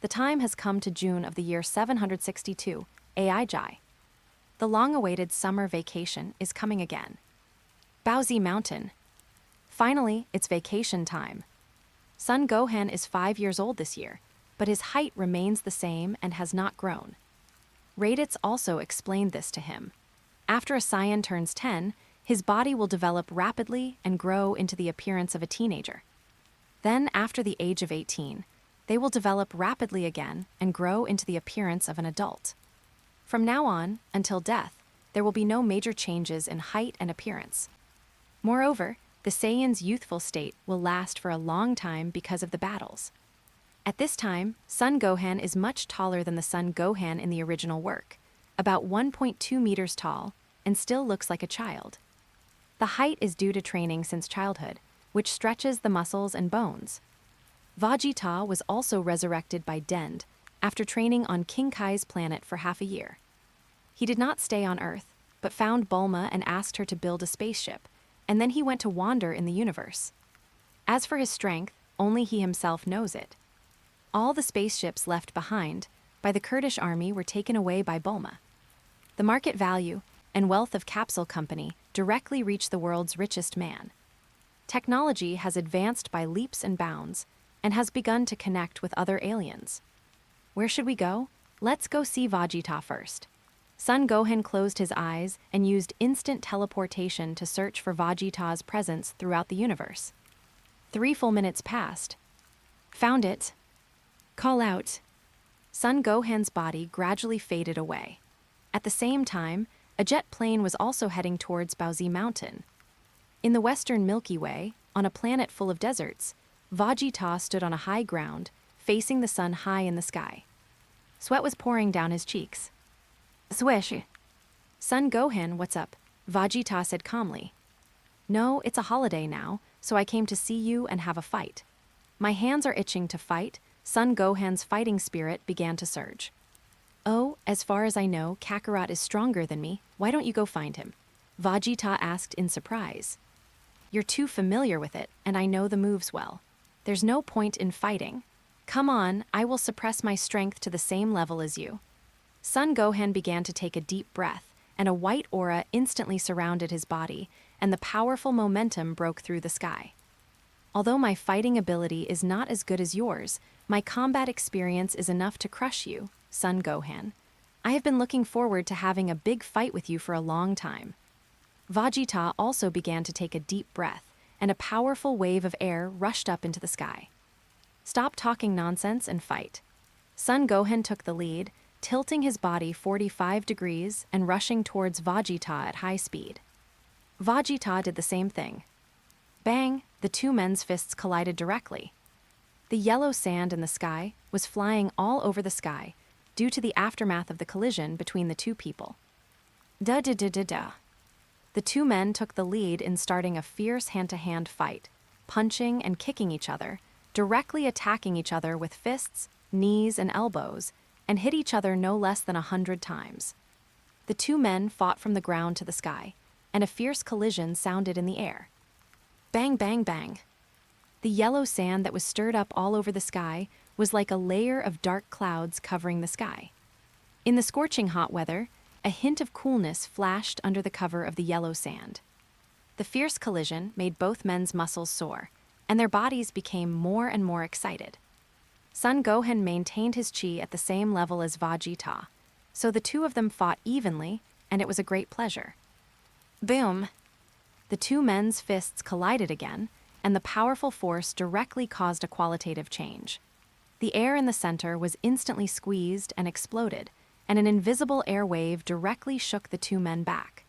The time has come to June of the year 762, Aijai. The long-awaited summer vacation is coming again. Baozi Mountain. Finally, it's vacation time. Son Gohan is 5 years old this year, but his height remains the same and has not grown. Raditz also explained this to him. After a Saiyan turns 10, his body will develop rapidly and grow into the appearance of a teenager. Then, after the age of 18, they will develop rapidly again and grow into the appearance of an adult. From now on, until death, there will be no major changes in height and appearance. Moreover, the Saiyan's youthful state will last for a long time because of the battles. At this time, Son Gohan is much taller than the Son Gohan in the original work, about 1.2 meters tall, and still looks like a child. The height is due to training since childhood, which stretches the muscles and bones. Vegeta was also resurrected by Dend after training on King Kai's planet for half a year. He did not stay on Earth, but found Bulma and asked her to build a spaceship, and then he went to wander in the universe. As for his strength, only he himself knows it. All the spaceships left behind by the Kurdish army were taken away by Bulma. The market value and wealth of Capsule Company directly reach the world's richest man. Technology has advanced by leaps and bounds and has begun to connect with other aliens. Where should we go? Let's go see Vegeta first. Son Gohan closed his eyes and used instant teleportation to search for Vegeta's presence throughout the universe. 3 full minutes passed. Found it. Call out. Son Gohan's body gradually faded away. At the same time, a jet plane was also heading towards Baozi Mountain. In the western Milky Way, on a planet full of deserts, Vegeta stood on a high ground, facing the sun high in the sky. Sweat was pouring down his cheeks. Swish. Son Gohan, what's up? Vegeta said calmly. No, it's a holiday now, so I came to see you and have a fight. My hands are itching to fight. Son Gohan's fighting spirit began to surge. Oh, as far as I know, Kakarot is stronger than me. Why don't you go find him? Vegeta asked in surprise. You're too familiar with it, and I know the moves well. There's no point in fighting. Come on, I will suppress my strength to the same level as you. Son Gohan began to take a deep breath, and a white aura instantly surrounded his body, and the powerful momentum broke through the sky. Although my fighting ability is not as good as yours, my combat experience is enough to crush you, Son Gohan. I have been looking forward to having a big fight with you for a long time. Vegeta also began to take a deep breath, and a powerful wave of air rushed up into the sky. Stop talking nonsense and fight. Son Gohan took the lead, tilting his body 45 degrees and rushing towards Vegeta at high speed. Vegeta did the same thing. Bang! The 2 men's fists collided directly. The yellow sand in the sky was flying all over the sky due to the aftermath of the collision between the 2 people. Da-da-da-da-da. The 2 men took the lead in starting a fierce hand-to-hand fight, punching and kicking each other, directly attacking each other with fists, knees, and elbows, and hit each other no less than 100 times. The 2 men fought from the ground to the sky, and a fierce collision sounded in the air. Bang, bang, bang. The yellow sand that was stirred up all over the sky was like a layer of dark clouds covering the sky. In the scorching hot weather, a hint of coolness flashed under the cover of the yellow sand. The fierce collision made both men's muscles sore, and their bodies became more and more excited. Son Gohan maintained his chi at the same level as Vegeta, so the 2 of them fought evenly, and it was a great pleasure. Boom! The 2 men's fists collided again, and the powerful force directly caused a qualitative change. The air in the center was instantly squeezed and exploded, and an invisible air wave directly shook the 2 men back.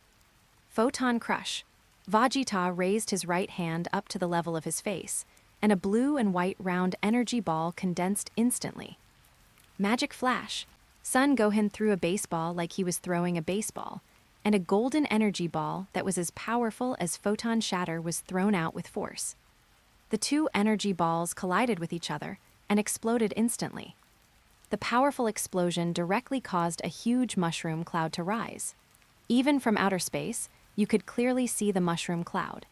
Photon crush. Vegeta raised his right hand up to the level of his face, and a blue and white round energy ball condensed instantly. Magic flash. Son Gohan threw a baseball like he was throwing a baseball, and a golden energy ball that was as powerful as photon shatter was thrown out with force. The 2 energy balls collided with each other and exploded instantly. The powerful explosion directly caused a huge mushroom cloud to rise. Even from outer space, you could clearly see the mushroom cloud.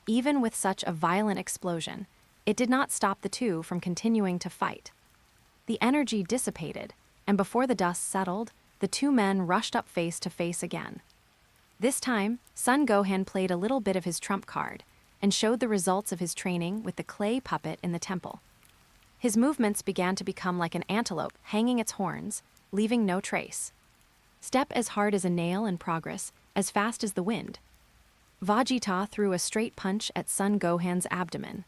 Even with such a violent explosion, it did not stop the 2 from continuing to fight. The energy dissipated, and before the dust settled, the 2 men rushed up face to face again. This time, Son Gohan played a little bit of his trump card and showed the results of his training with the clay puppet in the temple. His movements began to become like an antelope hanging its horns, leaving no trace. Step as hard as a nail in progress, as fast as the wind. Vegeta threw a straight punch at Son Gohan's abdomen.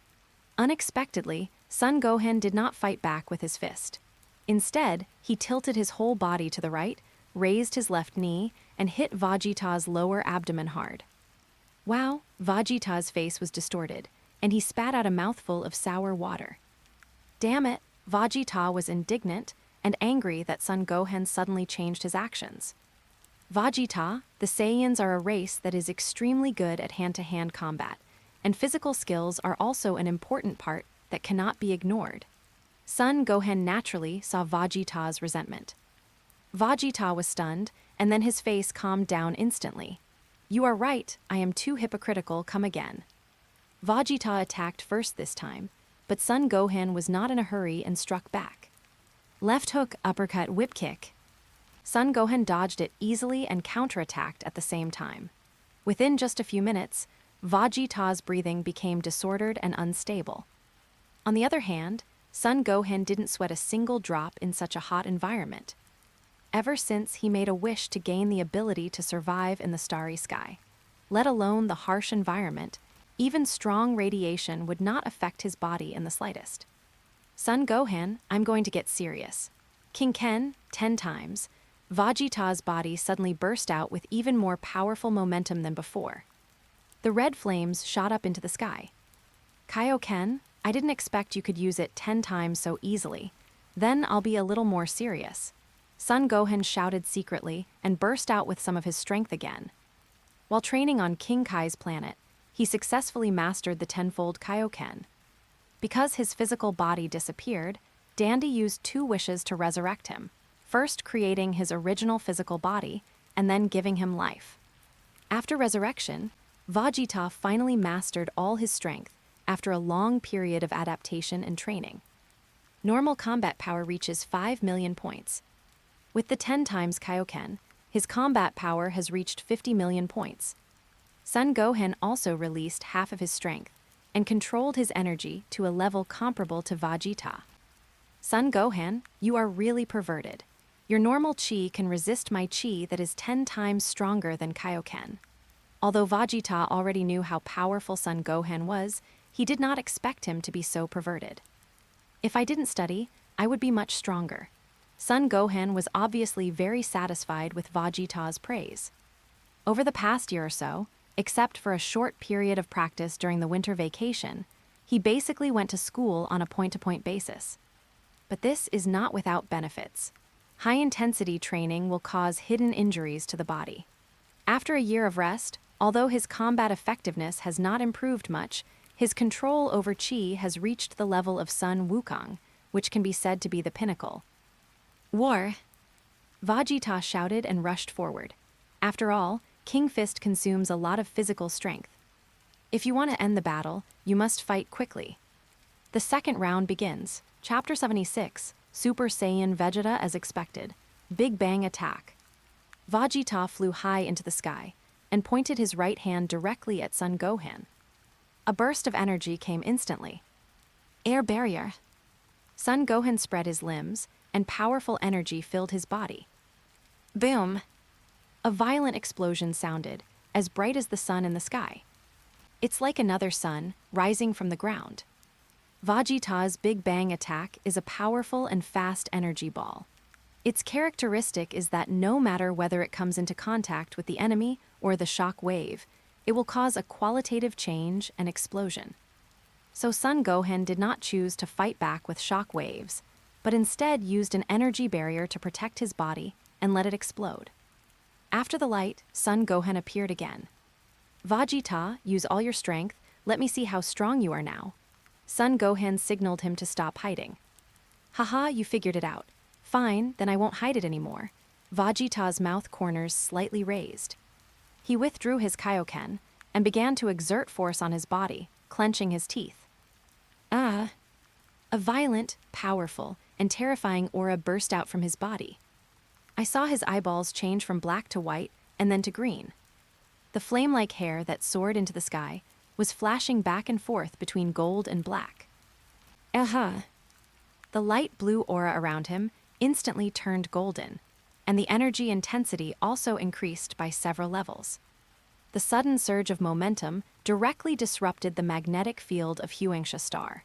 Unexpectedly, Son Gohan did not fight back with his fist. Instead, he tilted his whole body to the right, raised his left knee, and hit Vegeta's lower abdomen hard. Wow, Vegeta's face was distorted, and he spat out a mouthful of sour water. Damn it, Vegeta was indignant and angry that Son Gohan suddenly changed his actions. Vegeta, the Saiyans are a race that is extremely good at hand-to-hand combat, and physical skills are also an important part that cannot be ignored. Son Gohan naturally saw Vegeta's resentment. Vegeta was stunned, and then his face calmed down instantly. You are right, I am too hypocritical, come again. Vegeta attacked first this time, but Son Gohan was not in a hurry and struck back. Left hook, uppercut, whip kick. Son Gohan dodged it easily and counterattacked at the same time. Within just a few minutes, Vegeta's breathing became disordered and unstable. On the other hand, Son Gohan didn't sweat a single drop in such a hot environment. Ever since he made a wish to gain the ability to survive in the starry sky, let alone the harsh environment, even strong radiation would not affect his body in the slightest. Son Gohan, I'm going to get serious. King Ken, 10 times. Vegeta's body suddenly burst out with even more powerful momentum than before. The red flames shot up into the sky. Kaioken, I didn't expect you could use it 10 times so easily. Then I'll be a little more serious. Son Gohan shouted secretly and burst out with some of his strength again. While training on King Kai's planet, he successfully mastered the tenfold Kaioken. Because his physical body disappeared, Dandy used 2 wishes to resurrect him, first creating his original physical body and then giving him life. After resurrection, Vegeta finally mastered all his strength after a long period of adaptation and training. Normal combat power reaches 5 million points. With the 10 times Kaioken, his combat power has reached 50 million points. Son Gohan also released half of his strength and controlled his energy to a level comparable to Vegeta. Son Gohan, you are really perverted. Your normal chi can resist my chi that is 10 times stronger than Kaioken. Although Vegeta already knew how powerful Son Gohan was, he did not expect him to be so perverted. If I didn't study, I would be much stronger. Son Gohan was obviously very satisfied with Vegeta's praise. Over the past year or so, except for a short period of practice during the winter vacation, he basically went to school on a point-to-point basis. But this is not without benefits. High-intensity training will cause hidden injuries to the body. After a year of rest, although his combat effectiveness has not improved much, his control over chi has reached the level of Sun Wukong, which can be said to be the pinnacle. War! Vegeta shouted and rushed forward. After all, King Fist consumes a lot of physical strength. If you want to end the battle, you must fight quickly. The second round begins. Chapter 76, Super Saiyan Vegeta as expected. Big Bang Attack. Vegeta flew high into the sky and pointed his right hand directly at Son Gohan. A burst of energy came instantly. Air barrier. Son Gohan spread his limbs, and powerful energy filled his body. Boom! A violent explosion sounded, as bright as the sun in the sky. It's like another sun, rising from the ground. Vegeta's Big Bang Attack is a powerful and fast energy ball. Its characteristic is that no matter whether it comes into contact with the enemy or the shock wave, it will cause a qualitative change and explosion. So Son Gohan did not choose to fight back with shock waves, but instead used an energy barrier to protect his body and let it explode. After the light, Son Gohan appeared again. Vegeta, use all your strength, let me see how strong you are now. Son Gohan signaled him to stop hiding. Haha, you figured it out. Fine, then I won't hide it anymore. Vegeta's mouth corners slightly raised. He withdrew his Kaioken and began to exert force on his body, clenching his teeth. A violent, powerful, and terrifying aura burst out from his body. I saw his eyeballs change from black to white and then to green. The flame-like hair that soared into the sky was flashing back and forth between gold and black. The light blue aura around him instantly turned golden, and the energy intensity also increased by several levels. The sudden surge of momentum directly disrupted the magnetic field of Huangsha Star.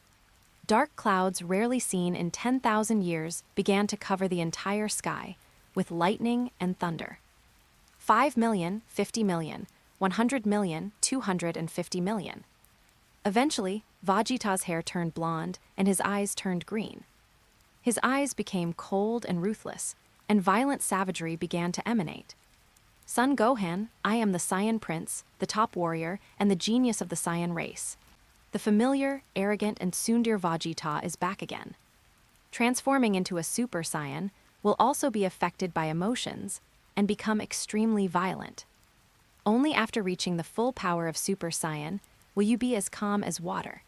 Dark clouds rarely seen in 10,000 years began to cover the entire sky, with lightning and thunder. 5 million, 50 million, 100 million, 250 million. Eventually, Vegeta's hair turned blonde and his eyes turned green. His eyes became cold and ruthless, and violent savagery began to emanate. Son Gohan, I am the Saiyan Prince, the top warrior, and the genius of the Saiyan race. The familiar, arrogant, and tsundere Vegeta is back again. Transforming into a Super Saiyan will also be affected by emotions and become extremely violent. Only after reaching the full power of Super Saiyan will you be as calm as water.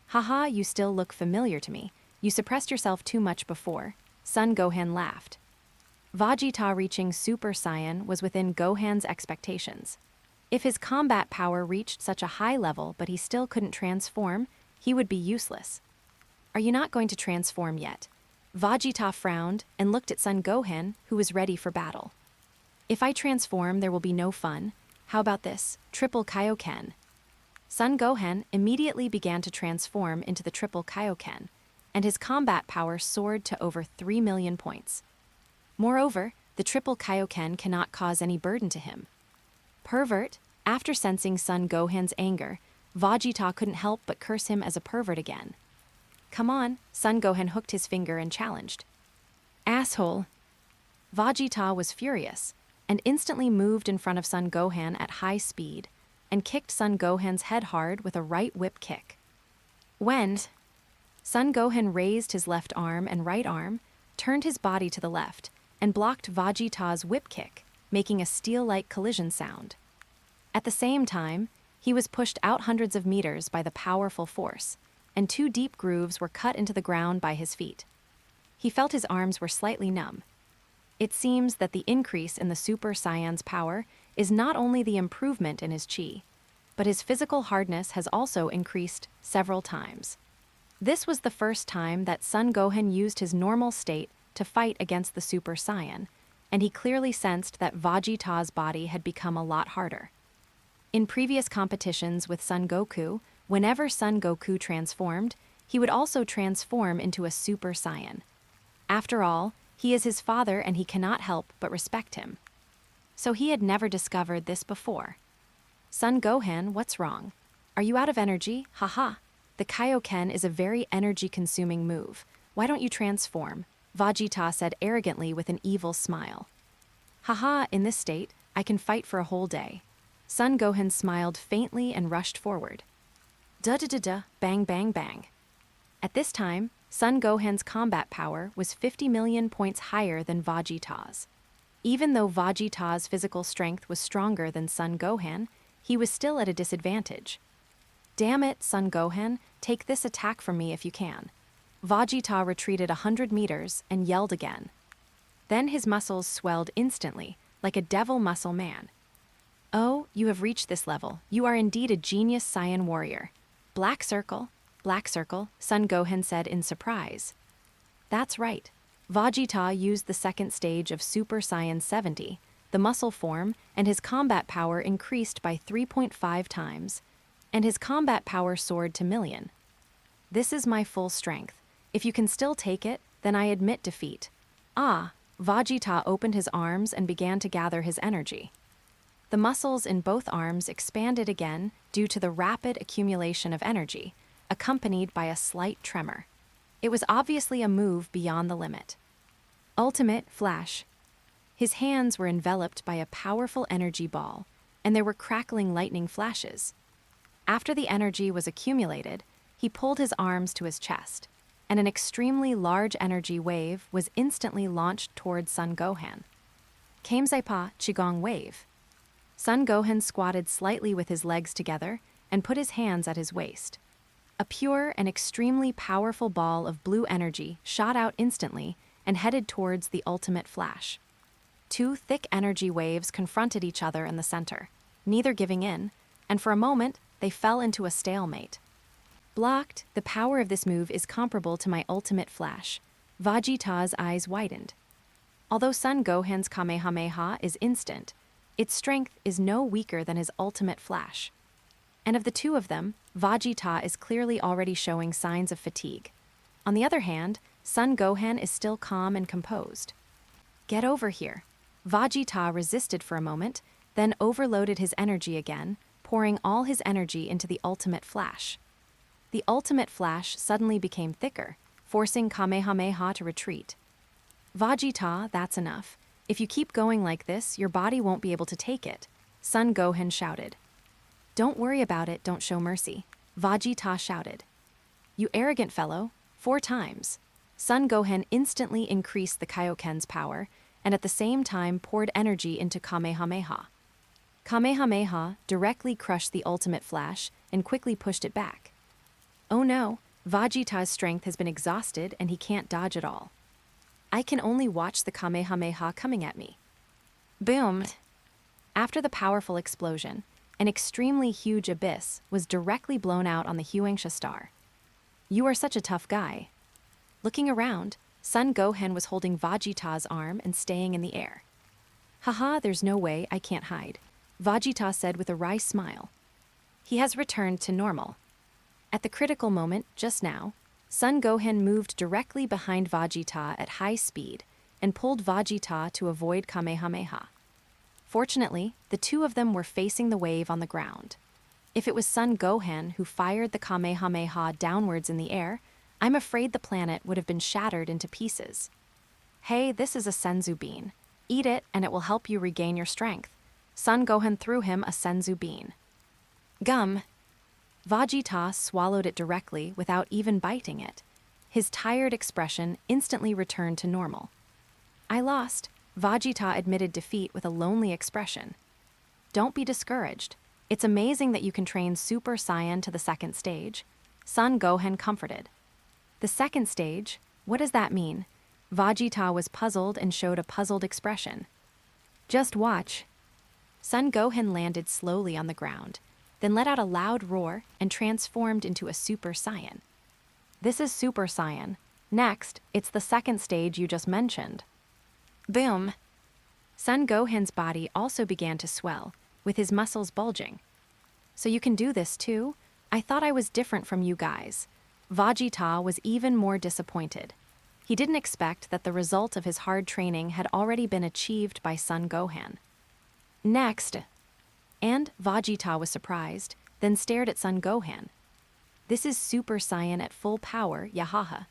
Haha, you still look familiar to me. You suppressed yourself too much before. Son Gohan laughed. Vegeta reaching Super Saiyan was within Gohan's expectations. If his combat power reached such a high level but he still couldn't transform, he would be useless. Are you not going to transform yet? Vegeta frowned and looked at Son Gohan, who was ready for battle. If I transform, there will be no fun. How about this? Triple Kaioken. Son Gohan immediately began to transform into the Triple Kaioken, and his combat power soared to over 3 million points. Moreover, the Triple Kaioken cannot cause any burden to him. Pervert, after sensing Son Gohan's anger, Vegeta couldn't help but curse him as a pervert again. Come on, Son Gohan hooked his finger and challenged. Asshole. Vegeta was furious, and instantly moved in front of Son Gohan at high speed, and kicked Son Gohan's head hard with a right whip kick. When Son Gohan raised his left arm and right arm, turned his body to the left, and blocked Vegeta's whip kick, making a steel-like collision sound. At the same time, he was pushed out hundreds of meters by the powerful force, and 2 deep grooves were cut into the ground by his feet. He felt his arms were slightly numb. It seems that the increase in the Super Saiyan's power is not only the improvement in his chi, but his physical hardness has also increased several times. This was the first time that Son Gohan used his normal state to fight against the Super Saiyan, and he clearly sensed that Vegeta's body had become a lot harder. In previous competitions with Son Goku, whenever Son Goku transformed, he would also transform into a Super Saiyan. After all, he is his father and he cannot help but respect him. So he had never discovered this before. Son Gohan, what's wrong? Are you out of energy? Haha. The Kaioken is a very energy-consuming move. Why don't you transform? Vegeta said arrogantly with an evil smile. Haha, in this state, I can fight for a whole day. Son Gohan smiled faintly and rushed forward. Da-da-da-da, bang bang bang. At this time, Son Gohan's combat power was 50 million points higher than Vegeta's. Even though Vegeta's physical strength was stronger than Son Gohan, he was still at a disadvantage. Damn it, Son Gohan, take this attack from me if you can. Vegeta retreated 100 meters and yelled again. Then his muscles swelled instantly, like a devil muscle man. Oh, you have reached this level. You are indeed a genius Saiyan warrior. Black circle, Son Gohan said in surprise. That's right. Vegeta used the second stage of Super Saiyan 70, the muscle form, and his combat power increased by 3.5 times, and his combat power soared to million. This is my full strength. If you can still take it, then I admit defeat. Ah, Vegeta opened his arms and began to gather his energy. The muscles in both arms expanded again due to the rapid accumulation of energy, accompanied by a slight tremor. It was obviously a move beyond the limit. Ultimate Flash. His hands were enveloped by a powerful energy ball, and there were crackling lightning flashes. After the energy was accumulated, he pulled his arms to his chest, and an extremely large energy wave was instantly launched towards Son Gohan. Kamezaipa Qigong Wave. Son Gohan squatted slightly with his legs together and put his hands at his waist. A pure and extremely powerful ball of blue energy shot out instantly and headed towards the ultimate flash. 2 thick energy waves confronted each other in the center, neither giving in, and for a moment, they fell into a stalemate. Blocked, the power of this move is comparable to my ultimate flash. Vegeta's eyes widened. Although Son Gohan's Kamehameha is instant, its strength is no weaker than his ultimate flash. And of the two of them, Vegeta is clearly already showing signs of fatigue. On the other hand, Son Gohan is still calm and composed. Get over here. Vegeta resisted for a moment, then overloaded his energy again, pouring all his energy into the ultimate flash. The ultimate flash suddenly became thicker, forcing Kamehameha to retreat. Vegeta, that's enough. If you keep going like this, your body won't be able to take it, Son Gohan shouted. Don't worry about it, don't show mercy, Vegeta shouted. You arrogant fellow, 4 times. Son Gohan instantly increased the Kaioken's power, and at the same time poured energy into Kamehameha. Kamehameha directly crushed the ultimate flash and quickly pushed it back. Oh no, Vegeta's strength has been exhausted and he can't dodge at all. I can only watch the Kamehameha coming at me. Boom! After the powerful explosion, an extremely huge abyss was directly blown out on the Huangsha star. You are such a tough guy. Looking around, Son Gohan was holding Vegeta's arm and staying in the air. Haha, there's no way I can't hide, Vegeta said with a wry smile. He has returned to normal. At the critical moment, just now, Son Gohan moved directly behind Vegeta at high speed and pulled Vegeta to avoid Kamehameha. Fortunately, the two of them were facing the wave on the ground. If it was Son Gohan who fired the Kamehameha downwards in the air, I'm afraid the planet would have been shattered into pieces. Hey, this is a Senzu bean. Eat it and it will help you regain your strength. Son Gohan threw him a Senzu bean. Gum! Vegeta swallowed it directly without even biting it. His tired expression instantly returned to normal. I lost, Vegeta admitted defeat with a lonely expression. Don't be discouraged. It's amazing that you can train Super Saiyan to the second stage. Son Gohan comforted. The second stage? What does that mean? Vegeta was puzzled and showed a puzzled expression. Just watch. Son Gohan landed slowly on the ground, then let out a loud roar and transformed into a Super Saiyan. This is Super Saiyan. Next, it's the second stage you just mentioned. Boom! Son Gohan's body also began to swell, with his muscles bulging. So you can do this too? I thought I was different from you guys. Vegeta was even more disappointed. He didn't expect that the result of his hard training had already been achieved by Son Gohan. Next! And Vegeta was surprised, then stared at Son Gohan. This is Super Saiyan at full power, yahaha.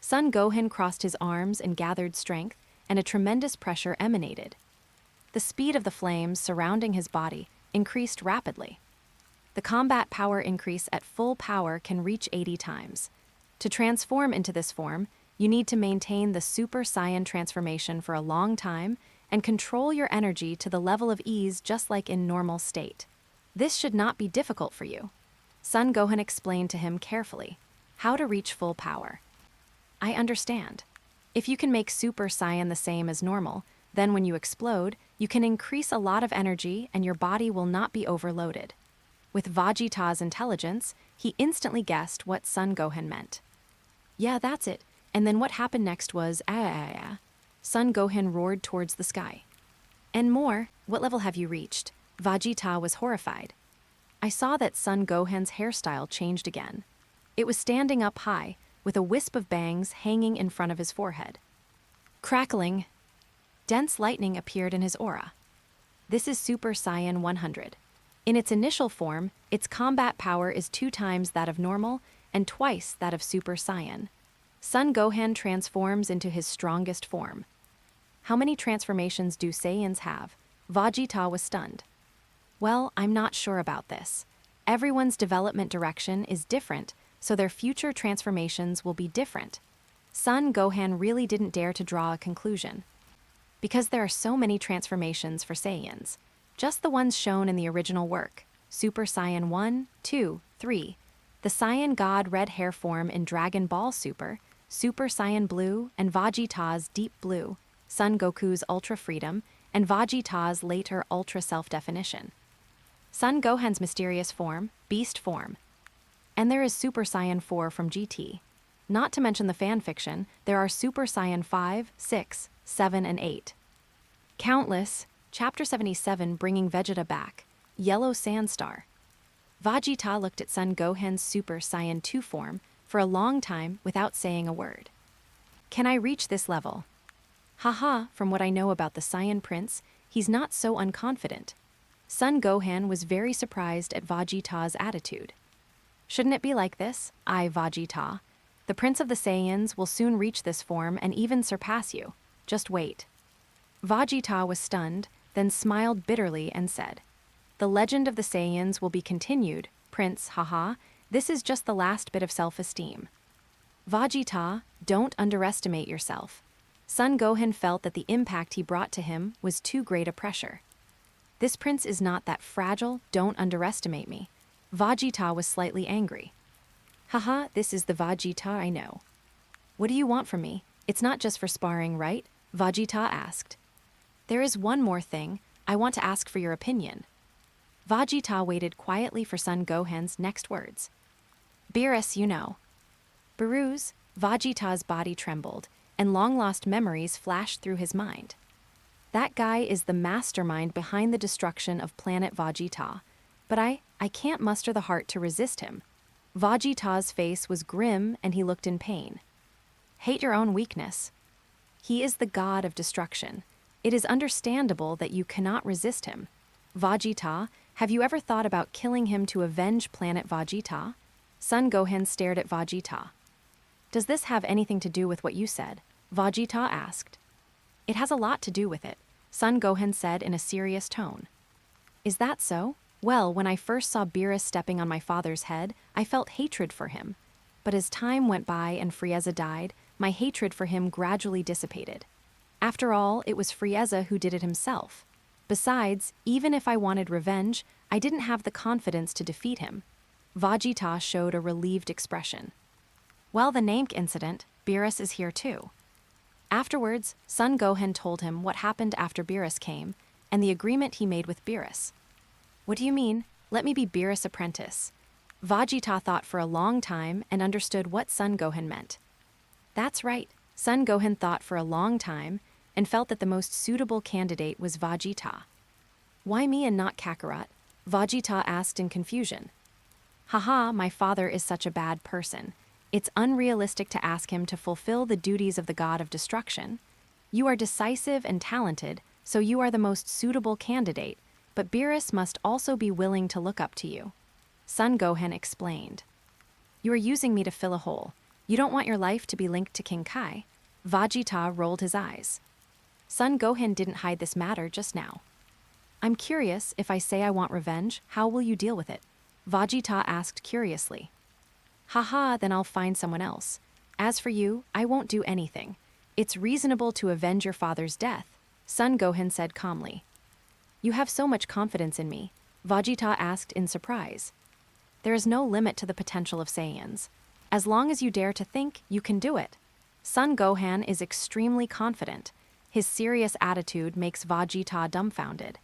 Son Gohan crossed his arms and gathered strength, and a tremendous pressure emanated. The speed of the flames surrounding his body increased rapidly. The combat power increase at full power can reach 80 times. To transform into this form, you need to maintain the Super Saiyan transformation for a long time and control your energy to the level of ease just like in normal state. This should not be difficult for you. Son Gohan explained to him carefully how to reach full power. I understand. If you can make Super Saiyan the same as normal, then when you explode, you can increase a lot of energy and your body will not be overloaded. With Vegeta's intelligence, he instantly guessed what Son Gohan meant. Yeah, that's it. And then what happened next was Son Gohan roared towards the sky. And more, what level have you reached? Vegeta was horrified. I saw that Son Gohan's hairstyle changed again. It was standing up high, with a wisp of bangs hanging in front of his forehead. Crackling. Dense lightning appeared in his aura. This is Super Saiyan 100. In its initial form, its combat power is 2 times that of normal and twice that of Super Saiyan. Son Gohan transforms into his strongest form. How many transformations do Saiyans have? Vegeta was stunned. Well, I'm not sure about this. Everyone's development direction is different, so their future transformations will be different. Son Gohan really didn't dare to draw a conclusion. Because there are so many transformations for Saiyans. Just the ones shown in the original work. Super Saiyan 1, 2, 3. The Saiyan God Red Hair form in Dragon Ball Super, Super Saiyan Blue, and Vegeta's Deep Blue, Son Goku's Ultra Freedom, and Vegeta's later Ultra Self-Definition. Son Gohan's mysterious form, Beast form. And there is Super Saiyan 4 from GT. Not to mention the fanfiction, there are Super Saiyan 5, 6, 7, and 8. Countless. Chapter 77, Bringing Vegeta Back. Yellow Sandstar. Vegeta looked at Son Gohan's Super Saiyan 2 form for a long time without saying a word. Can I reach this level? Haha, from what I know about the Saiyan Prince, he's not so unconfident. Son Gohan was very surprised at Vegeta's attitude. Shouldn't it be like this? I, Vegeta. The Prince of the Saiyans will soon reach this form and even surpass you. Just wait. Vegeta was stunned, then smiled bitterly and said, The legend of the Saiyans will be continued, Prince, haha. This is just the last bit of self-esteem. Vegeta, don't underestimate yourself. Son Gohan felt that the impact he brought to him was too great a pressure. This prince is not that fragile, don't underestimate me. Vegeta was slightly angry. Haha, this is the Vegeta I know. What do you want from me? It's not just for sparring, right? Vegeta asked. There is one more thing, I want to ask for your opinion. Vegeta waited quietly for Son Gohan's next words. Beerus, you know. Beerus, Vegeta's body trembled, and long-lost memories flashed through his mind. That guy is the mastermind behind the destruction of planet Vegeta, but I can't muster the heart to resist him. Vegeta's face was grim and he looked in pain. Hate your own weakness. He is the god of destruction. It is understandable that you cannot resist him. Vegeta, have you ever thought about killing him to avenge planet Vegeta? Son Gohan stared at Vegeta. Does this have anything to do with what you said? Vegeta asked. It has a lot to do with it, Son Gohan said in a serious tone. Is that so? Well, when I first saw Beerus stepping on my father's head, I felt hatred for him. But as time went by and Frieza died, my hatred for him gradually dissipated. After all, it was Frieza who did it himself. Besides, even if I wanted revenge, I didn't have the confidence to defeat him. Vegeta showed a relieved expression. Well, the Namek incident, Beerus is here too. Afterwards, Son Gohan told him what happened after Beerus came, and the agreement he made with Beerus. What do you mean? Let me be Beerus' apprentice. Vegeta thought for a long time and understood what Son Gohan meant. That's right, Son Gohan thought for a long time and felt that the most suitable candidate was Vegeta. Why me and not Kakarot? Vegeta asked in confusion. Haha, my father is such a bad person. It's unrealistic to ask him to fulfill the duties of the god of destruction. You are decisive and talented, so you are the most suitable candidate, but Beerus must also be willing to look up to you. Son Gohan explained. You are using me to fill a hole. You don't want your life to be linked to King Kai. Vegeta rolled his eyes. Son Gohan didn't hide this matter just now. I'm curious, if I say I want revenge, how will you deal with it? Vegeta asked curiously. Haha, then I'll find someone else. As for you, I won't do anything. It's reasonable to avenge your father's death, Son Gohan said calmly. You have so much confidence in me, Vegeta asked in surprise. There is no limit to the potential of Saiyans. As long as you dare to think, you can do it. Son Gohan is extremely confident. His serious attitude makes Vegeta dumbfounded.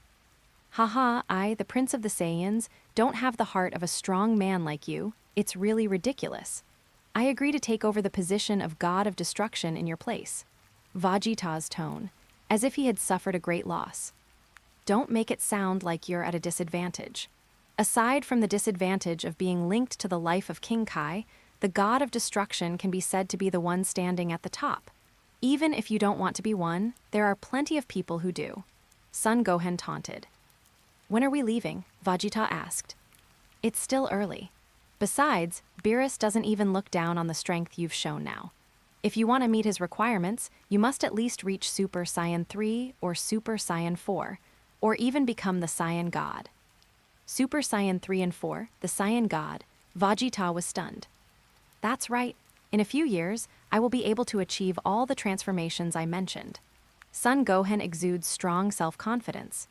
Haha, I, the Prince of the Saiyans, don't have the heart of a strong man like you. It's really ridiculous. I agree to take over the position of God of Destruction in your place. Vegeta's tone, as if he had suffered a great loss. Don't make it sound like you're at a disadvantage. Aside from the disadvantage of being linked to the life of King Kai, the God of Destruction can be said to be the one standing at the top. Even if you don't want to be one, there are plenty of people who do. Son Gohan taunted. When are we leaving? Vegeta asked. It's still early. Besides, Beerus doesn't even look down on the strength you've shown now. If you want to meet his requirements, you must at least reach Super Saiyan 3 or Super Saiyan 4, or even become the Saiyan God. Super Saiyan 3 and 4, the Saiyan God, Vegeta was stunned. That's right. In a few years, I will be able to achieve all the transformations I mentioned. Son Gohan exudes strong self-confidence.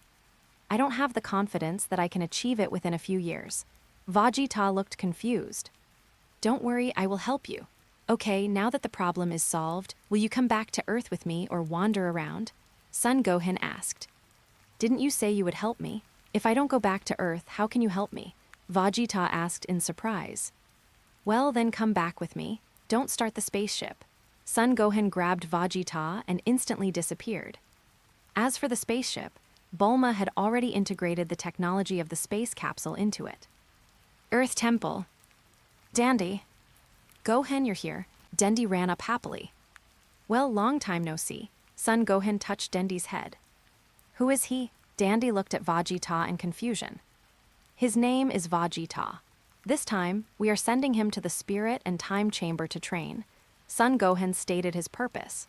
I don't have the confidence that I can achieve it within a few years. Vegeta looked confused. Don't worry, I will help you. Okay, now that the problem is solved, will you come back to Earth with me or wander around? Son Gohan asked. Didn't you say you would help me? If I don't go back to Earth, how can you help me? Vegeta asked in surprise. Well, then come back with me. Don't start the spaceship. Son Gohan grabbed Vegeta and instantly disappeared. As for the spaceship, Bulma had already integrated the technology of the space capsule into it. Earth Temple. Dandy. Gohan, you're here. Dendi ran up happily. Well, long time no see. Son Gohan touched Dendi's head. Who is he? Dandy looked at Vegeta in confusion. His name is Vegeta. This time, we are sending him to the Spirit and Time Chamber to train. Son Gohan stated his purpose.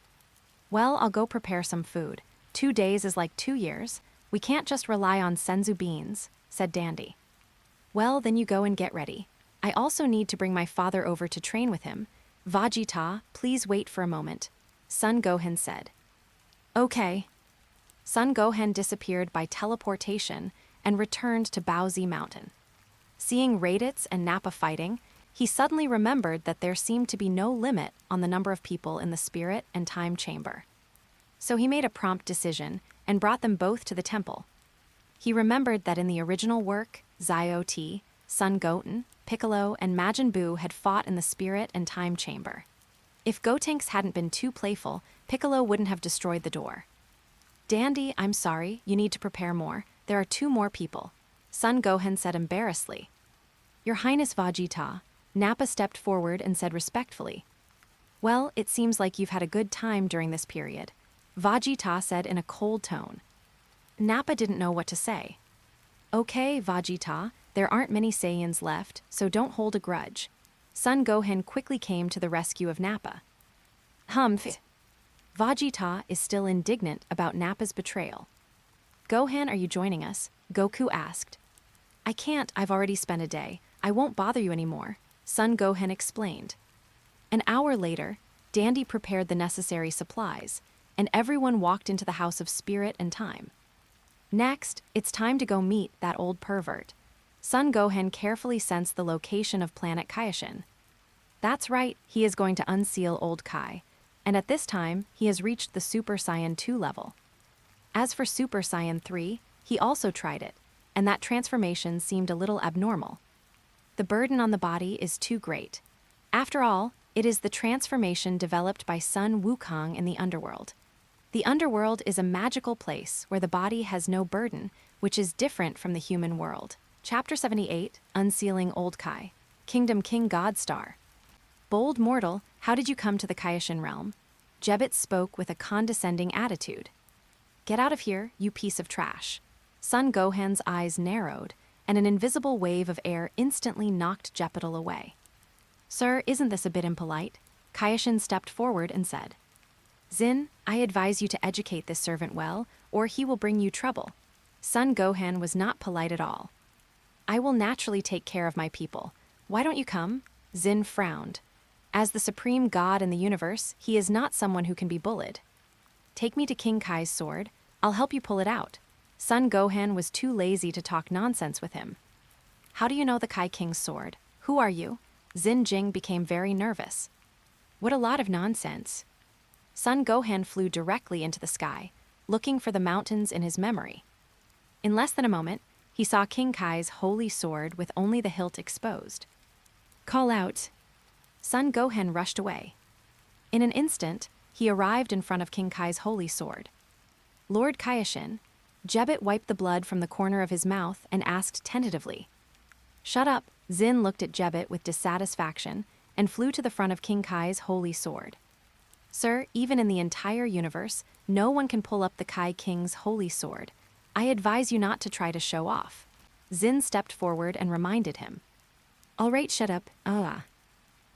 Well, I'll go prepare some food. 2 days is like 2 years. We can't just rely on senzu beans, said Dandy. Well, then you go and get ready. I also need to bring my father over to train with him. Vegeta, please wait for a moment, Son Gohan said. Okay. Son Gohan disappeared by teleportation and returned to Baozi Mountain. Seeing Raditz and Nappa fighting, he suddenly remembered that there seemed to be no limit on the number of people in the spirit and time chamber. So he made a prompt decision and brought them both to the temple. He remembered that in the original work, Zio T, Son Goten, Piccolo, and Majin Buu had fought in the spirit and time chamber. If Gotenks hadn't been too playful, Piccolo wouldn't have destroyed the door. Dandy, I'm sorry, you need to prepare more. There are 2 more people, Son Gohan said embarrassedly. Your Highness Vegeta, Nappa stepped forward and said respectfully. Well, it seems like you've had a good time during this period, Vegeta said in a cold tone. Nappa didn't know what to say. Okay, Vegeta, there aren't many Saiyans left, so don't hold a grudge. Son Gohan quickly came to the rescue of Nappa. Humph. Vegeta is still indignant about Nappa's betrayal. Gohan, are you joining us? Goku asked. I can't, I've already spent a day. I won't bother you anymore, Son Gohan explained. An hour later, Dandy prepared the necessary supplies, and everyone walked into the House of Spirit and Time. Next, it's time to go meet that old pervert. Son Gohan carefully sensed the location of planet Kaioshin. That's right, he is going to unseal Old Kai, and at this time, he has reached the Super Saiyan 2 level. As for Super Saiyan 3, he also tried it, and that transformation seemed a little abnormal. The burden on the body is too great. After all, it is the transformation developed by Sun Wukong in the Underworld. The Underworld is a magical place where the body has no burden, which is different from the human world. Chapter 78, Unsealing Old Kai. Kingdom King Godstar. Bold mortal, how did you come to the Kaioshin realm? Jebbit spoke with a condescending attitude. Get out of here, you piece of trash. Son Gohan's eyes narrowed, and an invisible wave of air instantly knocked Jepital away. Sir, isn't this a bit impolite? Kaioshin stepped forward and said. Zin, I advise you to educate this servant well, or he will bring you trouble. Son Gohan was not polite at all. I will naturally take care of my people. Why don't you come? Zin frowned. As the supreme god in the universe, he is not someone who can be bullied. Take me to King Kai's sword. I'll help you pull it out. Son Gohan was too lazy to talk nonsense with him. How do you know the Kai King's sword? Who are you? Zin Jing became very nervous. What a lot of nonsense. Son Gohan flew directly into the sky, looking for the mountains in his memory. In less than a moment, he saw King Kai's holy sword with only the hilt exposed. Call out. Son Gohan rushed away. In an instant, he arrived in front of King Kai's holy sword. Lord Kaioshin, Jebbit wiped the blood from the corner of his mouth and asked tentatively. Shut up, Zin looked at Jebbit with dissatisfaction and flew to the front of King Kai's holy sword. Sir, even in the entire universe, no one can pull up the Kai King's holy sword. I advise you not to try to show off. Zin stepped forward and reminded him. All right, shut up.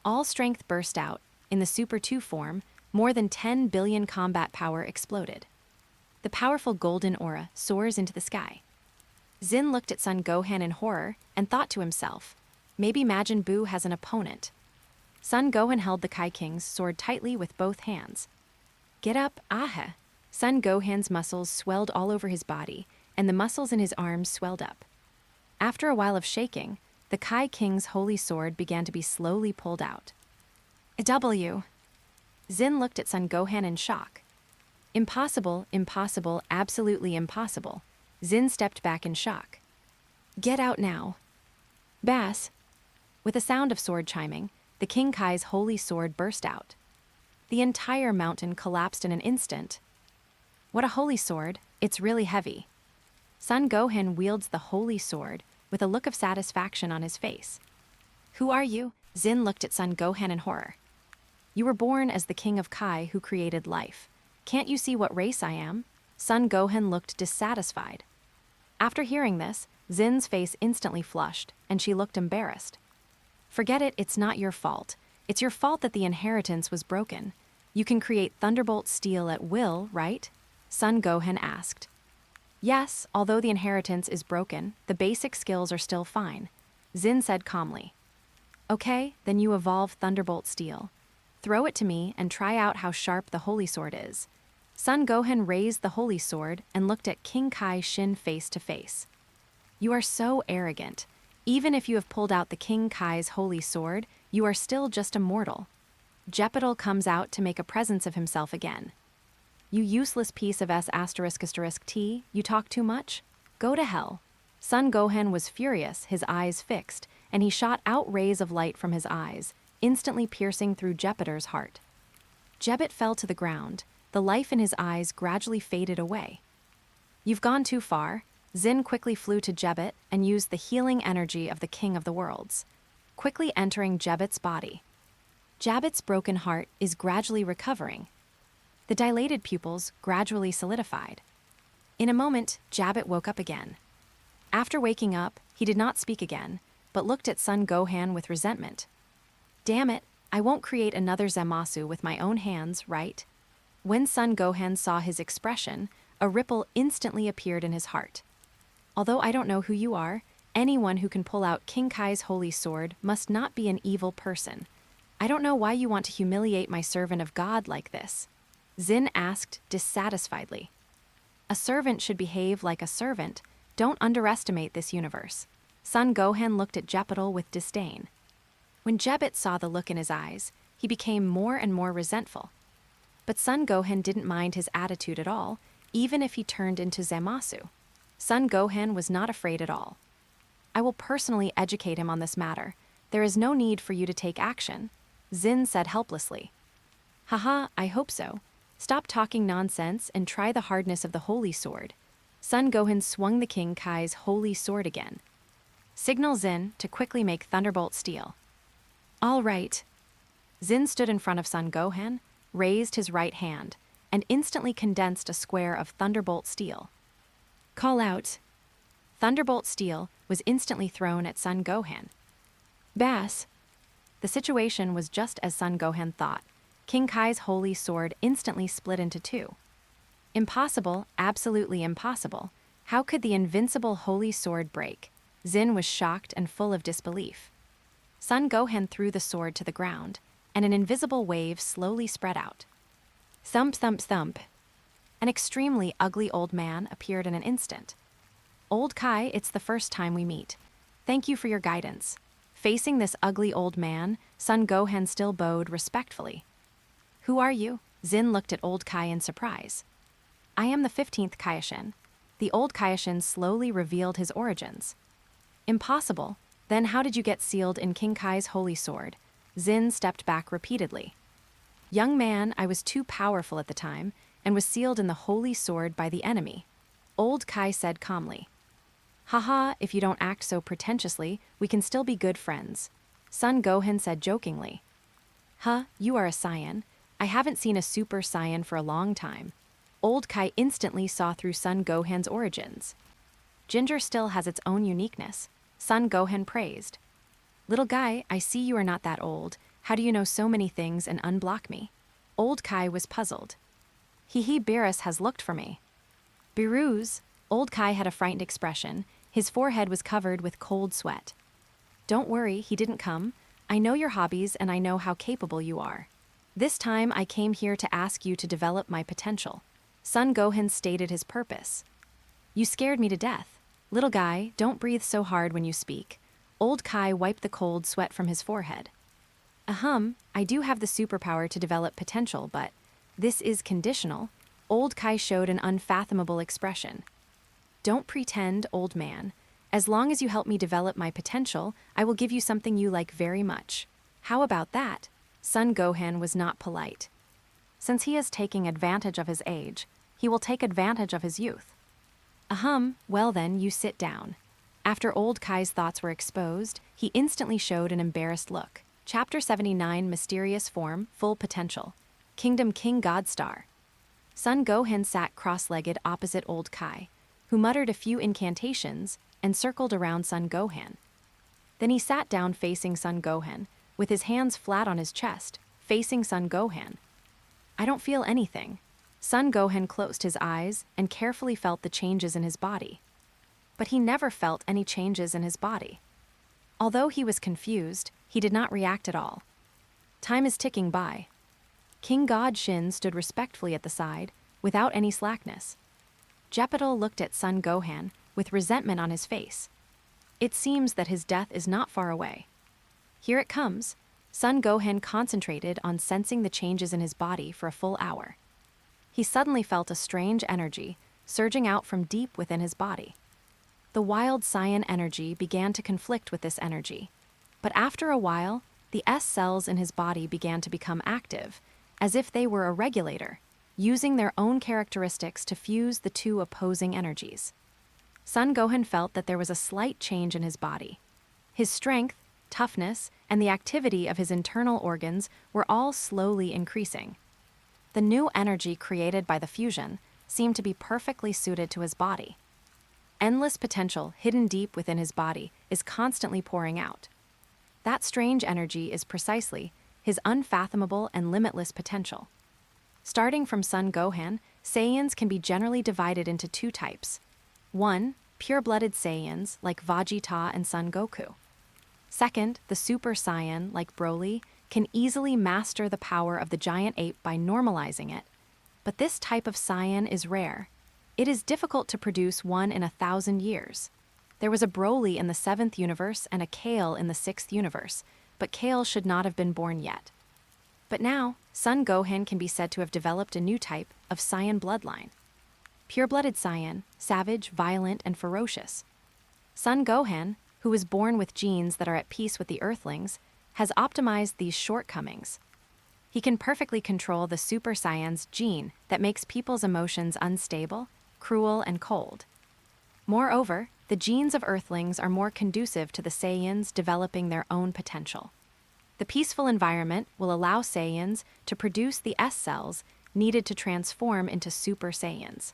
All strength burst out. In the Super 2 form, more than 10 billion combat power exploded. The powerful golden aura soars into the sky. Zin looked at Son Gohan in horror and thought to himself, maybe Majin Buu has an opponent. Son Gohan held the Kai King's sword tightly with both hands. Get up, aha! Son Gohan's muscles swelled all over his body, and the muscles in his arms swelled up. After a while of shaking, the Kai King's holy sword began to be slowly pulled out. W. Zin looked at Son Gohan in shock. Impossible, impossible, absolutely impossible. Zin stepped back in shock. Get out now. Bass. With a sound of sword chiming, the King Kai's holy sword burst out. The entire mountain collapsed in an instant. What a holy sword, it's really heavy. Son Gohan wields the holy sword with a look of satisfaction on his face. Who are you? Zin looked at Son Gohan in horror. You were born as the King of Kai who created life. Can't you see what race I am? Son Gohan looked dissatisfied. After hearing this, Zin's face instantly flushed, and she looked embarrassed. Forget it, it's not your fault. It's your fault that the inheritance was broken. You can create Thunderbolt Steel at will, right? Son Gohan asked. Yes, although the inheritance is broken, the basic skills are still fine. Zin said calmly. Okay, then you evolve Thunderbolt Steel. Throw it to me and try out how sharp the holy sword is. Son Gohan raised the holy sword and looked at King Kai Shin face to face. You are so arrogant. Even if you have pulled out the King Kai's holy sword, you are still just a mortal. Beetle comes out to make a presence of himself again. You useless piece of S***T, you talk too much? Go to hell. Son Gohan was furious, his eyes fixed, and he shot out rays of light from his eyes, instantly piercing through Beetle's heart. Beetle fell to the ground. The life in his eyes gradually faded away. You've gone too far. Zin quickly flew to Beetle and used the healing energy of the King of the Worlds, quickly entering Beetle's body. Beetle's broken heart is gradually recovering. The dilated pupils gradually solidified. In a moment, Beetle woke up again. After waking up, he did not speak again, but looked at Son Gohan with resentment. Damn it, I won't create another Zamasu with my own hands, right? When Son Gohan saw his expression, a ripple instantly appeared in his heart. Although I don't know who you are, anyone who can pull out King Kai's holy sword must not be an evil person. I don't know why you want to humiliate my servant of God like this. Zin asked dissatisfiedly. A servant should behave like a servant. Don't underestimate this universe. Son Gohan looked at Beetle with disdain. When Beetle saw the look in his eyes, he became more and more resentful. But Son Gohan didn't mind his attitude at all, even if he turned into Zamasu. Son Gohan was not afraid at all. I will personally educate him on this matter. There is no need for you to take action, Zin said helplessly. Haha, I hope so. Stop talking nonsense and try the hardness of the holy sword. Son Gohan swung the King Kai's holy sword again. Signal Zin to quickly make Thunderbolt steel. All right. Zin stood in front of Son Gohan, raised his right hand, and instantly condensed a square of Thunderbolt steel. Call out. Thunderbolt steel was instantly thrown at Son Gohan. Bass. The situation was just as Son Gohan thought. King Kai's holy sword instantly split into two. Impossible, absolutely impossible. How could the invincible holy sword break? Zin was shocked and full of disbelief. Son Gohan threw the sword to the ground, and an invisible wave slowly spread out. Thump, thump, thump. An extremely ugly old man appeared in an instant. Old Kai, it's the first time we meet. Thank you for your guidance. Facing this ugly old man, Son Gohan still bowed respectfully. Who are you? Zin looked at old Kai in surprise. I am the 15th Kaioshin. The old Kaioshin slowly revealed his origins. Impossible. Then how did you get sealed in King Kai's holy sword? Zin stepped back repeatedly. Young man, I was too powerful at the time, and was sealed in the holy sword by the enemy. Old Kai said calmly. Haha, if you don't act so pretentiously, we can still be good friends. Son Gohan said jokingly. Huh, you are a Saiyan. I haven't seen a Super Saiyan for a long time. Old Kai instantly saw through Son Gohan's origins. Ginger still has its own uniqueness. Son Gohan praised. Little guy, I see you are not that old. How do you know so many things and unblock me? Old Kai was puzzled. Beerus has looked for me. Beerus? Old Kai had a frightened expression. His forehead was covered with cold sweat. Don't worry, he didn't come. I know your hobbies and I know how capable you are. This time I came here to ask you to develop my potential. Son Gohan stated his purpose. You scared me to death. Little guy, don't breathe so hard when you speak. Old Kai wiped the cold sweat from his forehead. I do have the superpower to develop potential, but this is conditional. Old Kai showed an unfathomable expression. Don't pretend, old man. As long as you help me develop my potential, I will give you something you like very much. How about that? Son Gohan was not polite. Since he is taking advantage of his age, he will take advantage of his youth. Well then, you sit down. After old Kai's thoughts were exposed, he instantly showed an embarrassed look. Chapter 79, Mysterious Form, Full Potential. Kingdom King Godstar. Son Gohan sat cross-legged opposite old Kai, who muttered a few incantations and circled around Son Gohan. Then he sat down facing Son Gohan, with his hands flat on his chest, facing Son Gohan. I don't feel anything. Son Gohan closed his eyes and carefully felt the changes in his body. But he never felt any changes in his body. Although he was confused, he did not react at all. Time is ticking by. King God Shin stood respectfully at the side, without any slackness. Geppetto looked at Son Gohan with resentment on his face. It seems that his death is not far away. Here it comes. Son Gohan concentrated on sensing the changes in his body for a full hour. He suddenly felt a strange energy surging out from deep within his body. The wild Saiyan energy began to conflict with this energy, but after a while, the S cells in his body began to become active, as if they were a regulator, using their own characteristics to fuse the two opposing energies. Son Gohan felt that there was a slight change in his body. His strength, toughness, and the activity of his internal organs were all slowly increasing. The new energy created by the fusion seemed to be perfectly suited to his body. Endless potential hidden deep within his body is constantly pouring out. That strange energy is precisely his unfathomable and limitless potential. Starting from Son Gohan, Saiyans can be generally divided into two types. 1. Pure-blooded Saiyans like Vegeta and Son Goku. Second, the Super Saiyan like Broly can easily master the power of the giant ape by normalizing it. But this type of Saiyan is rare. It is difficult to produce one in 1,000 years. There was a Broly in the 7th universe and a Kale in the 6th universe, but Kale should not have been born yet. But now, Son Gohan can be said to have developed a new type of Saiyan bloodline. Pure-blooded Saiyan, savage, violent, and ferocious. Son Gohan, who was born with genes that are at peace with the Earthlings, has optimized these shortcomings. He can perfectly control the Super Saiyan's gene that makes people's emotions unstable, cruel, and cold. Moreover, the genes of Earthlings are more conducive to the Saiyans developing their own potential. The peaceful environment will allow Saiyans to produce the S cells needed to transform into Super Saiyans.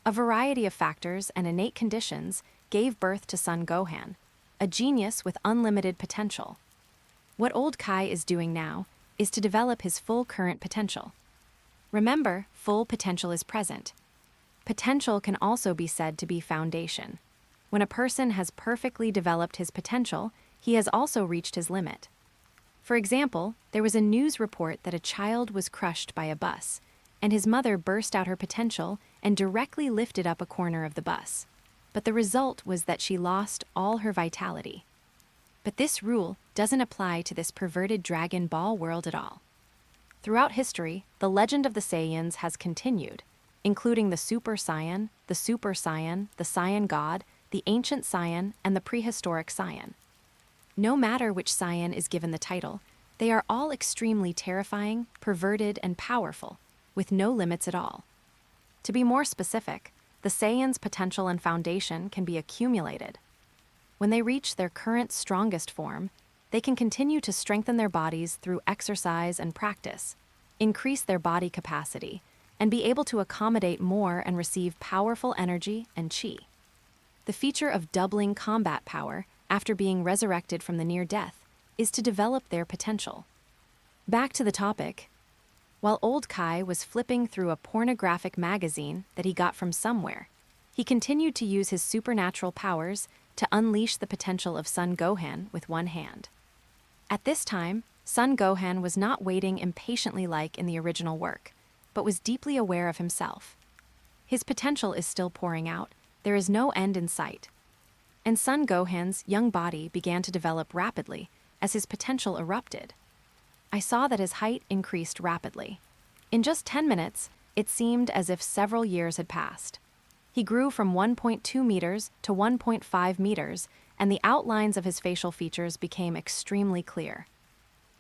A variety of factors and innate conditions gave birth to Son Gohan, a genius with unlimited potential. What Old Kai is doing now is to develop his full current potential. Remember, full potential is present. Potential can also be said to be foundation. When a person has perfectly developed his potential, he has also reached his limit. For example, there was a news report that a child was crushed by a bus, and his mother burst out her potential and directly lifted up a corner of the bus. But the result was that she lost all her vitality. But this rule doesn't apply to this perverted Dragon Ball world at all. Throughout history, the legend of the Saiyans has continued, including the Super Saiyan, the Saiyan God, the Ancient Saiyan, and the Prehistoric Saiyan. No matter which Saiyan is given the title, they are all extremely terrifying, perverted, and powerful, with no limits at all. To be more specific, the Saiyan's potential and foundation can be accumulated. When they reach their current strongest form, they can continue to strengthen their bodies through exercise and practice, increase their body capacity, and be able to accommodate more and receive powerful energy and chi. The feature of doubling combat power after being resurrected from the near death is to develop their potential. Back to the topic. While Old Kai was flipping through a pornographic magazine that he got from somewhere, he continued to use his supernatural powers to unleash the potential of Son Gohan with one hand. At this time, Son Gohan was not waiting impatiently like in the original work, but was deeply aware of himself. His potential is still pouring out, there is no end in sight. And Son Gohan's young body began to develop rapidly as his potential erupted. I saw that his height increased rapidly. In just 10 minutes, it seemed as if several years had passed. He grew from 1.2 meters to 1.5 meters, and the outlines of his facial features became extremely clear.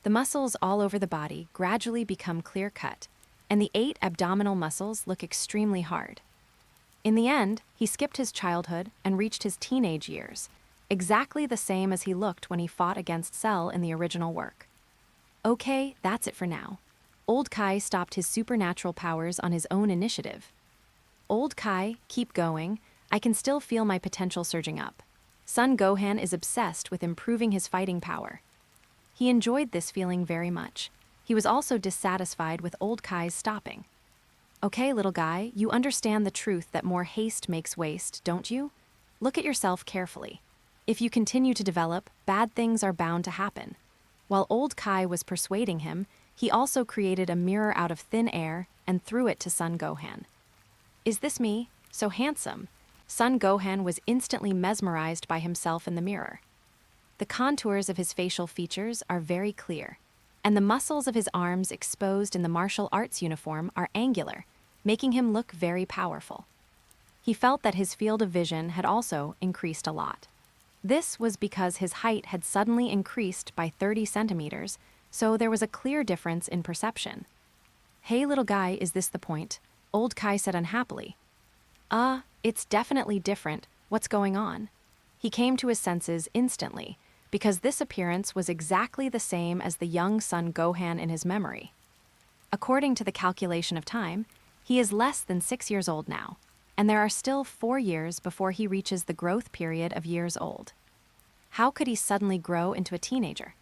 The muscles all over the body gradually become clear-cut, and the 8 abdominal muscles look extremely hard. In the end, he skipped his childhood and reached his teenage years, exactly the same as he looked when he fought against Cell in the original work. Okay, that's it for now. Old Kai stopped his supernatural powers on his own initiative. Old Kai, keep going. I can still feel my potential surging up. Son Gohan is obsessed with improving his fighting power. He enjoyed this feeling very much. He was also dissatisfied with Old Kai's stopping. Okay, little guy, you understand the truth that more haste makes waste, don't you? Look at yourself carefully. If you continue to develop, bad things are bound to happen. While Old Kai was persuading him, he also created a mirror out of thin air and threw it to Son Gohan. "Is this me? So handsome?" Son Gohan was instantly mesmerized by himself in the mirror. The contours of his facial features are very clear, and the muscles of his arms exposed in the martial arts uniform are angular, making him look very powerful. He felt that his field of vision had also increased a lot. This was because his height had suddenly increased by 30 centimeters, so there was a clear difference in perception. "Hey little guy, is this the point?" Old Kai said unhappily. It's definitely different. What's going on?" He came to his senses instantly, because this appearance was exactly the same as the young Son Gohan in his memory. According to the calculation of time, he is less than 6 years old now, and there are still 4 years before he reaches the growth period of years old. How could he suddenly grow into a teenager?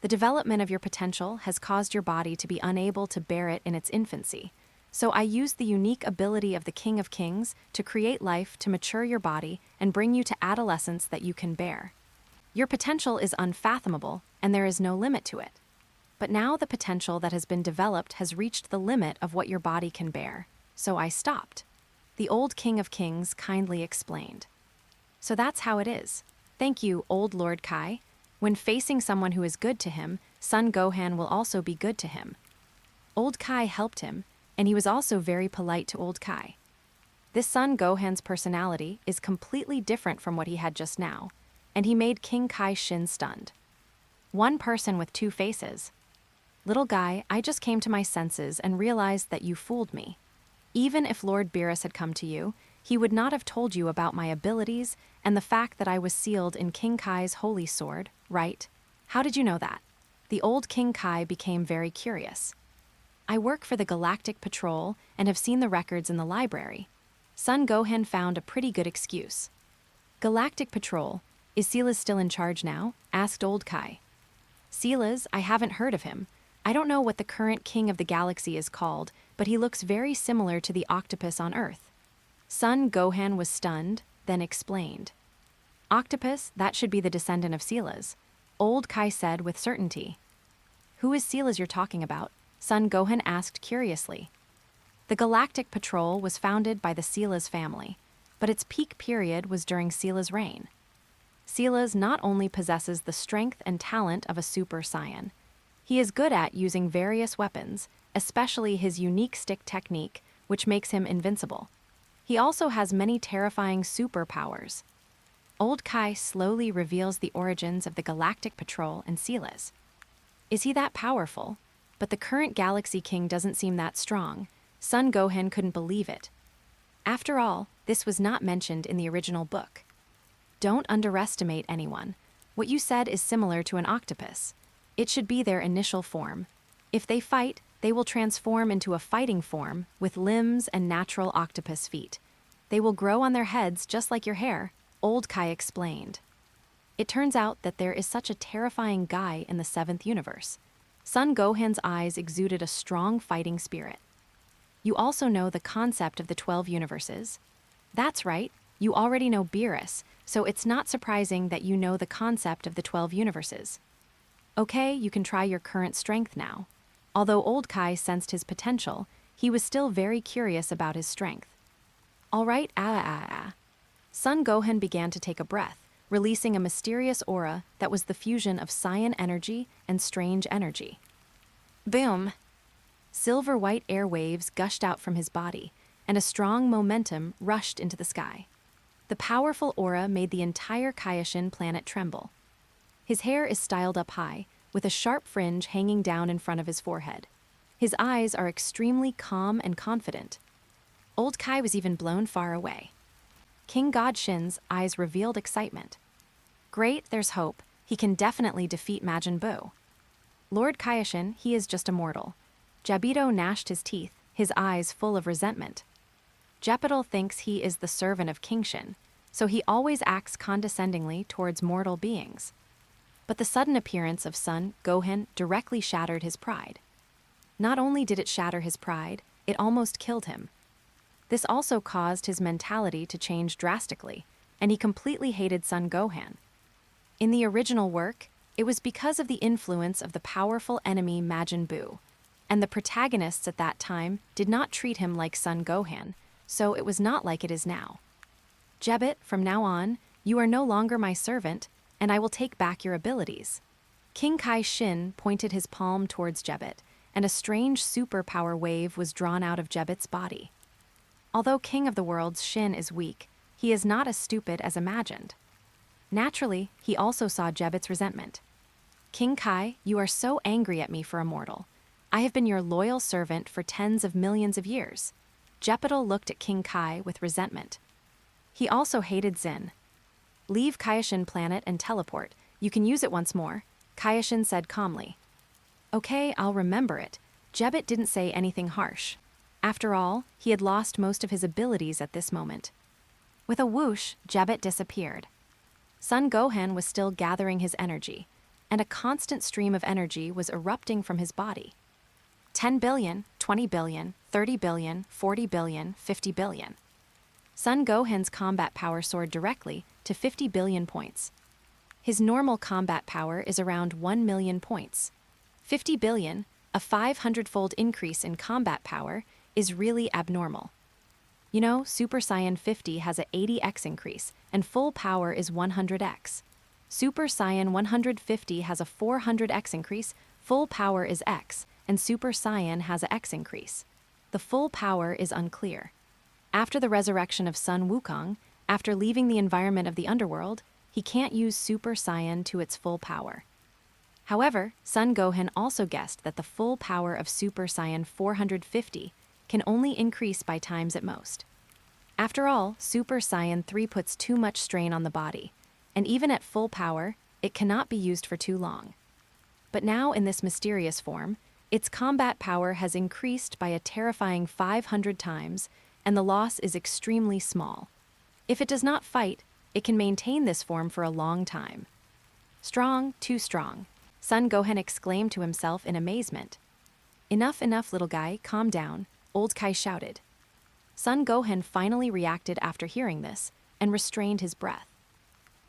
The development of your potential has caused your body to be unable to bear it in its infancy, so I used the unique ability of the King of Kings to create life to mature your body and bring you to adolescence that you can bear. Your potential is unfathomable, and there is no limit to it. But now the potential that has been developed has reached the limit of what your body can bear, so I stopped," the old King of Kings kindly explained. "So that's how it is. Thank you, old Lord Kai. When facing someone who is good to him, Son Gohan will also be good to him." Old Kai helped him, and he was also very polite to Old Kai. This Son Gohan's personality is completely different from what he had just now, and he made King Kai Shin stunned. "One person with 2 faces. Little guy, I just came to my senses and realized that you fooled me. Even if Lord Beerus had come to you, he would not have told you about my abilities and the fact that I was sealed in King Kai's holy sword, right? How did you know that?" The old King Kai became very curious. "I work for the Galactic Patrol and have seen the records in the library." Son Gohan found a pretty good excuse. "Galactic Patrol, is Silas still in charge now?" asked Old Kai. "Silas, I haven't heard of him. I don't know what the current king of the galaxy is called, but he looks very similar to the octopus on Earth." Son Gohan was stunned, then explained. "Octopus, that should be the descendant of Silas," Old Kai said with certainty. "Who is Silas you're talking about?" Son Gohan asked curiously. The Galactic Patrol was founded by the Silas family, but its peak period was during Silas' reign. Silas not only possesses the strength and talent of a Super Saiyan, he is good at using various weapons, especially his unique stick technique, which makes him invincible. He also has many terrifying superpowers. Old Kai slowly reveals the origins of the Galactic Patrol and Silas. Is he that powerful? But the current Galaxy King doesn't seem that strong. Son Gohan couldn't believe it. After all, this was not mentioned in the original book. Don't underestimate anyone. What you said is similar to an octopus. It should be their initial form. If they fight, they will transform into a fighting form with limbs and natural octopus feet. They will grow on their heads just like your hair, Old Kai explained. It turns out that there is such a terrifying guy in the 7th universe. Son Gohan's eyes exuded a strong fighting spirit. You also know the concept of the 12 universes? That's right, you already know Beerus, so it's not surprising that you know the concept of the 12 universes. Okay, you can try your current strength now. Although Old Kai sensed his potential, he was still very curious about his strength. All right, Son Gohan began to take a breath, releasing a mysterious aura that was the fusion of Saiyan energy and strange energy. Boom! Silver-white airwaves gushed out from his body, and a strong momentum rushed into the sky. The powerful aura made the entire Kaioshin planet tremble. His hair is styled up high, with a sharp fringe hanging down in front of his forehead. His eyes are extremely calm and confident. Old Kai was even blown far away. King God Shin's eyes revealed excitement. Great, there's hope. He can definitely defeat Majin Buu. Lord Kaioshin, he is just a mortal. Jabito gnashed his teeth, his eyes full of resentment. Jepidal thinks he is the servant of King Shin, so he always acts condescendingly towards mortal beings. But the sudden appearance of Son Gohan directly shattered his pride. Not only did it shatter his pride, it almost killed him. This also caused his mentality to change drastically, and he completely hated Son Gohan. In the original work, it was because of the influence of the powerful enemy Majin Buu. And the protagonists at that time did not treat him like Son Gohan, so it was not like it is now. Jebbit, from now on, you are no longer my servant, and I will take back your abilities. King Kai Shin pointed his palm towards Jebbit, and a strange superpower wave was drawn out of Jebbit's body. Although King of the World's Shin is weak, he is not as stupid as imagined. Naturally, he also saw Jebbit's resentment. King Kai, you are so angry at me for a mortal. I have been your loyal servant for tens of millions of years. Jebbit looked at King Kai with resentment. He also hated Zin. Leave Kaioshin planet and teleport. You can use it once more, Kaioshin said calmly. Okay, I'll remember it. Jebbit didn't say anything harsh. After all, he had lost most of his abilities at this moment. With a whoosh, Jebbit disappeared. Son Gohan was still gathering his energy, and a constant stream of energy was erupting from his body. 10 billion, 20 billion, 30 billion, 40 billion, 50 billion. Son Gohan's combat power soared directly to 50 billion points. His normal combat power is around 1 million points. 50 billion, a 500-fold increase in combat power, is really abnormal. You know, Super Saiyan 50 has a 80x increase, and full power is 100x. Super Saiyan 150 has a 400x increase, full power is x, and Super Saiyan has a x increase. The full power is unclear. After the resurrection of Sun Wukong, after leaving the environment of the Underworld, he can't use Super Saiyan to its full power. However, Son Gohan also guessed that the full power of Super Saiyan 450 can only increase by times at most. After all, Super Saiyan 3 puts too much strain on the body, and even at full power, it cannot be used for too long. But now in this mysterious form, its combat power has increased by a terrifying 500 times, and the loss is extremely small. If it does not fight, it can maintain this form for a long time. Strong, too strong, Son Gohan exclaimed to himself in amazement. Enough, enough, little guy, calm down, Old Kai shouted. Son Gohan finally reacted after hearing this, and restrained his breath.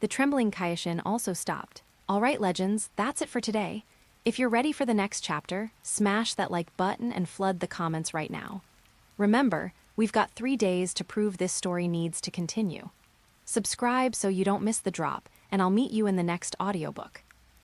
The trembling Kaioshin also stopped. All right, legends, that's it for today. If you're ready for the next chapter, smash that like button and flood the comments right now. Remember, we've got 3 days to prove this story needs to continue. Subscribe so you don't miss the drop, and I'll meet you in the next audiobook.